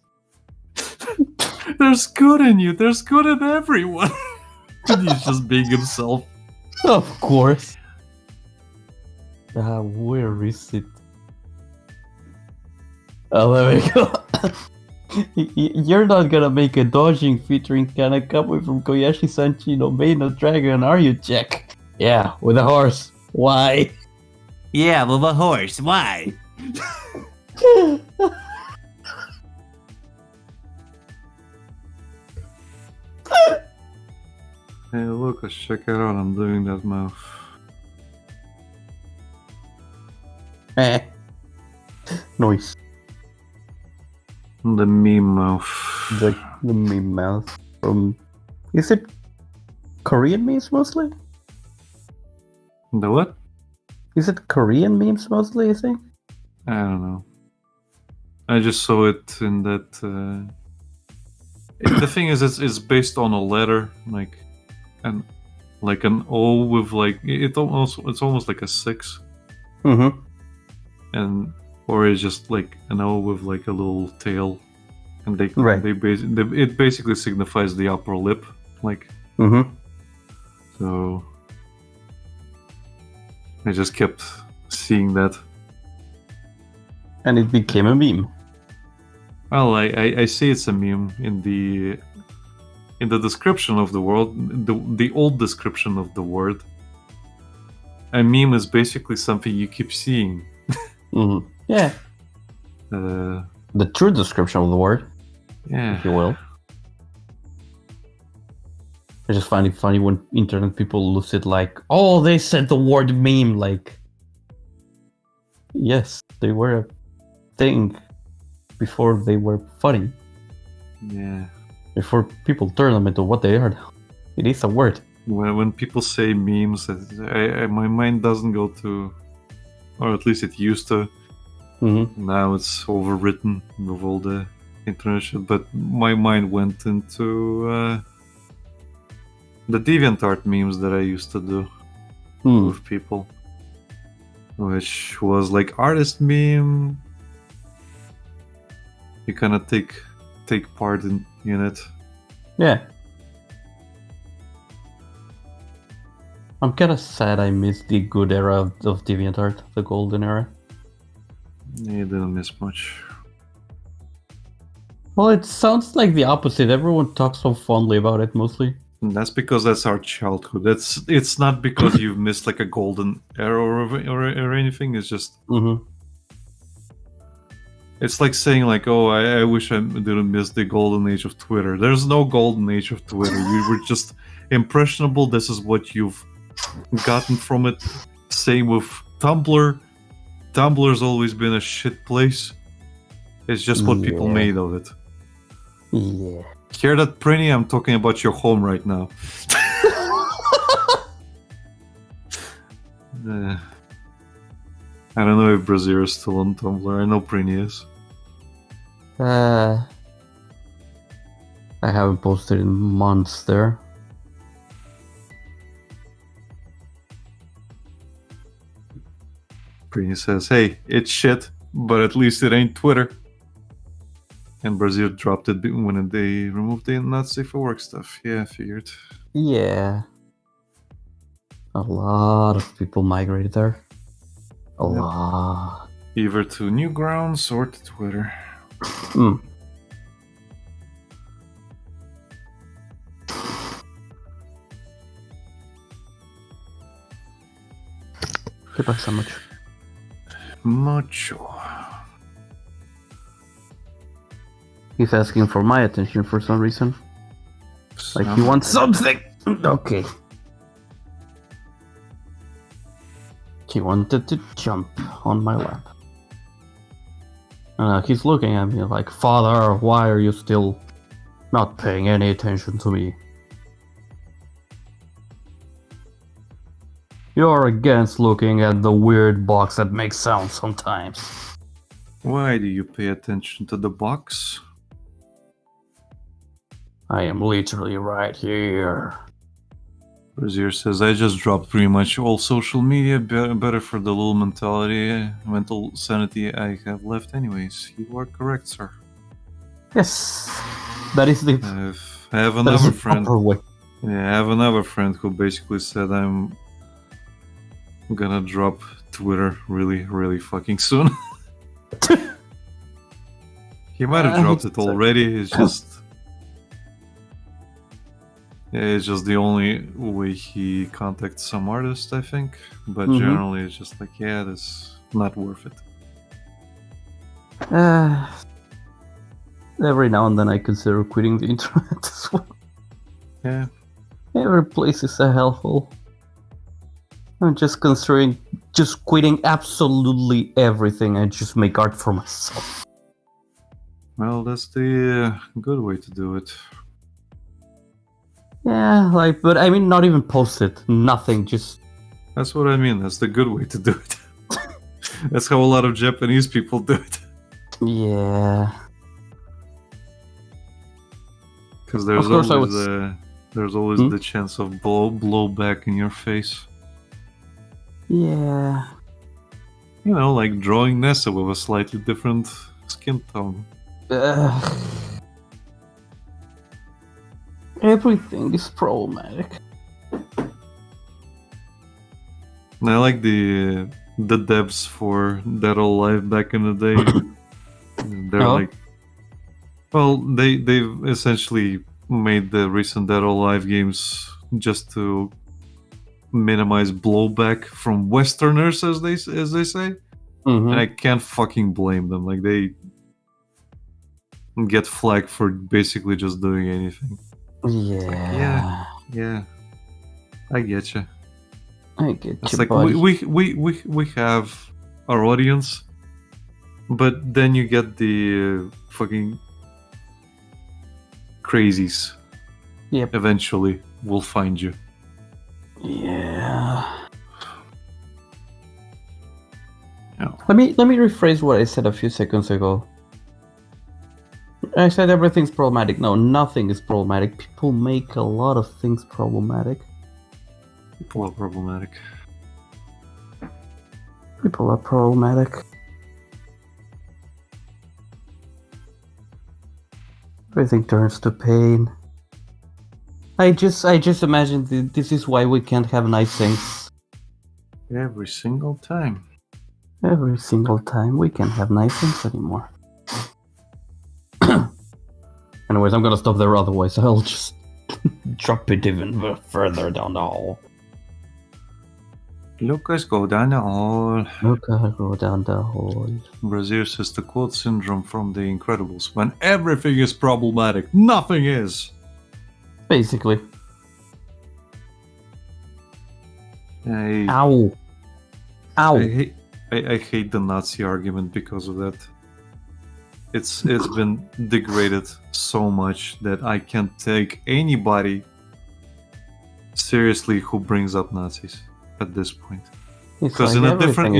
There's good in you. There's good in everyone. And he's just being himself. Of course. Where is it? Oh, there we go. You're not gonna make a dodging featuring Kanekami from Koyashi Sanchi no Main no Dragon, are you, Jack? Yeah, with a horse. Why? Yeah, with a horse. Why? Hey, look, let's check it out. I'm doing that mouth. Noise. The meme mouth. The meme mouth from... Is it Korean memes mostly? The what? Is it Korean memes mostly, I think? I don't know. I just saw it in that. The thing is, it's based on a letter, like an O with like it's almost like a 6, and or it's just like an O with like a little tail, and it basically signifies the upper lip, like. So I just kept seeing that. And it became a meme. Well, I say it's a meme in the description of the word, the old description of the word. A meme is basically something you keep seeing. Yeah. The true description of the word, yeah, if you will. I just find it funny when internet people lose it like, oh, they said the word meme, like... Yes, they were a thing before they were funny. Yeah. Before people turn them into what they are now. It is a word. When people say memes, my mind doesn't go to, or at least it used to. Now it's overwritten with all the internet shit, but my mind went into the DeviantArt memes that I used to do with people, which was like artist meme. You kind of take part in it. Yeah. I'm kind of sad I missed the good era of DeviantArt, the golden era. You didn't miss much. Well, it sounds like the opposite. Everyone talks so fondly about it, mostly. And that's because that's our childhood. It's not because you've missed like a golden era or anything. It's just it's like saying like, oh, I wish I didn't miss the golden age of Twitter. There's no golden age of Twitter. You were just impressionable. This is what you've gotten from it. Same with Tumblr. Tumblr's always been a shit place. It's just what people made of it. Yeah. Hear that, Prinny? I'm talking about your home right now. I don't know if Brazier is still on Tumblr. I know Prinny is. I haven't posted in months there. Prinny says, hey, it's shit, but at least it ain't Twitter. And Brazil dropped it when they removed the not safe for work stuff. Yeah, I figured. Yeah. A lot of people migrated there. A lot. Either to Newgrounds or to Twitter. ¿Qué pasa, mucho? Mucho. He's asking for my attention for some reason. Like he wants something! Okay. He wanted to jump on my lap. He's looking at me like, Father, why are you still not paying any attention to me? You're against looking at the weird box that makes sound sometimes. Why do you pay attention to the box? I am literally right here. Brazier says, I just dropped pretty much all social media, better for the little mental sanity I have left anyways. You are correct, sir. Yes, that is the. I have that is another the friend. proper way. Yeah, I have another friend who basically said I'm gonna drop Twitter really, really fucking soon. He might have dropped it already. It's just. Yeah, it's just the only way he contacts some artists, I think. But generally, it's just like, yeah, that's not worth it. Every now and then I consider quitting the internet as well. Yeah. Every place is a hellhole. I'm just considering just quitting absolutely everything and just make art for myself. Well, that's the good way to do it. Yeah, like, but I mean, not even post it. Nothing, just... That's what I mean. That's the good way to do it. That's how a lot of Japanese people do it. Yeah. Because there's Of course always the chance of blowback in your face. Yeah. You know, like drawing Nessa with a slightly different skin tone. Everything is problematic. And I like the devs for Dead or Alive back in the day. They're like, well, they've essentially made the recent Dead or Alive games just to minimize blowback from Westerners, as they say. And I can't fucking blame them. Like, they get flagged for basically just doing anything. Yeah. Yeah. I get you. I get It's you, like buddy. we have our audience, but then you get the fucking crazies. Yep. Eventually, we'll find you. Yeah. Yeah. Let me rephrase what I said a few seconds ago. I said everything's problematic. No, nothing is problematic. People make a lot of things problematic. People are problematic. People are problematic. Everything turns to pain. I just imagine this is why we can't have nice things. Every single time. Every single time we can't have nice things anymore. Anyways, I'm gonna stop there, otherwise I'll just drop it even further down the hall. Lucas, go down the hall. Okay, go down the hall. Brazier says the quote syndrome from The Incredibles. When everything is problematic, nothing is. Basically. Ow. Ow. I hate the Nazi argument because of that. It's been degraded so much that I can't take anybody seriously who brings up Nazis at this point. Because like in a different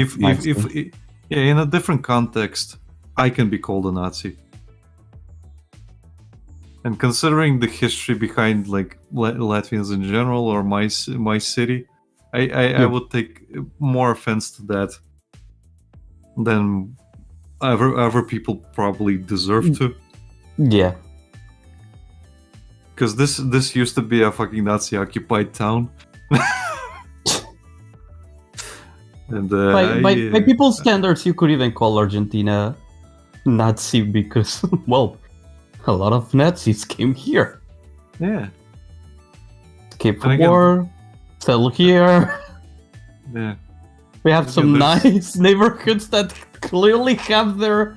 in a different context, I can be called a Nazi. And considering the history behind like Latvians in general or my city, I would take more offense to that than other people probably deserve to. Yeah. Because this used to be a fucking Nazi-occupied town. And by people's standards, you could even call Argentina Nazi because, well, a lot of Nazis came here. Yeah. Escaped from war, settled here. Yeah. We have some nice neighborhoods that clearly have their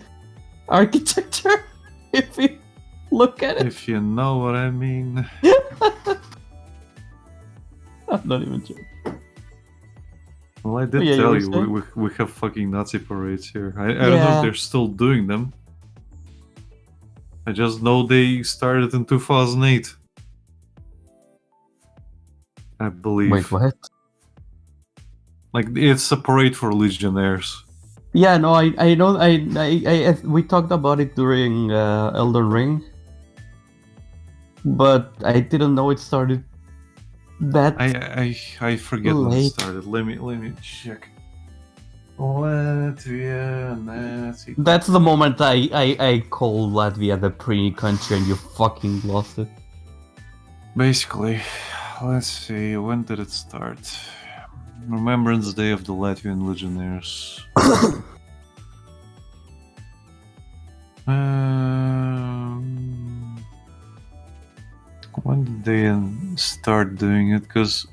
architecture, if you look at it. If you know what I mean. I'm not even joking. Well, I did Yeah, you tell were you saying? we have fucking Nazi parades here. I don't know if Yeah. they're still doing them. I just know they started in 2008. I believe. Wait, what? Like it's a parade for legionnaires. Yeah, no, I know. We talked about it during Elden Ring, but I didn't know it started that I forget when it late. started. Let me check. Latvia Nazi. That's the moment I call Latvia the pretty country, and you fucking lost it. Basically, let's see. When did it start? Remembrance Day of the Latvian Legionnaires. When did they start doing it? Because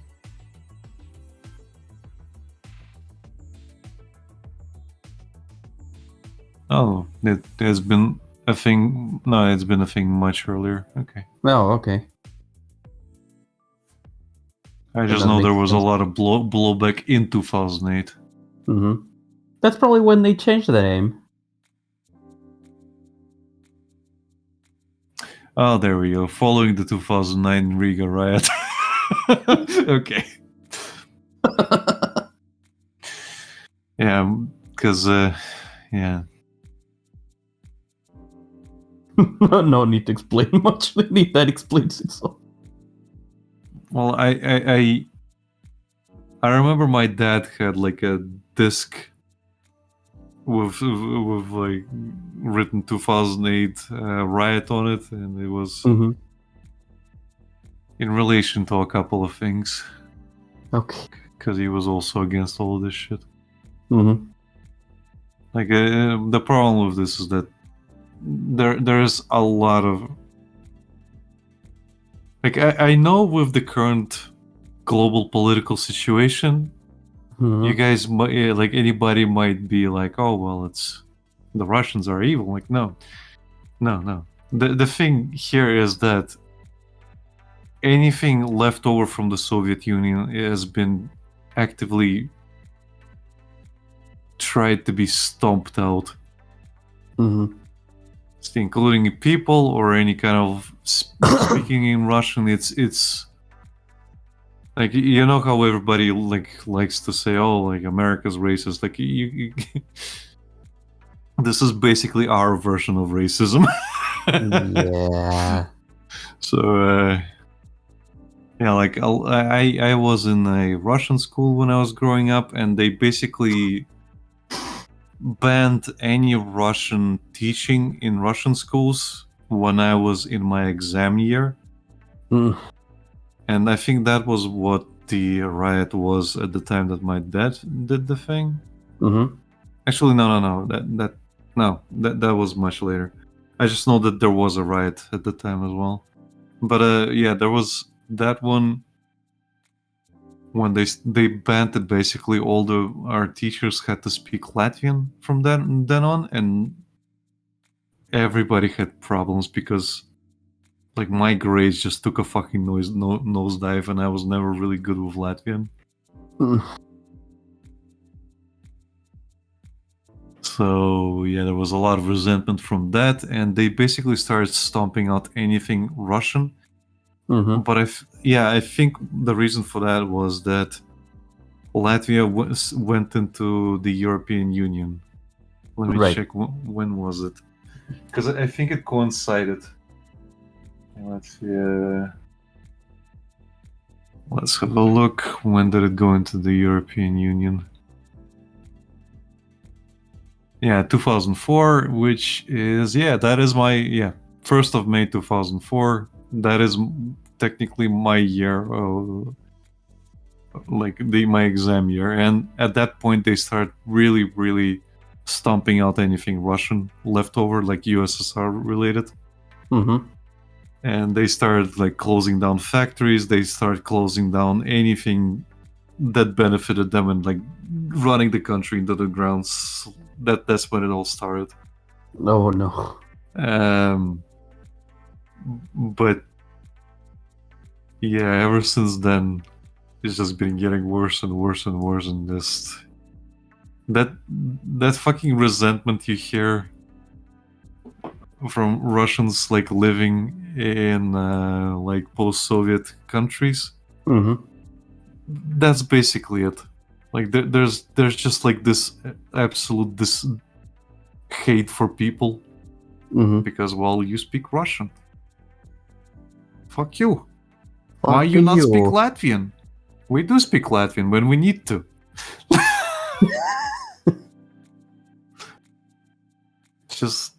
it has been a thing. No, it's been a thing much earlier. Okay. Oh, okay. I just that know there makes was sense. a lot of blowback in 2008. Mm-hmm. That's probably when they changed the name. Oh, there we go. Following the 2009 Riga riot. Okay. Yeah, because yeah. No need to explain much. That explains itself. Well, I remember my dad had like a disc with like written 2008 riot on it, and it was Mm-hmm. in relation to a couple of things Okay. because he was also against all of this shit. Mm-hmm. Like the problem with this is that there's a lot of like I know with the current global political situation, Mm-hmm. you guys might like anybody might be like, oh well, it's the Russians are evil. Like no. The thing here is that anything left over from the Soviet Union has been actively tried to be stomped out, Mm-hmm. including people or any kind of speaking in Russian. It's like you know how everybody likes to say, oh, like America's racist. Like you this is basically our version of racism. Yeah. So yeah, like I was in a Russian school when I was growing up, and they basically banned any Russian teaching in Russian schools when I was in my exam year. Mm. And I think that was what the riot was at the time that my dad did the thing. Mm-hmm. Actually, no. That was much later. I just know that there was a riot at the time as well. But yeah, there was that one when they banned it. Basically, all our teachers had to speak Latvian from then on, and everybody had problems because like my grades just took a fucking nosedive, and I was never really good with Latvian. Mm. So yeah, there was a lot of resentment from that, and they basically started stomping out anything Russian. Mm-hmm. But I think the reason for that was that Latvia went into the European Union. Let me Right. check when was it, because I think it coincided. Latvia. Let's have a look. When did it go into the European Union? Yeah, 2004, which is that is my 1st of May 2004. That is technically my year, like my exam year, and at that point they start really stomping out anything Russian left over, like USSR related. Mm-hmm. And they started like closing down factories. They started closing down anything that benefited them and like running the country into the ground. That's when it all started. Oh no. But yeah, ever since then, it's just been getting worse and worse and worse, and just that fucking resentment you hear from Russians like living in like post-Soviet countries. Mm-hmm. That's basically it. Like there's just like this absolute this hate for people Mm-hmm. because well you speak Russian. Fuck you. Why you not speak Latvian? We do speak Latvian when we need to. It's just,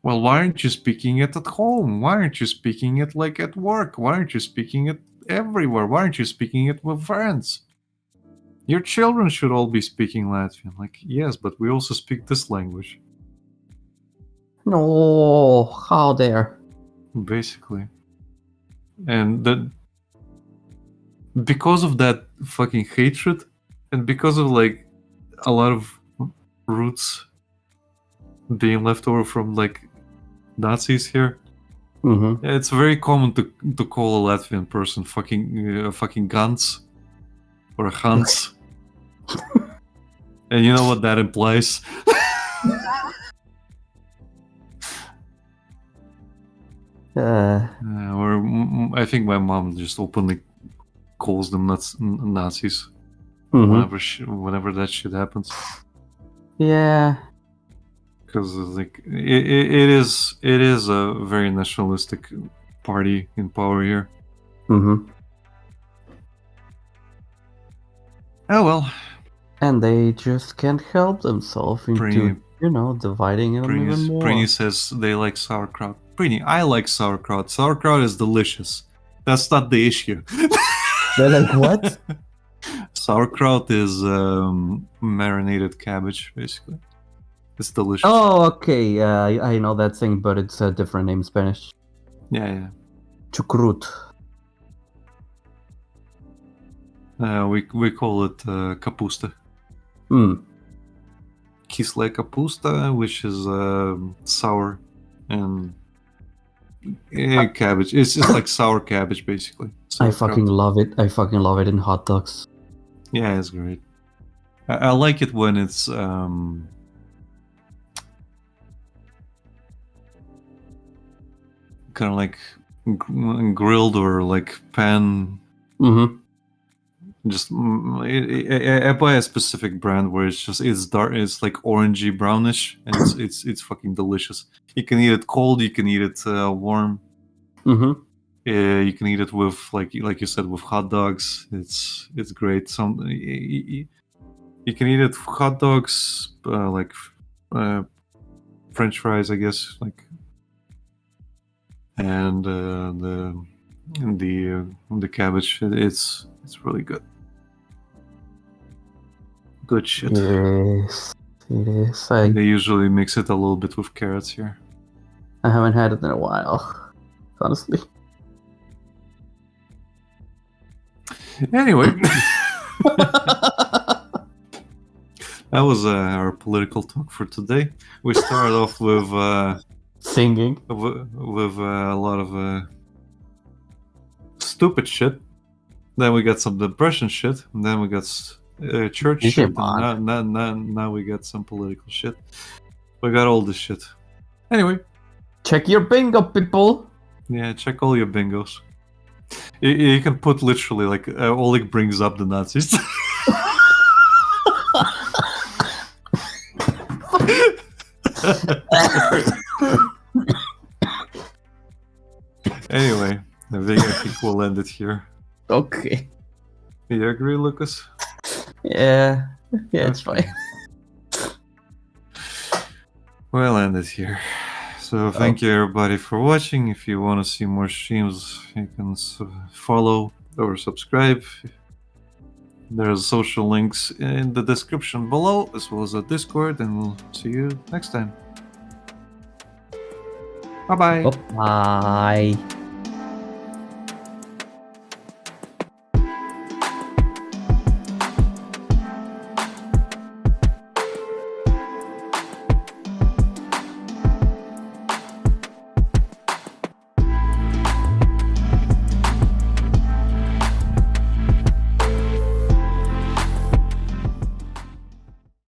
well, why aren't you speaking it at home? Why aren't you speaking it like at work? Why aren't you speaking it everywhere? Why aren't you speaking it with friends? Your children should all be speaking Latvian. Like, yes, but we also speak this language. No, how dare? Basically. And that because of that fucking hatred and because of like a lot of roots being left over from like Nazis here, Mm-hmm. it's very common to call a Latvian person fucking Gans or Hans. And you know what that implies? I think my mom just openly calls them Nazis Mm-hmm. whenever that shit happens. Yeah. Because like it is a very nationalistic party in power here. Mm-hmm. Oh well. And they just can't help themselves into, dividing them even more. Prini says they like sauerkraut. Prini, I like sauerkraut. Sauerkraut is delicious. That's not the issue. They're like, what? Sauerkraut is marinated cabbage, basically. It's delicious. Oh, okay. I know that thing, but it's a different name in Spanish. Yeah. Chucrut. We call it kapusta. Kisle kapusta, which is sour and cabbage. It's just like sour cabbage, basically. I fucking love it. I fucking love it in hot dogs. Yeah, it's great. I like it when it's kind of like grilled or like pan. Mm-hmm. Just I buy a specific brand where it's dark, it's like orangey brownish, and it's fucking delicious. You can eat it cold, you can eat it warm. Mm-hmm. You can eat it with like you said with hot dogs. It's great. You can eat it with hot dogs, like French fries, I guess, like, and the cabbage. It's really good. Good shit. Yes, it is. They usually mix it a little bit with carrots here. I haven't had it in a while, honestly. Anyway, that was our political talk for today. We started off with singing, with a lot of stupid shit. Then we got some depression shit, and then we got church shit, and now we got some political shit. We got all this shit. Anyway, check your bingo, people. Yeah, check all your bingos. You can put literally like Oleg brings up the Nazis. Anyway, I think we'll end it here. Okay. You agree, Lucas? Yeah, it's fine. We'll end it here. So thank you everybody for watching. If you want to see more streams, you can follow or subscribe. There's social links in the description below, as well as a Discord, and we'll see you next time. Bye-bye. Bye.